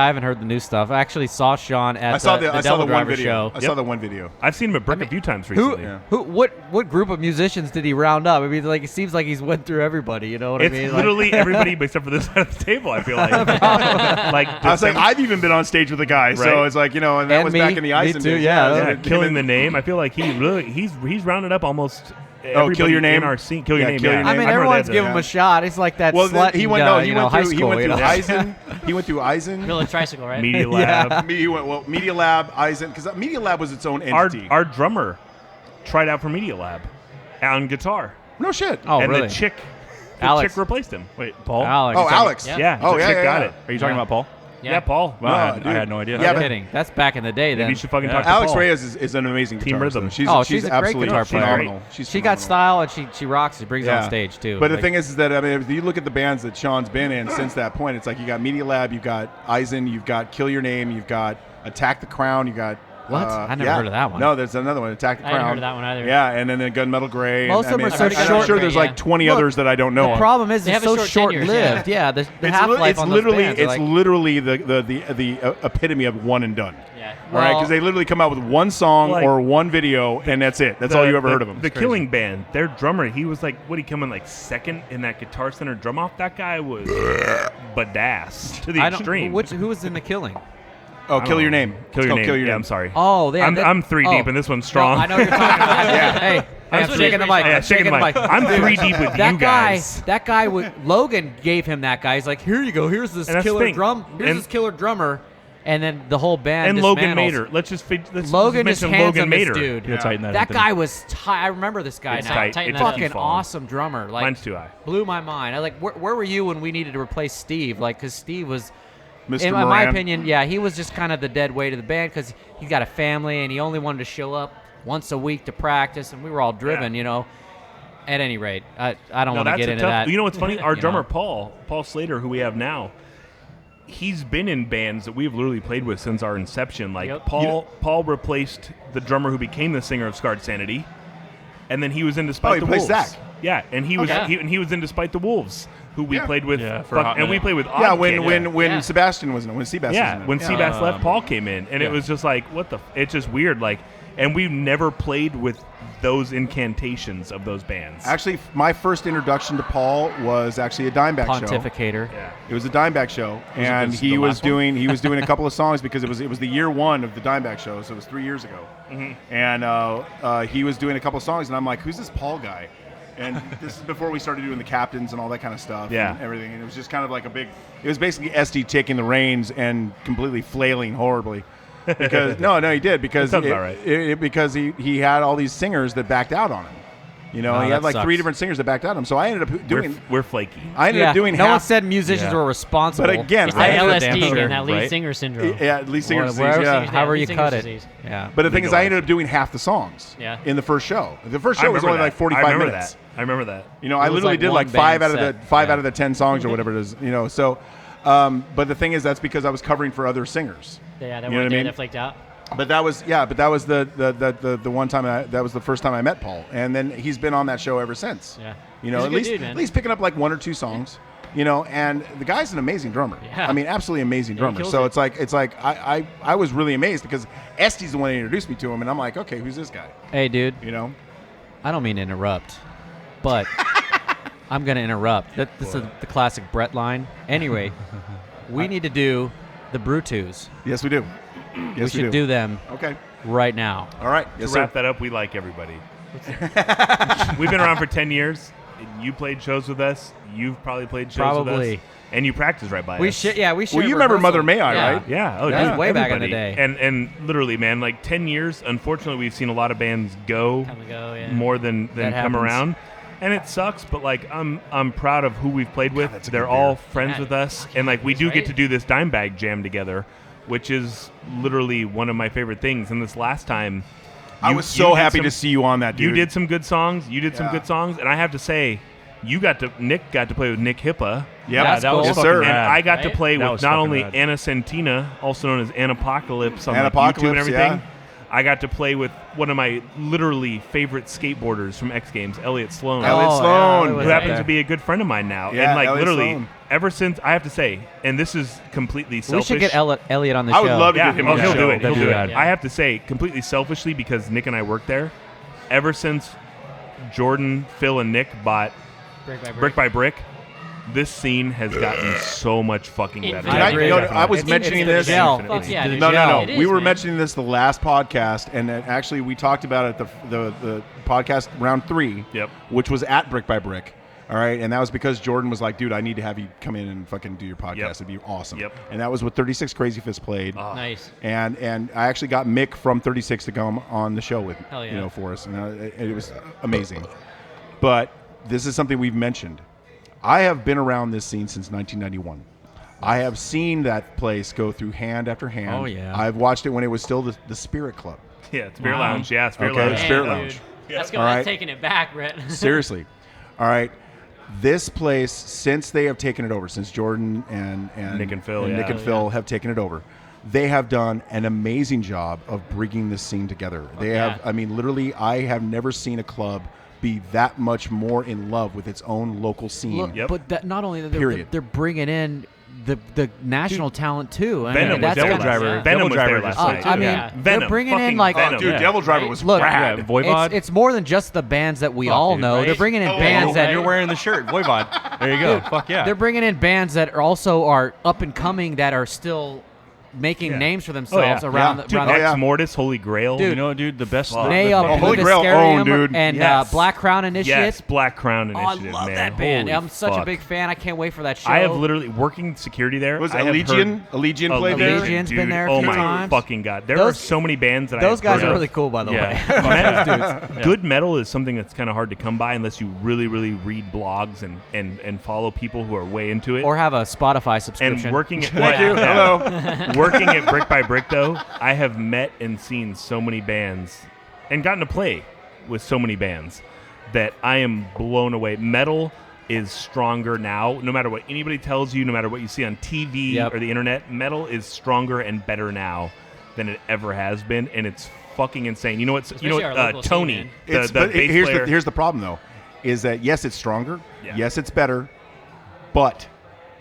haven't heard the new stuff. I actually saw Sean at I saw the the Devil one Driver video. show. I saw the one video. I've seen him at Brick a few times Who, recently. Yeah. what group of musicians did he round up? I mean, like it seems like he's went through everybody. You know what It's I mean? literally everybody except for this side of the table. I feel like. Like I was like, I've even been on stage with a guy, so Right. it's like, you know, and that And was me. back in the Me Eisen too, days. yeah. it was yeah, like killing him the and- name. I feel like he's rounded up almost. Oh, Kill Your everybody Name? in our scene. Kill your Yeah, name. Kill Your yeah. Name. I mean, remember everyone's that, giving him a shot. It's like that. Well, then slut he went. in, No, you he know, went high through. He school, went you through know? Eisen. He went through Eisen. Village Tricycle, right? Media Yeah. Lab. He went Media Lab, Eisen, because Media Lab was its own Our entity. our drummer tried out for Media Lab on guitar, No shit. Oh, and really? the chick replaced him. Wait, Paul? Alex. Oh, Alex. Yeah. Yeah. Oh, the yeah, chick yeah, got yeah. it. Are you talking about Paul? Yeah, Paul. Well, I dude. had no idea. Yeah, I'm but- kidding. That's back in the day. Then Maybe you should fucking Yeah. talk to Alex Paul. Reyes is an amazing Team guitarist. Rhythm. She's Oh, she's a great absolutely guitar player. phenomenal. She's she got phenomenal. style and she rocks. She brings it on stage too. But the Like, thing is that I mean, if you look at the bands that Sean's been in since that point, it's like you got Media Lab, you've got Eisen, you've got Kill Your Name, you've got Attack the Crown, you got What? I never yeah. heard of that one. No, there's another one, Attack the I Crown. hadn't heard of that one either. Yeah, and then Gunmetal Gray. Most and, of them I are mean, so I'm short. sure there's Yeah. like 20 Look, others that I don't know. the of. problem is They it's have a so short tenures, short-lived. Yeah, the half-life It's on those literally bands are like, literally the epitome of one and done. Yeah. All right, Well- because they literally come out with one song Like- or one video, and that's it. That's all you ever heard of them. The Killing Band, their drummer, he was like, what, he come in like second in that Guitar Center drum off? That guy was badass to the I don't, extreme. who was in the Killing? Oh, Kill Your Name. Kill It's Your called Name. Kill Your Yeah, Name. I'm sorry. Oh, yeah, I'm three deep, and this one's strong. No, I know what you're talking about. Hey, That's I'm what shaking the it mic. is. Yeah, I'm shaking the mic. I'm three deep with That you guys. That guy would Logan gave him that guy. He's like, here you go. Here's this And that's the killer thing. drum. Here's And- this killer drummer, and then the whole band. And Logan dismantles. Mater. Let's Logan just mention hands Logan him this Mater. dude. Yeah, tighten that That up. guy was tight. I remember this guy It's now. tight. Tighten It's that up. Fucking falling. awesome drummer. Like, Mine's too high. blew my mind. I like, where were you when we needed to replace Steve? Like, because Steve was. Mr. In my Moran. opinion, yeah, he was just kind of the dead weight of the band because he's got a family and he only wanted to show up once a week to practice, and we were all driven, Yeah. you know. At any rate, I don't No, want to that's get a into tough. that. You know what's funny? Our You drummer know. Paul Slater, who we have now, he's been in bands that we've literally played with since our inception. Like Yep. Paul replaced the drummer who became the singer of Scarred Sanity, and then he was in Despite he the replaced Wolves. Zac. Yeah, and he was Okay. he was in Despite the Wolves, who we Yeah. played with. Yeah, for a hot and we minute. played with. Yeah, Odd Kid. when Yeah. Sebastian was in it, when Seabass was Yeah, in it. when Seabass left, Paul came in, and it yeah. was just like, what the? It's just weird. Like, and we've never played with those incantations of those bands. Actually, my first introduction to Paul was actually a Dimebag show. Pontificator. Yeah. It was a Dimebag show, and he was doing a couple of songs because it was the year one of the Dimebag show, so it was 3 years ago. And he was doing a couple of songs, and I'm like, who's this Paul guy? And this is before we started doing the captains and all that kind of stuff, and everything. And it was just kind of like it was basically SD taking the reins and completely flailing horribly. Because no, he did because sounds about right. Because he had all these singers that backed out on him. You know, he had like 3 different singers that backed out on him. So I ended up doing. We're flaky. I ended up doing. No one half, said musicians were responsible. But again, It's I that ended up LSD sure, again, that lead right? singer syndrome. Yeah, lead singer disease. Wherever- Yeah. however you lead cut singer's it. disease. Yeah. But the thing is, I Legalized. ended up doing half the songs. Yeah. In the first show. The first I show was remember only that. like 45 I remember minutes. that. I remember that. You know, I was literally like did one like 5 band out of set. 5 out of the 10 songs or whatever it is. You know, so. But the thing is, that's because I was covering for other singers. Yeah, that You know one what I day mean? that flaked out. But that was the one time that was the first time I met Paul, and then he's been on that show ever since. Yeah. You know, He's a at good least dude, man. at least picking up like 1 or 2 songs. You know, and the guy's an amazing drummer. Yeah. I mean, absolutely amazing drummer. kills So it. it's like I was really amazed because Esti's the one that introduced me to him, and I'm like, okay, who's this guy? Hey, dude. You know. I don't mean to interrupt, but I'm going to interrupt. This is the classic Brett line. Anyway, we need to do the Brew Twos. Yes, we do. We Yes, should do them Okay. right now. All right. To Yes, sir. wrap that up, we like everybody. We've been around for 10 years. You played shows with us. You've probably played shows with Probably. us. And you practice right by We us. should, yeah, we should. Well, you remember Mother May I, Yeah. right? Yeah. Oh, That was dude, way back in the everybody. day. And literally, man, like 10 years. Unfortunately, we've seen a lot of bands go Come and go, yeah. more than That come happens. around. And it sucks, but like I'm proud of who we've played with. that's a They're good all beer. friends Yeah, with us, fucking and like we do right. get to do this dime bag jam together, which is literally one of my favorite things. And this last time, I you- was you so did happy some- to see you on that, dude. You did some good songs. You did some Yeah. good songs, and I have to say, Nick got to play with Nick Hippa. Yep. That's that was cool. Yes, fucking sir. And rad. I got to Right? play That with was not fucking only rad. Anna Santina, also known as Anapocalypse on like, Anapocalypse, YouTube and everything. yeah. I got to play with one of my literally favorite skateboarders from X Games, Elliot Sloan. Elliot Sloan. Elliot was Who happens there. to be a good friend of mine now. Yeah, and like Elliot literally, Sloan. ever since I have to say, and this is completely We selfish. should get Elliot on the I show. would love to Yeah, get him oh, on the he'll show. do it. He'll That'd do be it. rad. I have to say, completely selfishly, because Nick and I work there. Ever since Jordan, Phil, and Nick bought Brick by Brick, this scene has gotten so much fucking better. Infinitely. I, agree. you know, I was It's- mentioning it's the this. gel. Fuck yeah, dude. No, It no. is, We were man. mentioning this the last podcast, and then actually we talked about it the podcast round 3, Yep. which was at Brick by Brick. All right, and that was because Jordan was like, "Dude, I need to have you come in and fucking do your podcast. Yep. It'd be awesome." Yep. And that was what 36 Crazy Fist played. Nice. And I actually got Mick from 36 to come on the show with Hell yeah. you know for us, and it was amazing. But this is something we've mentioned. I have been around this scene since 1991. I have seen that place go through hand after hand. Oh, yeah. I've watched it when it was still the Spirit Club. Yeah, Spirit Wow. Lounge. Yeah, Spirit Okay. Lounge. Spirit Damn, Lounge. dude. That's All going. right. That's taking it back, Brett. Seriously. All right. This place, since they have taken it over, since Jordan and Nick and Phil, Nick yeah. and Phil have taken it over, they have done an amazing job of bringing this scene together. They have, yeah. I mean, literally, I have never seen a club be that much more in love with its own local scene. Look, Yep. but that, not only that, Period. they're bringing in the national talent too. I Venom mean, was that's there kind last of, night. yeah. Venom was there Devil last Driver night. I mean, Yeah. they're Venom, bringing in fucking like Venom. Oh, dude, Yeah. Devil Driver Right? was Look, rad. Yeah, Voivod. it's more than just the bands that we Fuck, all dude, know. right? They're bringing in Oh, bands that You're wearing the shirt, Voivod. There you go. Fuck yeah. they're bringing in bands that are also are up and coming that are still making Yeah. names for themselves yeah. around Yeah. the Dude, around Oh, the yeah. Ex Mortis, Holy Grail. Dude. You know, dude, the best. Nay the- up Oh, Holy Grail Mysterium own, dude. and Yes. Black Crown Initiate. Yes, Black Crown Oh, I Initiative, love man. that band. Holy I'm such a fuck. big fan. I can't wait for that show. I have literally working security there. Was I have Allegiant? heard- Allegiant played there? Allegiant's been dude, there a oh few my times. fucking god! There Those- are so many bands that Those I guys have are heard really of. cool, by the Yeah. way. Metal- Good metal is something that's kind of hard to come by unless you really, really read blogs and follow people who are way into it. Or have a Spotify subscription. And working at Thank you. yeah. working at Brick by Brick, though, I have met and seen so many bands and gotten to play with so many bands that I am blown away. Metal is stronger now. No matter what anybody tells you, no matter what you see on TV Yep. or the internet, metal is stronger and better now than it ever has been, and it's fucking insane. You know what? Especially our local scene, Tony, man. It's- the but bass here's player. the problem though, is that yes, it's stronger. Yeah. Yes, it's better, but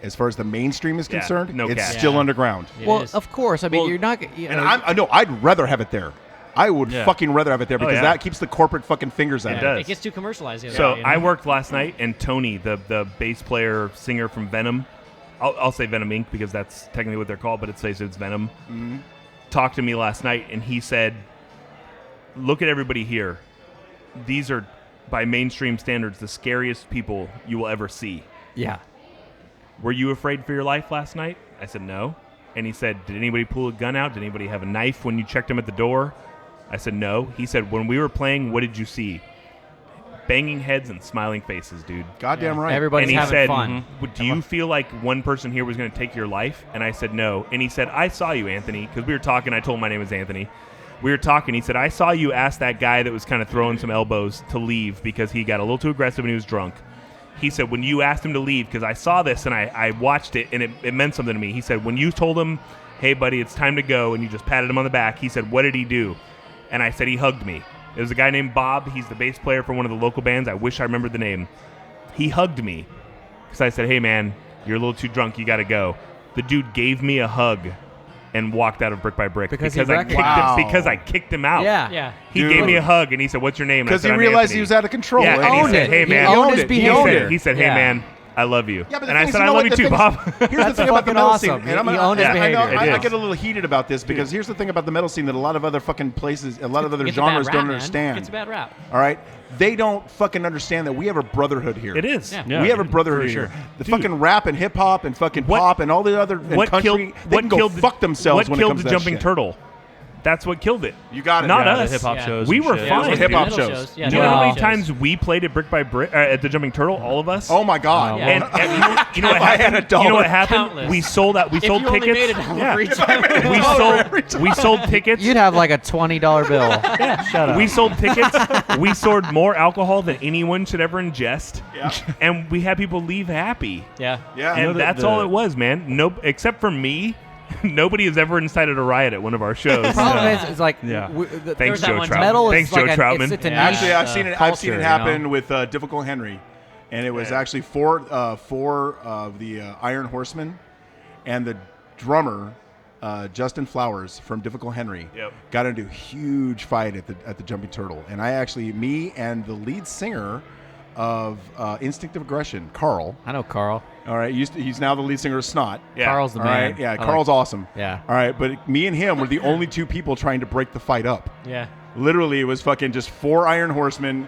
as far as the mainstream is Yeah, concerned, no it's cash. still Yeah. underground. It well, is. of course. I mean, Well, you're not. You And know, I know I'd rather have it there. I would Yeah. fucking rather have it there because yeah. that keeps the corporate fucking fingers at It it. does. It gets too commercialized. So I worked last night, and Tony, the bass player, singer from Venom, I'll say Venom Inc. because that's technically what they're called, but it says it's Venom, talked to me last night, and he said, look at everybody here. These are, by mainstream standards, the scariest people you will ever see. Yeah. Were you afraid for your life last night? I said no. And he said, did anybody pull a gun out? Did anybody have a knife when you checked them at the door? I said no. He said, when we were playing, what did you see? Banging heads and smiling faces, dude. Goddamn right. Everybody's And he having said, fun. do you feel like one person here was going to take your life? And I said no. And he said, I saw you, Anthony, because we were talking. I told him my name was Anthony. We were talking. He said, I saw you ask that guy that was kind of throwing some elbows to leave because he got a little too aggressive and he was drunk. He said, when you asked him to leave, because I saw this and I watched it and it meant something to me. He said, when you told him, hey, buddy, it's time to go, and you just patted him on the back, he said, what did he do? And I said, he hugged me. It was a guy named Bob. He's the bass player for one of the local bands. I wish I remembered the name. He hugged me because I said, hey, man, you're a little too drunk. You got to go. The dude gave me a hug and walked out of Brick by Brick Because because he I kicked recognized- him, because I kicked him out. Yeah. Yeah. He Dude. gave me a hug and he said, what's your name? And I Because said, he "I'm realized Anthony." he was out of control. Yeah, and and he owned said, it. hey, man. He owned owned his it. He behavior. owned Behavior. it. He said, hey, Yeah. man, I love you. Yeah, but the and I thing is, said, you I know love what? you The too, thing- Bob. Here's the That's thing about the fucking metal awesome. scene. And I'm He gonna- owned his I know- behavior. I It is. get a little heated about this because here's the thing about the metal scene that a lot of other fucking places, a lot of other Gets a bad genres rap, don't man. understand. Gets a bad rap. All right? They don't fucking understand that we have a brotherhood here. It is. Yeah. Yeah, We have a brotherhood for here. sure. The Dude. fucking rap and hip hop and fucking What- pop and all the other and country, they can go fuck themselves when it killed comes the to that jumping shit. turtle? That's what killed it. You got it. Not Yeah, us. the hip hop Yeah. shows. We and were shit. fine. Those hip-hop Metal shows. Yeah, Do you know how many metal times shows. we played at Brick by Brick at the Jumping Turtle? All of us. Oh my god. Yeah. And you know what If I had happened? a dollar. You know what happened? Countless. We sold out. We If sold you only tickets. made it Yeah. for each time. We sold tickets. You'd have like a $20 bill. Shut up. We sold tickets. We sold more alcohol than anyone should ever ingest. Yeah. And we had people leave happy. Yeah. Yeah. And that's all it was, man. No, except for me. Nobody has ever incited a riot at one of our shows. The problem is like Yeah. Thanks, There's that Joe one Troutman. metal is Thanks, like Joe Troutman. It's a Yeah. niche, Actually, I've seen it. I've seen culture, it you happen know? with Difficult Henry, and it was Yeah. actually four of the Iron Horsemen, and the drummer Justin Flowers from Difficult Henry Yep. got into a huge fight at the Jumping Turtle, and me and the lead singer of Instinctive Aggression, Carl. I know Carl. All right, he's now the lead singer of Snot. Yeah. Carl's the All man. right, yeah, I Carl's like- awesome. Yeah. All right, but me and him were the only two people trying to break the fight up. Yeah. Literally, it was fucking just four Iron Horsemen,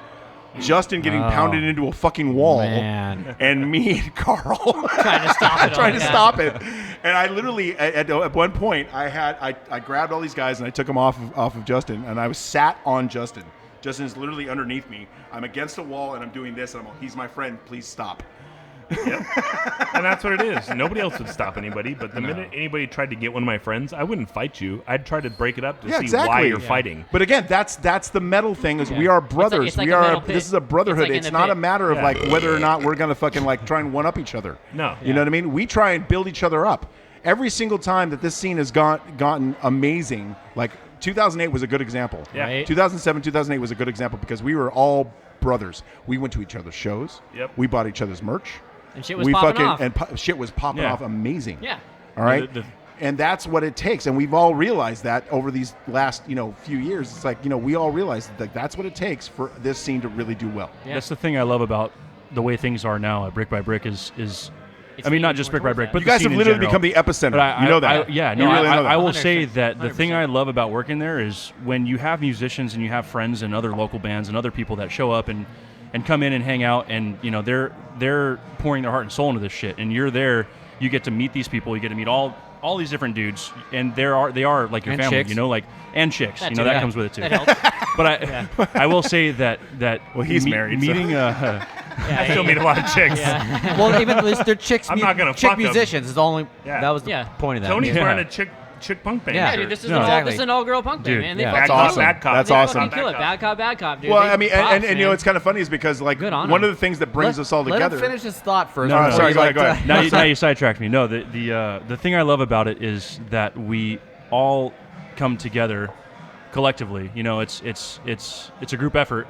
Justin getting Oh. pounded into a fucking wall, Man. and me and Carl Trying to stop it. all. trying to Yeah. stop it. And I literally, at one point, I grabbed all these guys and I took them off of Justin, and I was sat on Justin. Justin is literally underneath me. I'm against a wall, and I'm doing this, and I'm like, he's my friend. Please stop. Yep. And that's what it is. Nobody else would stop anybody, but the minute anybody tried to get one of my friends, I wouldn't fight you. I'd try to break it up to Yeah, see exactly. why you're Yeah. fighting. But again, that's the metal thing is we Yeah. are It's like- brothers. it's like we a are. metal pit. This is a brotherhood. It's like It's in a not a pit. matter of Yeah. like whether or not we're gonna fucking like try and one up each other. No. You know what I mean? We try and build each other up. Every single time that this scene has gotten amazing, like 2008 was a good example. Yeah. Right. 2007, 2008 was a good example because we were all brothers. We went to each other's shows. Yep. We bought each other's merch. And shit was we popping fucking off. and shit was popping Yeah. off amazing. Yeah. All right. The- And that's what it takes, and we've all realized that over these last, few years. It's like, we all realize that that's what it takes for this scene to really do well. Yeah. That's the thing I love about the way things are now at Brick by Brick is It's I mean, not leaning just more Brick by towards Brick, that. but You the guys scene have in literally general. become the epicenter. But You know that. yeah, You no, really know that. I will 100%. say that the thing 100%. I love about working there is when you have musicians and you have friends and other local bands and other people that show up and come in and hang out, and they're pouring their heart and soul into this shit, and you're there. You get to meet these people. You get to meet all these different dudes, and they are like your And family, chicks. and chicks. That That too, yeah. comes with it too. That helps. But I will say that Well, he's married, so- meeting I still meet a lot of chicks. Yeah. Well, even at least they're chicks. I'm not gonna chick fuck 'em. musicians is the only. Yeah. That was the Yeah. point of that. Tony's Yeah. wearing a chick punk band. Yeah, Yeah, shirt. dude, this is No. an Exactly. this is an all-girl punk band, Dude, man. They yeah. fucking That's kill awesome. it. Bad cop. That's They awesome. fucking kill it. Bad cop, dude. Well, They- I mean, props, and man. it's kind of funny is because like Good on one him. of the things that brings us all Let together. him finish his thought first. No, no, before sorry, you go ahead, like go to- ahead. now you sidetracked me. No, the thing I love about it is that we all come together collectively. It's a group effort,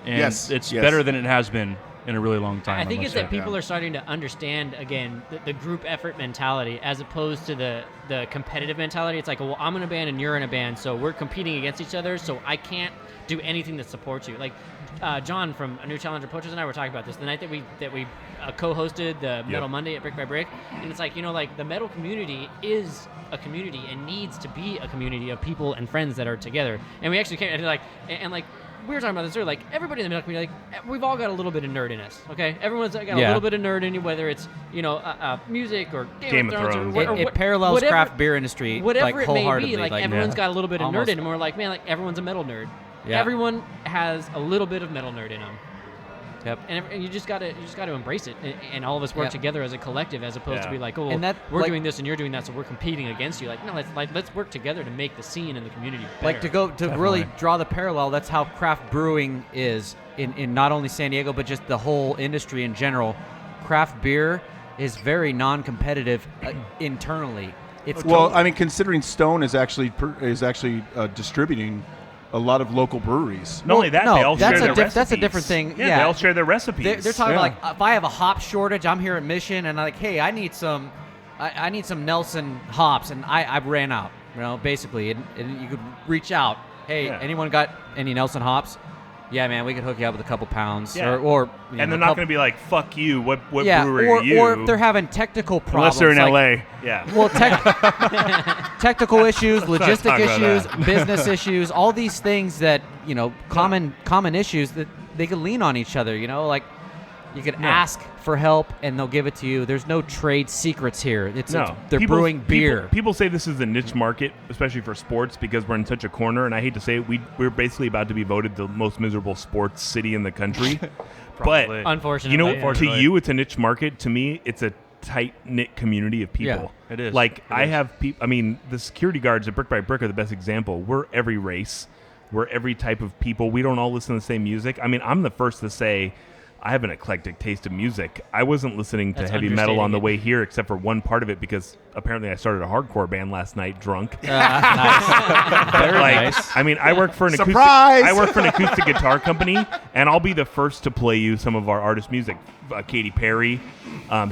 and Yes, it's yes. better than it has been in a really long time. I think must it's that say. people are starting to understand again the group effort mentality as opposed to the competitive mentality. It's like, well, I'm in a band and you're in a band, so we're competing against each other, so I can't do anything that supports you. Like John from A New Challenger Poachers and I were talking about this the night that we co-hosted the Metal Monday at Brick by Brick, and it's like, like the metal community is a community and needs to be a community of people and friends that are together. And we actually came and like we were talking about this earlier, like everybody in the metal community, like we've all got a little bit of nerd in us, okay? Everyone's got a little bit of nerd in you, whether it's music or Game of Thrones. Or it parallels whatever, craft beer industry, whatever like it may wholeheartedly. be. Like everyone's got a little bit of nerd in them. We're like, man, like everyone's a metal nerd. Yeah. Everyone has a little bit of metal nerd in them. Yep. And you just got to embrace it, and all of us work together as a collective, as opposed to be like, oh, well, we're doing this and you're doing that, so we're competing against you. Like, no, let's work together to make the scene and the community better. Like to really draw the parallel. That's how craft brewing is in not only San Diego but just the whole industry in general. Craft beer is very non-competitive internally. It's I mean, considering Stone is actually distributing a lot of local breweries. Not only that, they all share their recipes. That's a different thing. Yeah, they all share their recipes. They're talking like, if I have a hop shortage, I'm here at Mission, and I'm like, hey, I need some Nelson hops, and I ran out, basically. And you could reach out. Hey, anyone got any Nelson hops? Yeah, man, we could hook you up with a couple pounds. Yeah. Or and they're not going to be like, fuck you, what brewery or, are you? Or if they're having technical problems. Unless they're in LA. Yeah. Well, technical issues, logistic issues, business issues, all these things that, common issues that they can lean on each other, like you could ask for help and they'll give it to you. There's no trade secrets here. They're brewing beer. People say this is a niche market, especially for sports, because we're in such a corner, and I hate to say it, we're basically about to be voted the most miserable sports city in the country. But unfortunately, to you it's a niche market. To me, it's a tight-knit community of people. Yeah, it is. Like, I have people, I mean, the security guards at Brick by Brick are the best example. We're every race. We're every type of people. We don't all listen to the same music. I mean, I'm the first to say I have an eclectic taste of music. I wasn't listening to heavy metal on the way here, except for one part of it, because apparently I started a hardcore band last night, drunk. Nice. Very nice. I mean, I work for an acoustic guitar company, and I'll be the first to play you some of our artist music. Katy Perry.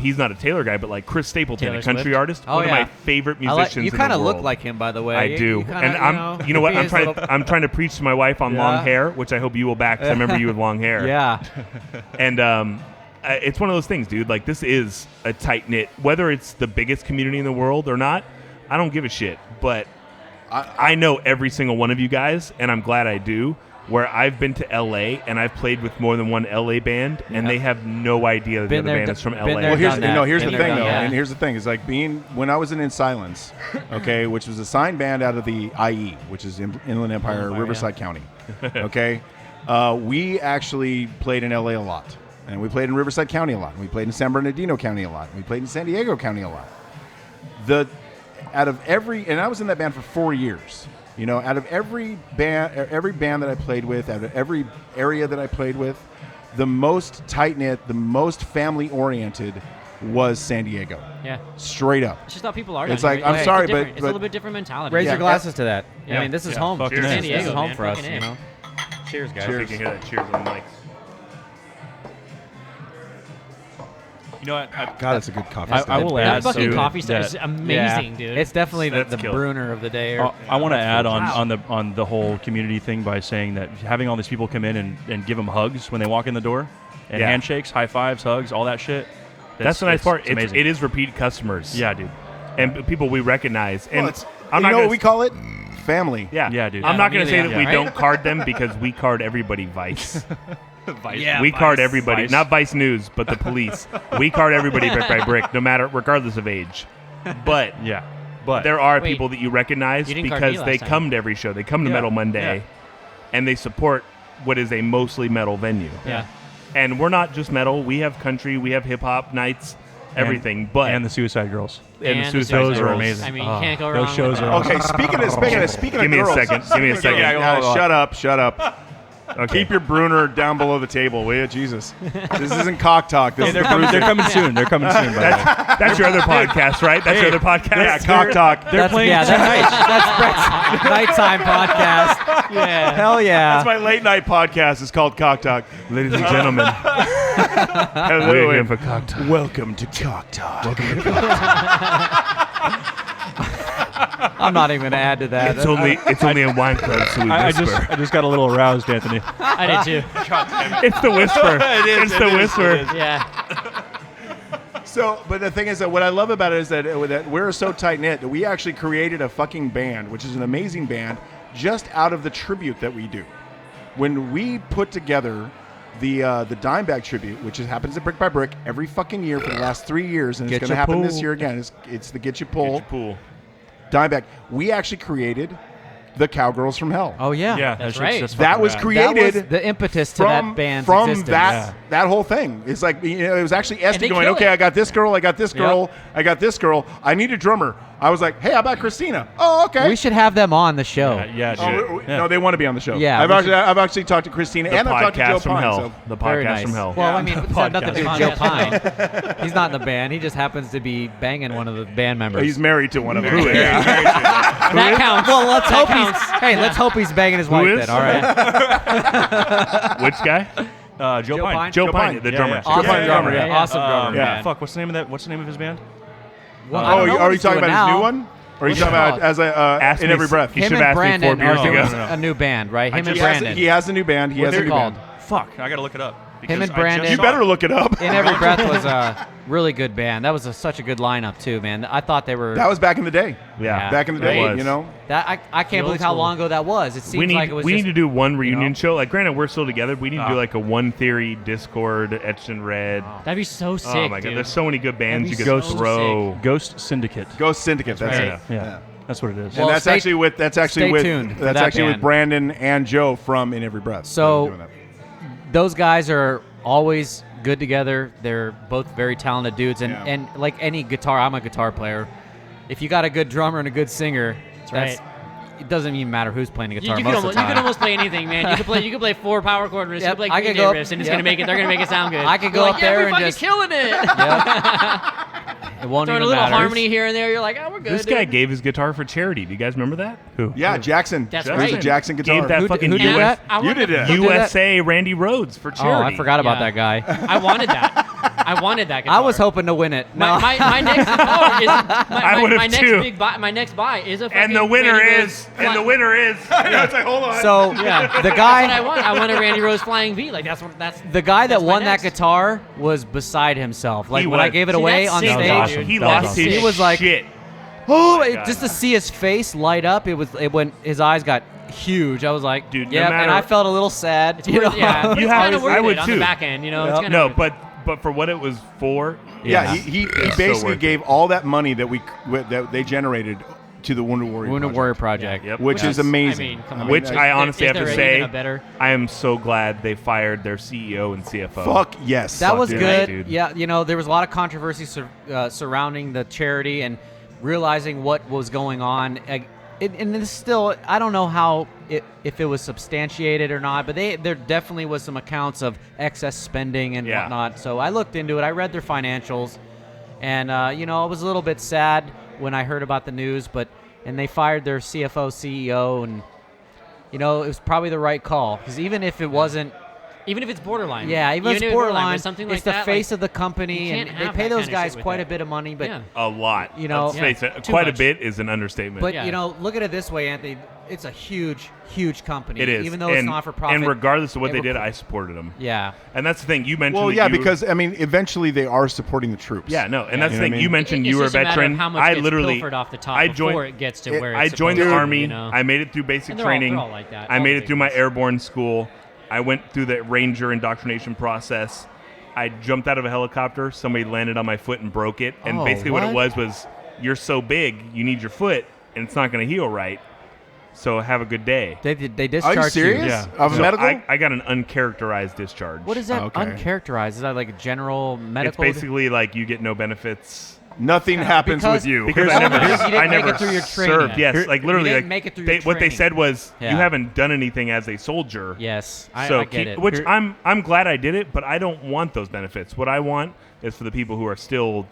He's not a Taylor guy, but like Chris Stapleton, Taylor a country Swift. artist, one of my favorite musicians. You kind of look like him, by the way. I do, and you know what? I'm trying to preach to my wife on long hair, which I hope you will back, because I remember you with long hair. Yeah. And it's one of those things, dude. Like, this is a tight knit. Whether it's the biggest community in the world or not, I don't give a shit. But I know every single one of you guys, and I'm glad I do. Where I've been to LA and I've played with more than one LA band, and they have no idea that the other band is from LA. Well, here's the thing, though. And here's the thing: is like when I was in Silence, okay, which was a signed band out of the IE, which is Inland Empire, Riverside County. Okay, we actually played in LA a lot, and we played in Riverside County a lot, and we played in San Bernardino County a lot, and we played in San Diego County a lot. And I was in that band for 4 years. Out of every band that I played with, out of every area that I played with, the most tight-knit, the most family-oriented was San Diego. Yeah. Straight up. It's just how people are. It's like, I'm sorry, but it's a little bit different mentality. Raise your glasses to that. Yeah. I mean, this is home. Cheers. San Diego, This is home man. for us, Fucking Cheers, guys. Cheers. You can hear that cheers on the mics. You know what? God, it's a good coffee. I will That add fucking to coffee stuff is that. amazing, dude. It's definitely the That's killed. Bruner of the day. I want to add on the whole community thing by saying that having all these people come in and give them hugs when they walk in the door, and handshakes, high fives, hugs, all that shit. That's the nice part. Amazing. It is repeat customers. Yeah, dude. And people we recognize. And I'm not what we call it? Family. Yeah, dude. I'm not going to say that Yeah, we right? don't card them, because we card everybody Vice. Yeah, we card Vice. everybody, Vice. not Vice News, but the police. We card everybody brick by brick, regardless of age. But there are Wait, people that you recognize you didn't card me because last they time. come to every show. They come to Metal Monday, and they support what is a mostly metal venue. Yeah. And we're not just metal. We have country. We have hip hop nights. Everything, and the Suicide Girls. And the Suicide Those are Girls. amazing. I mean, you can't go wrong. Those shows with are that. Okay, speaking Give of me a girls. second. Give me a second. Yeah, shut up. Okay. Keep your Bruner down below the table, will you? Jesus. This isn't cock talk. This is They're coming soon. They're coming soon. By the way. That's your other podcast, right? That's your other podcast. Yeah, cock talk. They're playing that's tonight. Brett's nighttime podcast. Yeah. Hell yeah. That's my late night podcast. It's called Cock Talk. Ladies and gentlemen, Hello, we're here and for Cock Talk. welcome to Cock Talk. I'm not even gonna add to that. It's only a wine club, so we I whisper. just got a little aroused, Anthony. I did too. It's the whisper. It's the whisper. Yeah. So, but the thing is that what I love about it is that we're so tight knit that we actually created a fucking band, which is an amazing band, just out of the tribute that we do. When we put together the Dimebag tribute, which happens at Brick by Brick every fucking year for the last 3 years, and it's going to happen this year again. It's the Get You Pull. Dimebag. We actually created the Cowgirls from Hell. Oh yeah. Yeah, That's right. That was created That was the impetus to that band's from existence. that whole thing. It's like, it was actually And Esty they going, kill okay, it. I got this girl, I got this girl, I got this girl. I need a drummer. I was like, hey, how about Christina? Oh, okay. We should have them on the show. Yeah, Oh, no, they want to be on the show. Yeah, I've actually talked to Christina The and I've talked to Joe podcast from Pine. hell. So. The Very podcast nice. from hell. Well, I mean, it's got nothing to do with Joe Podcast. Pine. He's not in the band. He just happens to be banging one of the band members. He's married to one of them. That counts. well, let's That hope counts. let's hope he's banging his wife is? then. All right. Which guy? Joe Joe Pine. Pine. Joe Pine, the Yeah, drummer. yeah. Awesome Pine, drummer. yeah, yeah. Awesome drummer. Yeah. Fuck, what's the name of his band? Well, I don't know Are what you he's talking doing about his now. new one? Or are you What's talking it about called? as Ask in me- every breath? You Him should and have asked me 4 Brandon beers are ago. doing a new band, right? Him and He Brandon. has a new band. He What's has a it new called? band. Fuck, I gotta look it up. Him because and I just Brandon. You saw better it. look it up. In Every Breath was a really good band. That was such a good lineup too, man. I thought they were. That was back in the day. Yeah. Back in the It day, was. you know? That I can't old believe how school. long ago that was. It seems We need like it was we just, need to do one reunion know? show. Like, granted, we're still together. But we need to do like a One Theory Discord etched in red. That'd be so sick, Oh my god, dude. there's so many good bands you That'd could be so throw. Ghost Syndicate. Ghost Syndicate. That's right. it. Yeah, that's what it is. And Well, that's stay- actually with stay tuned for that band. Brandon and Joe from In Every Breath. So- They're doing that. those guys are always good together. They're both very talented dudes, and, Yeah. and like any guitar, I'm a guitar player. If you got a good drummer and a good singer, right. it doesn't even matter who's playing the You, guitar you, most could of almost, the you time. could almost play anything, man. You could play 4 power chord riffs. Yep, You could play I Green could Day go up- riffs, and it's yep. they're gonna make it sound good. I could You're go like, up there yeah, and we're fucking just- killing it. It won't Throwing even a little matter. harmony here and there. You're like, oh, we're good. This guy dude. gave his guitar for charity. Do you guys remember that? Who? Yeah, Jackson. That's It was a right. Jackson guitar. Gave that Who fucking did And that? I You want did the- it. Who did that? USA Randy Rhodes for Oh, charity. I forgot about Yeah. that guy. I wanted that. I wanted that guitar. I was hoping to win it. No. My next guitar is I would've my next too. big buy. My next buy is a. And the fucking winner Randy is. Rhoads And the fly- winner is. Hold on. So Yeah, the That's what I guy, want. I want a Randy Rose flying V. Like that's the guy that that's my won that next. guitar was beside himself. Like He when I was. gave it See, away that's on sick, stage, awesome. He That was lost awesome. his He was like- shit. oh, God. just to see his face light up, it went. His eyes got huge. I was like, Dude, no yeah, and matter- I felt a little sad. It's you worth, know? yeah, You it's have- kind of worth I would it on too. the back end. You know, Yep. it's kinda No, worth it. but for what it was for, Yeah, he so basically worth it. gave all that money that they generated to the Wounded Warrior Wounded Project, Warrior Project. Yep. which is amazing. I mean, come on. Which I Is honestly have there to even say, a better? I am so glad they fired their CEO and CFO. Fuck yes. That was dude. good. Dude. Yeah, there was a lot of controversy surrounding the charity and realizing what was going on. And this still, I don't know how if it was substantiated or not, but there definitely was some accounts of excess spending and Yeah. whatnot. So I looked into it. I read their financials, and I was a little bit sad when I heard about the news. And they fired their CFO, CEO, and it was probably the right call because even if it wasn't. Even if it's borderline. Yeah, even if it's borderline, but something like it's the that, face like, of the company, you and can't they have pay that those kind of guys shit with quite a that. bit of money. But Yeah. A lot. Let's Yeah. face it, Too quite much. a bit is an understatement. But Yeah. look at it this way, Anthony. It's a huge, huge company. it is. even though it's and, not for profit. And regardless of what it they will- did, I supported them. Yeah, And that's the thing. You mentioned Well, that yeah, you were- because eventually they are supporting the troops. Yeah, no, and that's You the know thing. what I You mean? mentioned It's you were a just a matter of veteran. how much I gets literally pilfered off the top I before joined. it gets to where I it's joined the supposed to be, army. you know? I made it through basic And they're all- training. they're all like that. I All made the it through my basics. airborne school. I went through the Ranger indoctrination process. I jumped out of a helicopter. Somebody landed on my foot and broke it. And Oh, basically, what it what? was you're so big, you need your foot, and it's not going to heal right. So have a good day. they Are discharged you serious? Yeah. Of So medical? I got an uncharacterized discharge. What is that? Okay. Uncharacterized? Is that like a general It's medical? basically like you get no benefits. Nothing happens because- with you. Because Oh, I never, because you didn't I make it never through your training. served. Yes, Here- like literally, you didn't like make it through your what they training. said was, Yeah. you haven't done anything as a soldier. Yes, So I get it. which I'm glad I did it, but I don't want those benefits. What I want is for the people who are still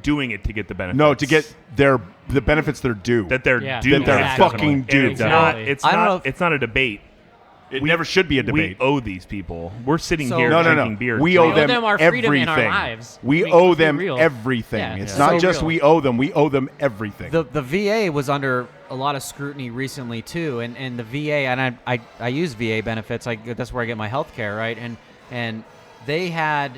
doing it to get the benefits. No, to get the benefits they're due. that they're Yeah. due. That they're Exactly. fucking And due. it's not. It's I don't know not. if- It's not a debate. It never should be a debate. We owe these people. We're sitting So- here No, drinking no. beer. We owe owe them them our freedom everything. and our lives. We We- owe let's be them real. everything. Yeah. It's Yeah. not So just real. we owe them. We owe them everything. The VA was under a lot of scrutiny recently too, and the VA, and I use VA benefits. That's where I get my health care, right? And they had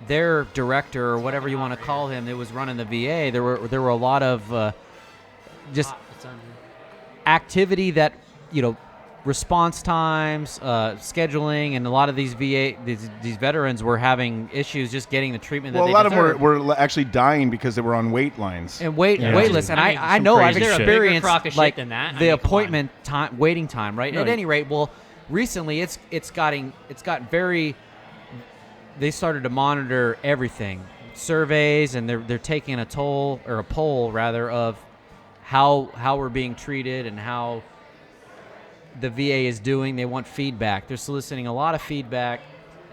their director or whatever you want to call him that was running the VA. There were a lot of just activity that response times, scheduling, and a lot of these these veterans were having issues just getting the treatment that well, a they lot of deserved. them were actually dying because they were on wait lines. And Yeah. waitlist, and I mean, I some know I've crazy shit. Bigger experienced crock of shit like than that. I the mean, come on. appointment time, waiting time, right? At Right. any rate, well, recently it's got very. They started to monitor everything, surveys, and they're taking a poll rather of how we're being treated and how the VA is doing. They want feedback. They're soliciting a lot of feedback,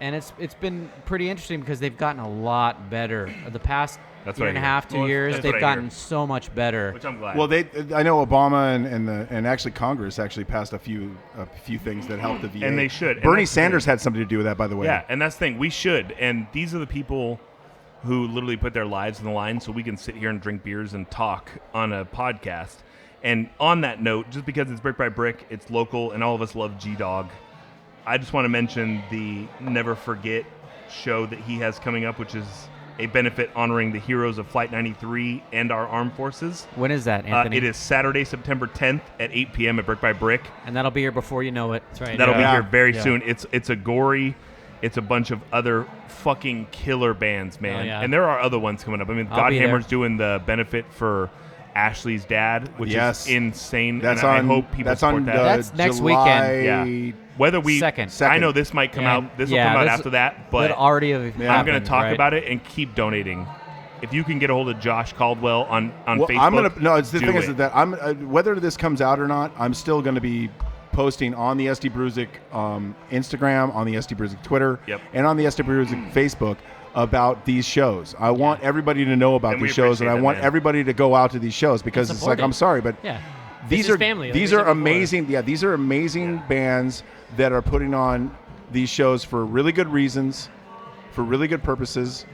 and it's been pretty interesting because they've gotten a lot better. The past That's year what and I a hear. half, 2 Well, years, that's what they've I hear. gotten so much better. Which I'm glad. Well, I know Obama and actually Congress actually passed a few things that helped the VA. And they should. And Bernie that's the Sanders thing. had something to do with that, by the way. Yeah, and that's the thing. We should. And these are the people who literally put their lives on the line so we can sit here and drink beers and talk on a podcast. And on that note, just because it's Brick by Brick, it's local, and all of us love G-Dog, I just want to mention the Never Forget show that he has coming up, which is a benefit honoring the heroes of Flight 93 and our armed forces. When is that, Anthony? It is Saturday, September 10th at 8 p.m. at Brick by Brick. And that'll be here before you know it. That's right. That'll be Yeah. here very Yeah. soon. It's a gory. It's a bunch of other fucking killer bands, man. Oh, yeah. And there are other ones coming up. I mean, I'll be Godhammer's there. doing the benefit for Ashley's dad, which Yes. is insane. That's and on. I hope people that's support on. that. That's next July, Yeah. Whether we, Second. I know this might come out. This will come out after that, but already have I'm going happened, to talk right? about it and keep donating. If you can get a hold of Josh Caldwell on Well, Facebook, I'm gonna. No, it's the do thing it. is that I'm whether this comes out or not, I'm still going to be posting on the SD Brewzik Instagram, on the SD Brewzik Twitter, Yep. and on the SD Brewzik Facebook about these shows. I want everybody to know about And we these shows, and I appreciate that, want man. everybody to go out to these shows because it's support like it. I'm sorry, but Yeah. these This is are family, like these we are said before. amazing. Yeah, these are amazing bands that are putting on these shows for really good reasons, for really good purposes,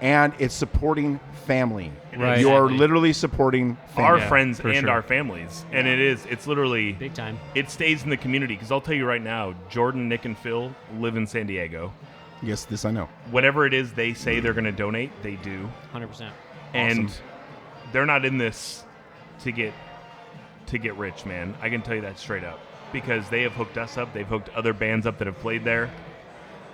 and it's supporting family. Right. You are Exactly. literally supporting family. our Yeah, friends for and sure. our families. And it's literally Big time. It stays in the community because I'll tell you right now, Jordan, Nick, and Phil live in San Diego. Yes, this I know. Whatever it is they say they're going to donate, they do. 100%. And Awesome. they're not in this to get rich, man. I can tell you that straight up because they have hooked us up. They've hooked other bands up that have played there.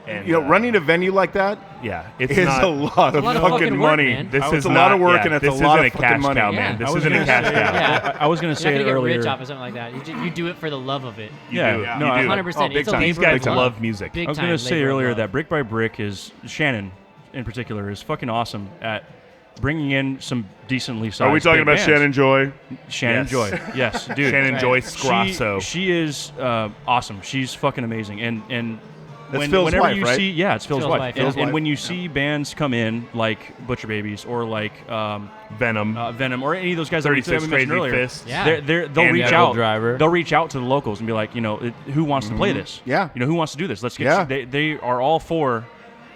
And You know, running a venue like that yeah, it's is not a lot of lot of fucking fucking work, money. man. This It's is a lot not- of work, yeah, and it's a this lot isn't of a fucking cash money. cow, Yeah. man. This I was isn't a gonna cash say- cow. Yeah. I was going to You're say not it gonna get earlier. rich off of something like that. You do it for the love of it. Yeah, do. no, You do. 100%. Oh, big It's a time. These labor guys of love music. Big I was time going to say labor of earlier love. that Brick by Brick is Shannon, in particular, is fucking awesome at bringing in some decently sized. Are we talking big about bands. Shannon Joy? Shannon Yes. Joy, yes, dude. Shannon Right. Joyce Grasso. She is awesome. She's fucking amazing. And That's Phil's whenever wife, you right? see, yeah, it's Phil's wife. wife, And, Phil's and wife. when you see bands come in like Butcher Babies or like Venom. Venom or any of those guys that we 36 mentioned Crazy earlier, Fists. Yeah. they'll And reach Devil out. Driver. They'll reach out to the locals and be like, who wants to play this? Yeah. who wants to do this? Let's get. Yeah. They are all for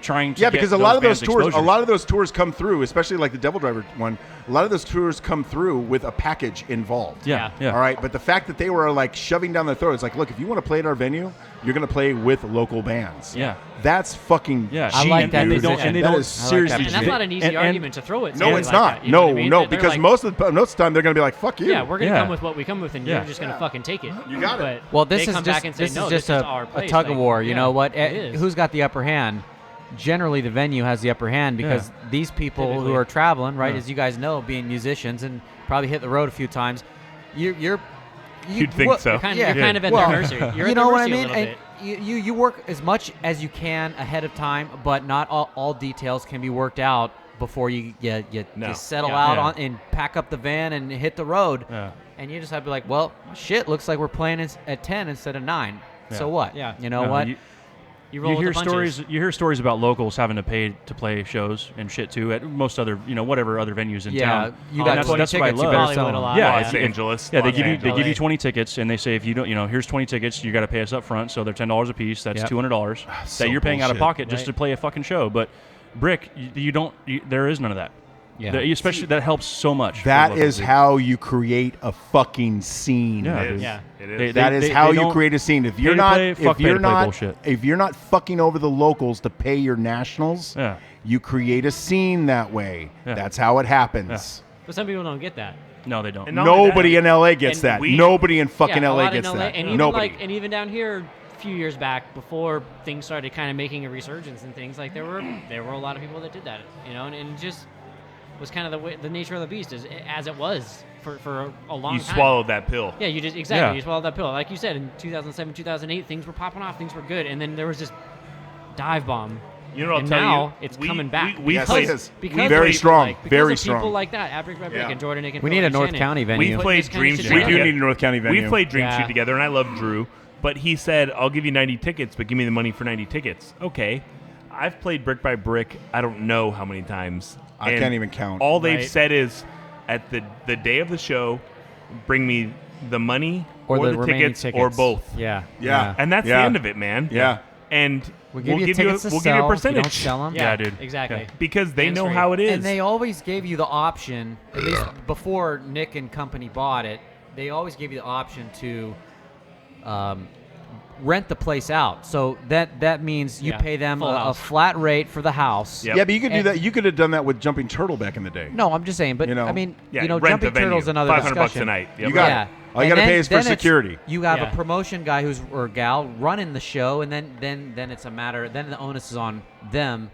trying to. Yeah, get because a lot of those bands tours, exposure. a lot of those tours come through, especially like the Devil Driver one. A lot of those tours come through with a package involved. Yeah, yeah. All right, but the fact that they were like shoving down their throats, like, look, if you want to play at our venue, you're going to play with local bands. Yeah. That's fucking. Yeah, I like that and they don't. position. And they That don't. is I like seriously. that And that's not an easy And- argument to throw at No, somebody it's like not. that, you know No, what I mean? no, They're because like, most of the time they're going to be like, "Fuck you." yeah, we're gonna Yeah. come with what we come with, and Yeah. you're just gonna fucking take it. You got it. But Well, this they is come just back and say, this no, is just this is a our place. tug of Like, war. You yeah, know what? it is. Who's got the upper hand? Generally, the venue has the upper hand because these people who Typically. are traveling, right, Yeah. as you guys know, being musicians and probably hit the road a few times, you'd think so. You're kind, Yeah. you're kind of at Well, their mercy. You're you at know their what I mercy a mean? little And bit. you work as much as you can ahead of time, but not all details can be worked out before you No. settle Yeah. out Yeah. on and pack up the van and hit the road. Yeah. And you just have to be like, well, shit, looks like we're playing at 10 instead of 9. Yeah. So what? Yeah. You know No, what? You roll with hear the punches. stories. You hear stories about locals having to pay to play shows and shit too at most other, whatever other venues in town. you got that's 20 what I tickets. You love. better sell Hollywood a them. lot. Yeah, Yeah. Los Angeles. Yeah, they Los give Angeles. you 20 tickets, and they say if you don't, here's 20 tickets. You got to pay us up front, so they're $10 a piece. That's Yep. $200 So that you're paying out of bullshit. pocket just to play a fucking show. But Brick, you don't. There is none of that. Yeah. Especially that helps so much. for That local is dudes. how you create a fucking scene. Yeah, It dude. is. Yeah. It is. They- That is they how you don't create a scene. If pay you're to not, play, fuck if pay you're to play not, bullshit. if you're not fucking over the locals to pay your nationals, Yeah. you create a scene that way. Yeah. That's how it happens. But some people don't get that. No, they don't. And not only Nobody that, in LA gets and that. we- Nobody in fucking yeah, a LA lot gets in LA, that. and even Nobody. and even down here a few years back, before things started kind of making a resurgence and things, like there were a lot of people that did that, and it just was kind of the nature of the beast as it was for a long You time. swallowed that pill. Yeah, you just exactly Yeah. you swallowed that pill. Like you said, in 2007, 2008, things were popping off, things were good, and then there was this dive bomb. You know what I'll And tell now you? it's coming back. We Yes, played, it is. Because Very of strong. Like, because Very of strong. people like that, Abrick, Redrick, Yeah. and Jordan, and We need a Phil North and County Shannon. venue. We played This kind of Dream shit Street. We do together. need a North County venue. We played Dream Yeah. Street together, and I love Drew. But he said, "I'll give you 90 tickets, but give me the money for 90 tickets." Okay, I've played Brick by Brick. I don't know how many times. I And can't even count. All they've Right. said is, at the day of the show, bring me the money Or the the remaining tickets, or both. Yeah. Yeah. And that's Yeah. the end of it, man. Yeah. And We'll give you we'll tickets to give sell. you a If you percentage don't sell them. Yeah, dude. Exactly. Yeah. because they Hands know free. how it is. And they always gave you the option, at least before Nick and company bought it, they always gave you the option to rent the place out. So that means you Yeah, pay them full a house. flat rate for the house. Yep. Yeah, but you could do And- that. You could have done that with Jumping Turtle back in the day. No, I'm just saying. But You know. I mean, Yeah, you know, rent the Jumping Turtle's venue. another $500 discussion. a night. Yep. You got Yeah. it. All you And got to then- pay is for then it's- security. You have Yeah. a promotion guy or gal running the show, and then it's a matter. Then the onus is on them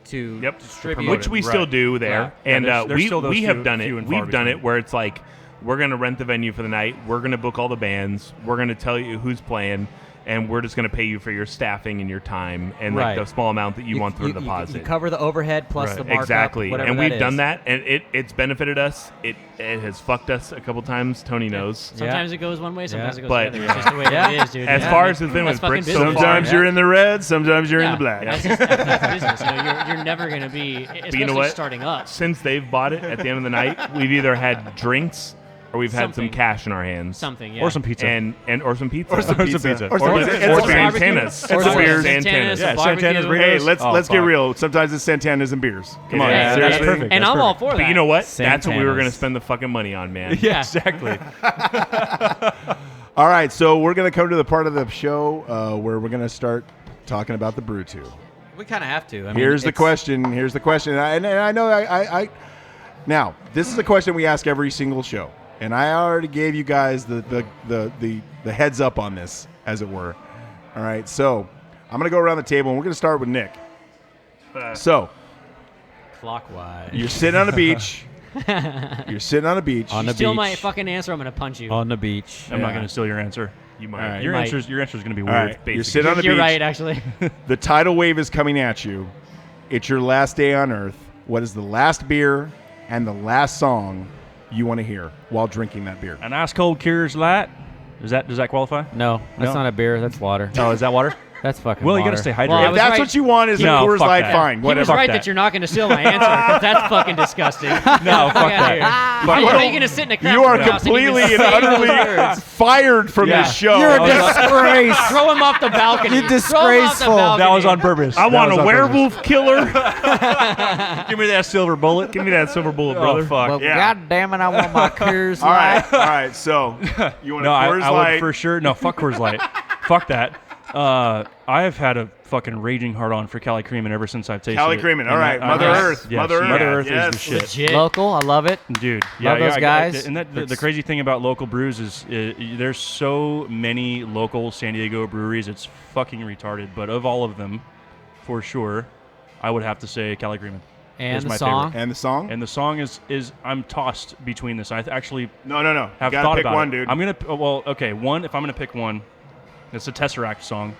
to Yep. distribute. Which we Right. still do there. Right. Yeah, And there's still those we have few- done few it. and far We've done between. it where it's like, we're going to rent the venue for the night. We're going to book all the bands. We're going to tell you who's playing. And we're just going to pay you for your staffing and your time and like Right. the small amount that you want through the deposit. You cover the overhead plus Right. the markup. Exactly. whatever And that we've done is. that, and it's benefited us. It has fucked us a couple times. Tony knows. Sometimes it goes one way, sometimes it goes But- the other. It's just the way Yeah. it is, dude. As Yeah. far as it's been That's with fucking Brick so business. far, Sometimes you're in the red, sometimes you're in Yeah. the black. That's business. You know, you're never going to be, especially you know what? starting up. since they've bought it at the end of the night, we've either had drinks or we've had some Something. cash in our hands. Something, yeah. Or some pizza. And or some pizza. Or some pizza. pizza. Or some Or pizza. or And some barbecue. Santanas. Or some beers. Santanas. Yeah, barbecue. Santana's Hey, burritos. let's Oh, get fuck. real. Sometimes it's Santanas and beers. Come on, Yeah, Yeah, seriously. that's perfect. And That's I'm all perfect. for that. But you know what? That's what we were Santanas. going to spend the fucking money on, man. Yeah, exactly. All right, so we're going to come to the part of the show where we're going to start talking about the Brew Tube. We kind of have to. I mean, Here's the it's- question. Here's the question. And I know I now this is a question we ask every single show, and I already gave you guys the heads up on this, as it were. All right, so I'm gonna go around the table, and we're gonna start with Nick. So Clockwise. you're sitting on a beach. You're sitting on a beach. On the Steal beach. my fucking answer, I'm going to punch you. On the beach. I'm not Yeah. going to steal your answer. You All might. right. Your might. answer's going to be All weird. right, you're basically. sitting on the You're beach. right, actually. The tidal wave is coming at you. It's your last day on Earth. What is the last beer and the last song you want to hear while drinking that beer? An ice cold Coors Light. Does that qualify? No, that's No. not a beer. That's water. Oh, is that water? That's fucking Well, you water. got to stay hydrated. Well, I If was that's right. what you want is No, a Coors fuck Light, that. fine. He was Whatever. right that. that you're not going to steal my answer, 'cause that's fucking disgusting. No, fuck that. How are you going to sit in a craft You are house and even completely and say those utterly words? fired from Yeah. this show. You're a disgrace. Throw him off the balcony. You're Throw him off the disgraceful. balcony. That was on purpose. I That want was a on purpose. werewolf killer. Give me that silver bullet. Give me that silver bullet, Oh, brother. fuck. Well, Yeah. God damn it, I want my Coors All Light. right, all right. So you want No, a I Coors would Light? for sure. No, fuck Coors Light. Fuck that. I have had a fucking raging hard on for Cali Creamin ever since I've tasted Cali it. Creamin, all And right. I- Mother yes, Earth, yes, Mother Earth. Mother Earth Yes. is the shit. Legit. Local, I love it. Dude, Love those guys. And the crazy thing about local brews is there's so many local San Diego breweries. It's fucking retarded. But of all of them, for sure, I would have to say Cali Creamin. And is the my song. favorite. And the song? And the song is I'm tossed between this. I actually No. have you gotta thought pick about one, it. dude. I'm gonna well, okay. One, if I'm gonna pick one, it's a Tesseract song.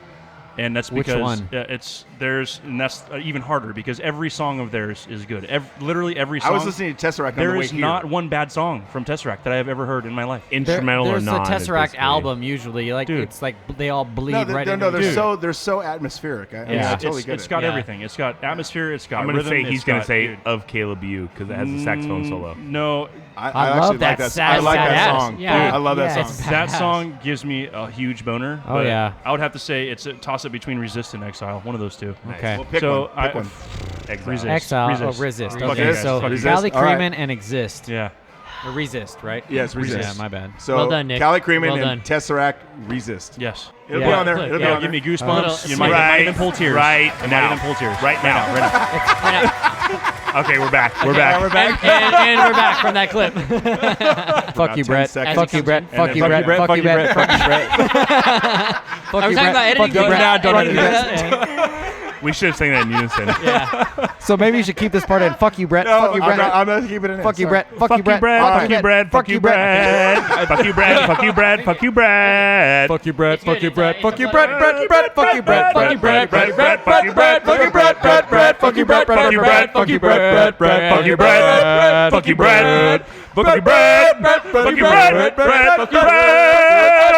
And that's Which because one? and that's even harder because every song of theirs is good. Literally every song. I was listening to Tesseract on the There way is here. not one bad song from Tesseract that I have ever heard in my life. Instrumental or not. There's a Tesseract basically. album usually. Like Dude. it's like they all bleed No, right no, into they're so atmospheric. I mean, Yeah, I totally get it's it. got Yeah. everything. It's got atmosphere. It's got I'm going to rhythm. say he's it's going got- to say dude. of Caleb U because it has a saxophone solo. No, I love actually that like that. sad I like that badass. song. Yeah. I love that Yeah, song. it's that badass. song gives me a huge boner. Oh, but yeah. I would have to say it's a toss-up between Resist and Exile. One of those two. Okay. Well, pick So one. Pick one. Exile. Resist. Exile Resist. or Resist. Fuck Okay, you guys. so Fuck you Cali, guys. All right. Creamin, and Exist. Yeah. Or Resist, right? Yes, Resist. Yeah, my bad. So Well done, Nick. Cali Creamin Well and Tesseract Resist. Yes. It'll Yeah. be on there. Look, It'll be yeah. on Give there. me goosebumps. Little- You might even pull tears. Right You now. might even pull tears. Right now. Right now. Okay, we're back. We're back. We're back. and we're back from that clip. Fuck you, 10 Brett. seconds. Fuck you, Brett. And Fuck then you, Brett. Fuck you, Brett. Fuck you, Brett. Fuck Are we you, talking about Brett. editing? Fuck you, Go Brett. back, Don't editing, edit go this. back. We should have sang that in unison. Yeah. So maybe you should keep this part in. Fuck you, Brett. No, Fuck you, Brett. I'm not keeping it in. Fuck you, Sorry. Brett. Fuck you, Brett. Fuck you, Brad. Fuck you, Brad. Fuck you, Brad. Fuck you, Brad. Fuck you, Brad. Fuck you, Brett. Fuck you, Brett. Fuck you, Brett. Brett. Fuck you, Brett. Fuck you, Brett. Fuck you, Brett. Fuck you, Brett. Fuck you, Brett. Fuck you, Brett. Fuck you, Brad. Fuck you, Brett. Fuck you, Brad. Fuck you, Brad. Fuck you, Brad. Fuck you, Brad. Fuck you, Brad.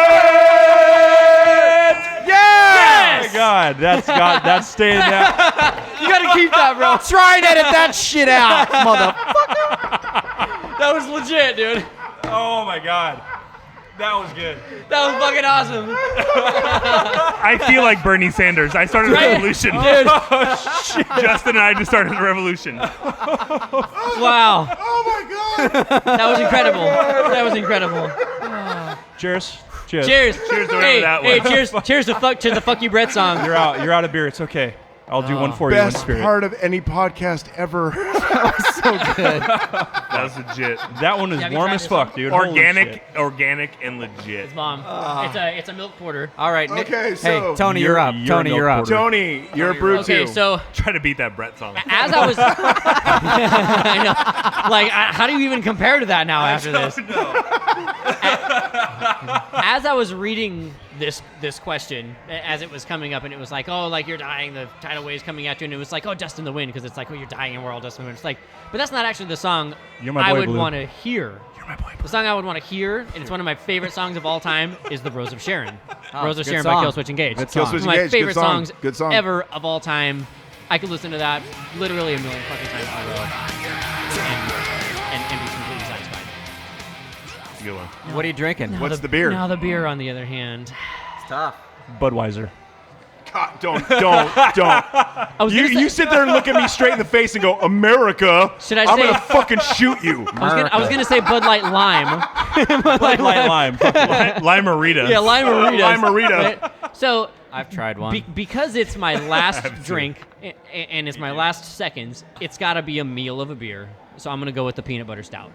Oh my God, that's staying down. You gotta keep that, bro. Try and edit that shit out, motherfucker. That was legit, dude. Oh my God, that was good. That was fucking awesome. I feel like Bernie Sanders. I started a Right? revolution. Dude. Justin and I just started a revolution. Wow. Oh my God. That was incredible. That was incredible. Cheers. Cheers. Cheers. Cheers to whatever Hey, that hey, was. cheers to the Fuck You Brett song. You're out. You're out of beer. It's okay. I'll do one for you in Best spirit. part of any podcast ever. That was legit. That one is Have you warm tried as this fuck, dude. Holy shit. Organic, and legit. It's bomb. It's a milk porter. All right, Nick. Okay, Hey, so Tony, you're up. you're Tony, a you're up. milk porter. Tony, you're a brew Okay, too. so Try to beat that Brett song. as I was, I know, like, how do you even compare to that now after this? As I was reading this question, as it was coming up, and it was like, oh, like you're dying, the tidal wave's coming at you, and it was like, oh, Dust in the Wind, because it's like, oh, you're dying, and we're all dust in the wind. It's like, but that's not actually the song You're my I boy, would Blue. want to hear. You're my boy. The song I would want to hear, and it's one of my favorite songs of all time, is "The Rose of Sharyn." Rose of good Sharyn song. by Killswitch Engage. Good song. Killswitch One of my Engage, favorite good song. songs Good song. ever of all time. I could listen to that literally a million fucking times in a row and be completely satisfied. That's a good one. What are you drinking? What's the beer? Now the beer, on the other hand. Budweiser. God, don't. I was gonna say, You sit there and look at me straight in the face and go, America, Should I I'm say- going to fucking shoot you. I was gonna say Bud Light Lime. Bud Light Lime. Limerita. Yeah, Limerita. Limerita. Right? So I've tried one. because it's my last drink and it's my last seconds, it's got to be a meal of a beer. So I'm gonna go with the peanut butter stout.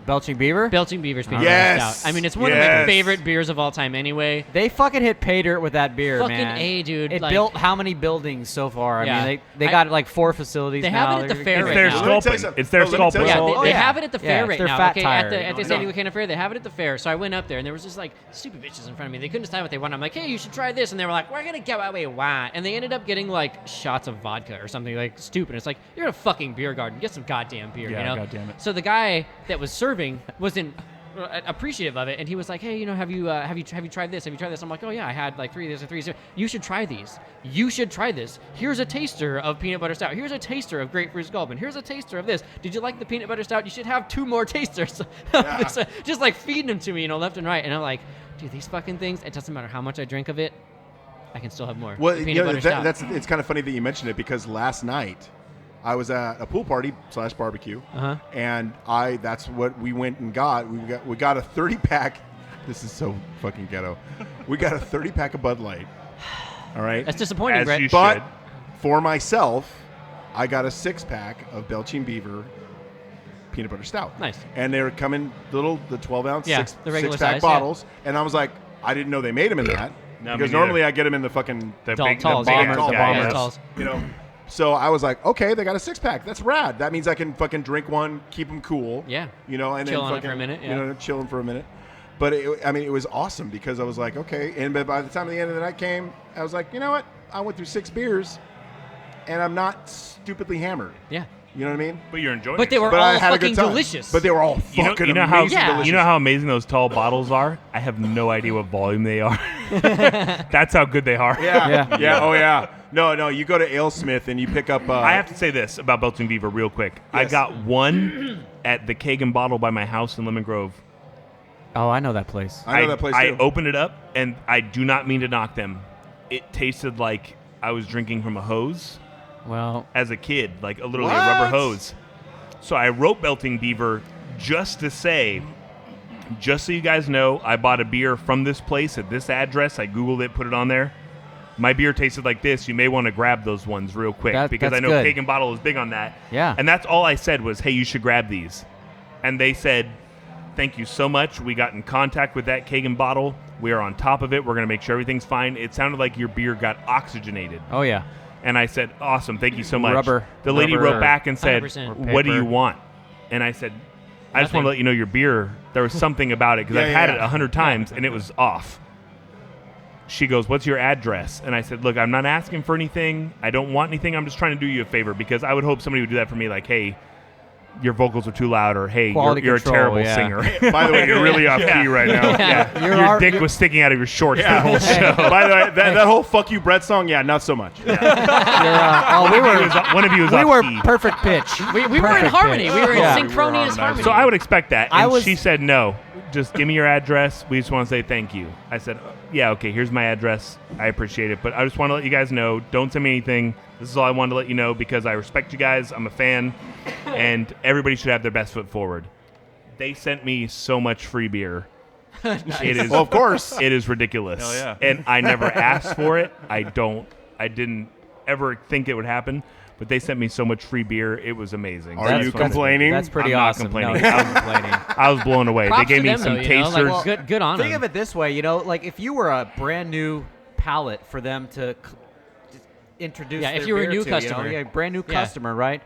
Belching Beaver? Belching Beaver's peanut Yes. butter stout. I mean, it's one of my Yes. favorite beers of all time anyway. They fucking hit pay dirt with that beer, Fucking man. A, dude. It Like- built how many buildings so far? Yeah. I mean, they got like 4 facilities They now. have it at the fair It's right their now. Let me tell you sculpting. something. It's their No, let me tell sculpting. you Yeah, something. they yeah. have it at the Yeah, fair it's right their now. fat Okay, tire. at the No. San Diego Cannon Fair, they have it at the fair. So I went up there, and there was just like stupid bitches in front of me. They couldn't decide what they wanted. I'm like, hey, you should try this, and they were like, we're gonna get away, why? And they ended up getting like shots of vodka or something like stupid. It's like you're in a fucking beer garden. Get some goddamn beer, Yeah, you know? goddamn it. So the guy that was serving wasn't appreciative of it, and he was like, hey, you know, have you tried this? Have you tried this? I'm like, oh yeah, I had like 3 of this and 3 of this. You should try these. You should try this. Here's a taster of peanut butter stout. Here's a taster of grapefruit sculpin. Here's a taster of this. Did you like the peanut butter stout? You should have 2 more tasters. of this. Just like feeding them to me, you know, left and right. And I'm like, dude, these fucking things, it doesn't matter how much I drink of it, I can still have more. Well, The you peanut know, butter stout. it's kind of funny that you mentioned it because last night I was at a pool party / barbecue, and that's what we went and got. We got a 30-pack. This is so fucking ghetto. We got a 30-pack of Bud Light. All right. That's disappointing, As Brett. you But should. for myself, I got a 6-pack of Belching Beaver peanut butter stout. Nice. And they were coming the 12-ounce Yeah, the regular 6-pack size, bottles, and I was like, I didn't know they made them in that No, me because neither. normally I get them in the fucking The Tall- big, talls, the yeah. big Tall The guy, bombers, yes. talls. you know. So I was like, okay, they got a 6-pack. That's rad. That means I can fucking drink one, keep them cool. Yeah. You know, and Chill then on it fucking, for a minute, yeah. You know, chilling for a minute. But it was awesome because I was like, okay. And but by the time the end of the night came, I was like, you know what? I went through 6 beers, and I'm not stupidly hammered. Yeah. You know what I mean? But you're enjoying But it. they were But I all had a fucking good time. delicious. But they were all You know, fucking you know how amazing. Yeah. Delicious. you know how amazing those tall bottles are? I have no idea what volume they are. That's how good they are. Yeah. Oh, yeah. No. You go to AleSmith and you pick up. I have to say this about Belching Beaver real quick. I Yes. got one at the Keg and Bottle by my house in Lemon Grove. Oh, I know that place. I know that place I too. opened it up, and I do not mean to knock them. It tasted like I was drinking from a hose Well, as a kid, like literally a What? rubber hose. So I wrote Belching Beaver just to say, just so you guys know, I bought a beer from this place at this address. I Googled it, put it on there. My beer tasted like this. You may want to grab those ones real quick because that's I know good. Keg and Bottle is big on that. Yeah. And that's all I said was, hey, you should grab these. And they said, thank you so much. We got in contact with that Keg and Bottle. We are on top of it. We're going to make sure everything's fine. It sounded like your beer got oxygenated. oh yeah. And I said, awesome, thank you so much. Rubber. The lady Rubber wrote or back and said, 100%. what do paper. you want? And I said, I just want Nothing. to let you know your beer, there was something about it because Yeah, I've yeah, had yeah. it 100 times and it was off. She goes, what's your address? And I said, look, I'm not asking for anything. I don't want anything. I'm just trying to do you a favor because I would hope somebody would do that for me like, hey, your vocals are too loud, or hey, Quality you're a control, terrible yeah. singer. By the way, you're really off key right now. Yeah. You're Your dick was sticking out of your shorts the whole show. By the way, that whole "fuck you, Brett" song, yeah, not so much. You're, we were One of you was we off were key. perfect pitch. we were in Perfect harmony. pitch. We were in Yeah. synchronous harmony. So I would expect that. I And was- she said, no, just give me your address. We just want to say thank you. I said, yeah, okay, here's my address. I appreciate it. But I just want to let you guys know, don't send me anything. This is all I wanted to let you know because I respect you guys. I'm a fan. And everybody should have their best foot forward. They sent me so much free beer. It is, Well, of course. it is ridiculous. Hell yeah. And I never asked for it. I didn't ever think it would happen. But they sent me so much free beer. It was amazing. Are you complaining? That's pretty I'm not awesome. complaining. No, he's not complaining. I was blown away. Props they gave to me them, some though, you know, tasters. like, good on Think them. of it this way, like if you were a brand new palate for them to just introduce Yeah, if their you were a beer new to, customer. yeah, brand new Yeah. customer, right?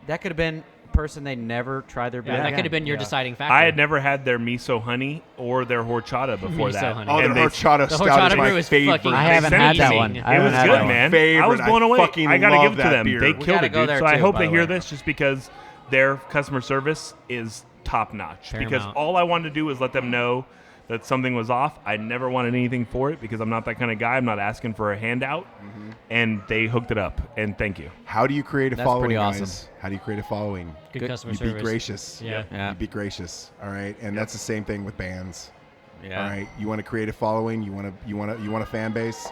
That could have been a person they never tried their beer. Yeah, that again. could have been your Yeah. deciding factor. I had never had their miso honey or their horchata before Miso that. honey. Oh, And the they- horchata the stout horchata is my brew is favorite. fucking I they haven't sent had it that to me. one. I It haven't was had good, that one. man. I Favorite. was blown I away. fucking I gotta love give it to that them. beer. They We killed gotta it, go dude. there So I too, hope by they the hear way. this just because their customer service is top notch. Because Paramount. all I wanted to do was let them know that something was off. I never wanted anything for it because I'm not that kind of guy. I'm not asking for a handout. And they hooked it up. And thank you. How do you create a That's following, pretty guys? awesome. How do you create a following? Good customer You service. be gracious. Yeah. Yeah. You be gracious. All right, and that's the same thing with bands. Yeah. All right, you want to create a following. You want a fan base.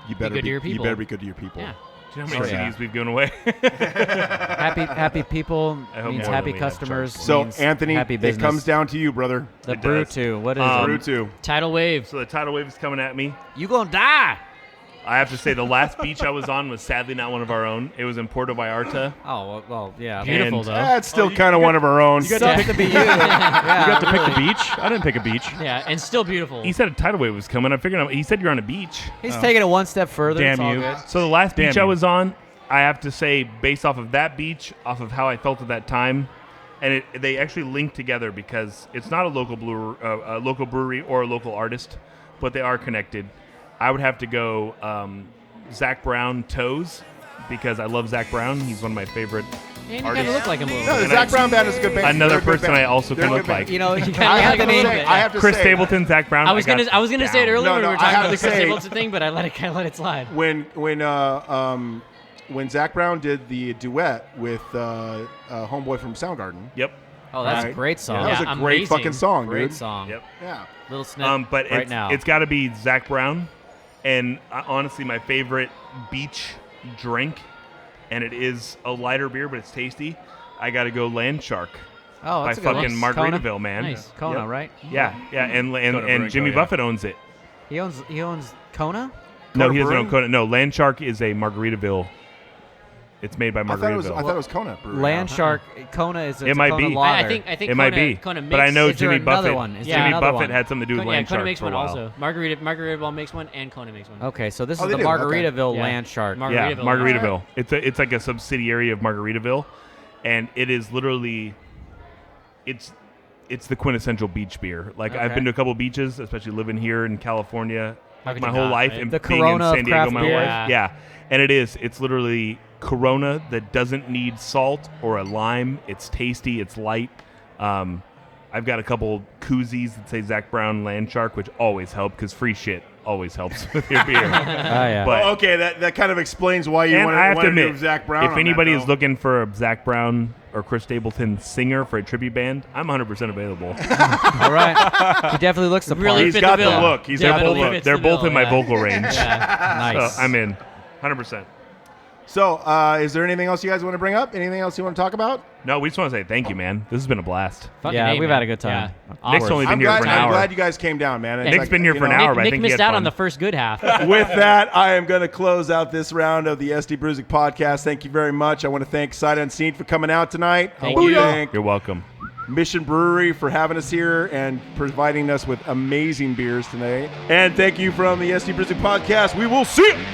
You better good to your people. You better be good to your people. Yeah. Do you know how many Oh, yeah. CDs we've given away? Happy people I hope means more happy than we have customers. charged So means Anthony, happy it business. comes down to you, brother. the It brew does. too. What is Brew it? two. Tidal wave. So the tidal wave is coming at me. You gonna die? I have to say the last beach I was on was sadly not one of our own. It was in Puerto Vallarta. Oh well, yeah. Beautiful, And- though. That's still kind of one of our own. You got to pick to be you. Yeah, You got to pick the beach. I didn't pick a beach. Yeah, and still beautiful. He said a tidal wave was coming. I figured he said you're on a beach. He's taking it one step further. Damn it's all you. good. So the last Damn beach I you. was on, I have to say, based off of that beach, off of how I felt at that time, and they actually link together because it's not a local brewery or a local artist, but they are connected. I would have to go Zac Brown Toes because I love Zac Brown. He's one of my favorite and you kind artists. of look like him a little No, the bit. Zac Brown band is a good band. Another They're a good person band. I also They're a can good look band. like. You know, You I kinda have look to a little name. bit. I have to Chris say, Stapleton, Zac Brown. I was gonna say it earlier No, when no, we were I talking have about the to Chris say- Stapleton thing, but I let it slide. when Zac Brown did the duet with Homeboy from Soundgarden. Yep. Oh, that's Right. a great song. That was Yeah, a great amazing. fucking song, Great dude. song. Yep. Yeah. Little snip But right now. it's got to be Zac Brown, and honestly, my favorite beach drink, and it is a lighter beer, but it's tasty. I got to go Landshark oh, by that's a good fucking one. Margaritaville, Kona? man. Nice. Kona, Yep. right? Yeah, and Brewing Jimmy Co, yeah. Buffett owns it. He owns Kona. No, Kona he doesn't Brewing? own Kona. No, Landshark is a Margaritaville. It's made by I thought it was Margaritaville. Kona Brewery. Landshark. Kona is a It might Kona be. lager. I think It might be, Kona but I makes- know Is there Jimmy another Buffett. one? Is there Jimmy another Buffett one? had something to do with Kona Landshark makes for one a while. also. Margaritaville makes one, and Kona makes one. Okay, so this Oh, is they the do? Okay. Margaritaville Yeah. Landshark. Yeah, Margaritaville. Margaritaville. It's like a subsidiary of Margaritaville, and it is literally, it's the quintessential beach beer. Like I've Okay. been to a couple beaches, especially living here in California. How could my you whole not, life right? and The being Corona in of San Diego craft my whole beer. life. Yeah. And it's literally Corona that doesn't need salt or a lime. It's tasty, it's light. I've got a couple koozies that say Zac Brown Landshark, which always help because free shit always helps with your beer. yeah. But Well, okay, that kind of explains why you and want I have to to admit, do Zac Brown. if on anybody that, is though. looking for a Zac Brown or Chris Stapleton singer for a tribute band, I'm 100% available. All right. He definitely looks the part. Really He's fit got the the bill. look. He's got the Definitely look. fits They're the both bill, in my yeah. vocal range. Nice. So I'm in 100%. So, is there anything else you guys want to bring up? Anything else you want to talk about? No, we just want to say thank you, man. This has been a blast. Fucking Yeah, A, we've man. had a good time. Yeah. Nick's Awesome. only been here for an I'm hour. glad you guys came down, man. It's Nick's been here you for an know, hour, but I Nick think he missed had out on fun. the first good half. With that, I am going to close out this round of the SD Brewzik podcast. Thank you very much. I want to thank Sight Unseen for coming out tonight. Thank I want you. to thank You're welcome. Mission Brewery for having us here and providing us with amazing beers today. And thank you from the SD Brewzik podcast. We will see you.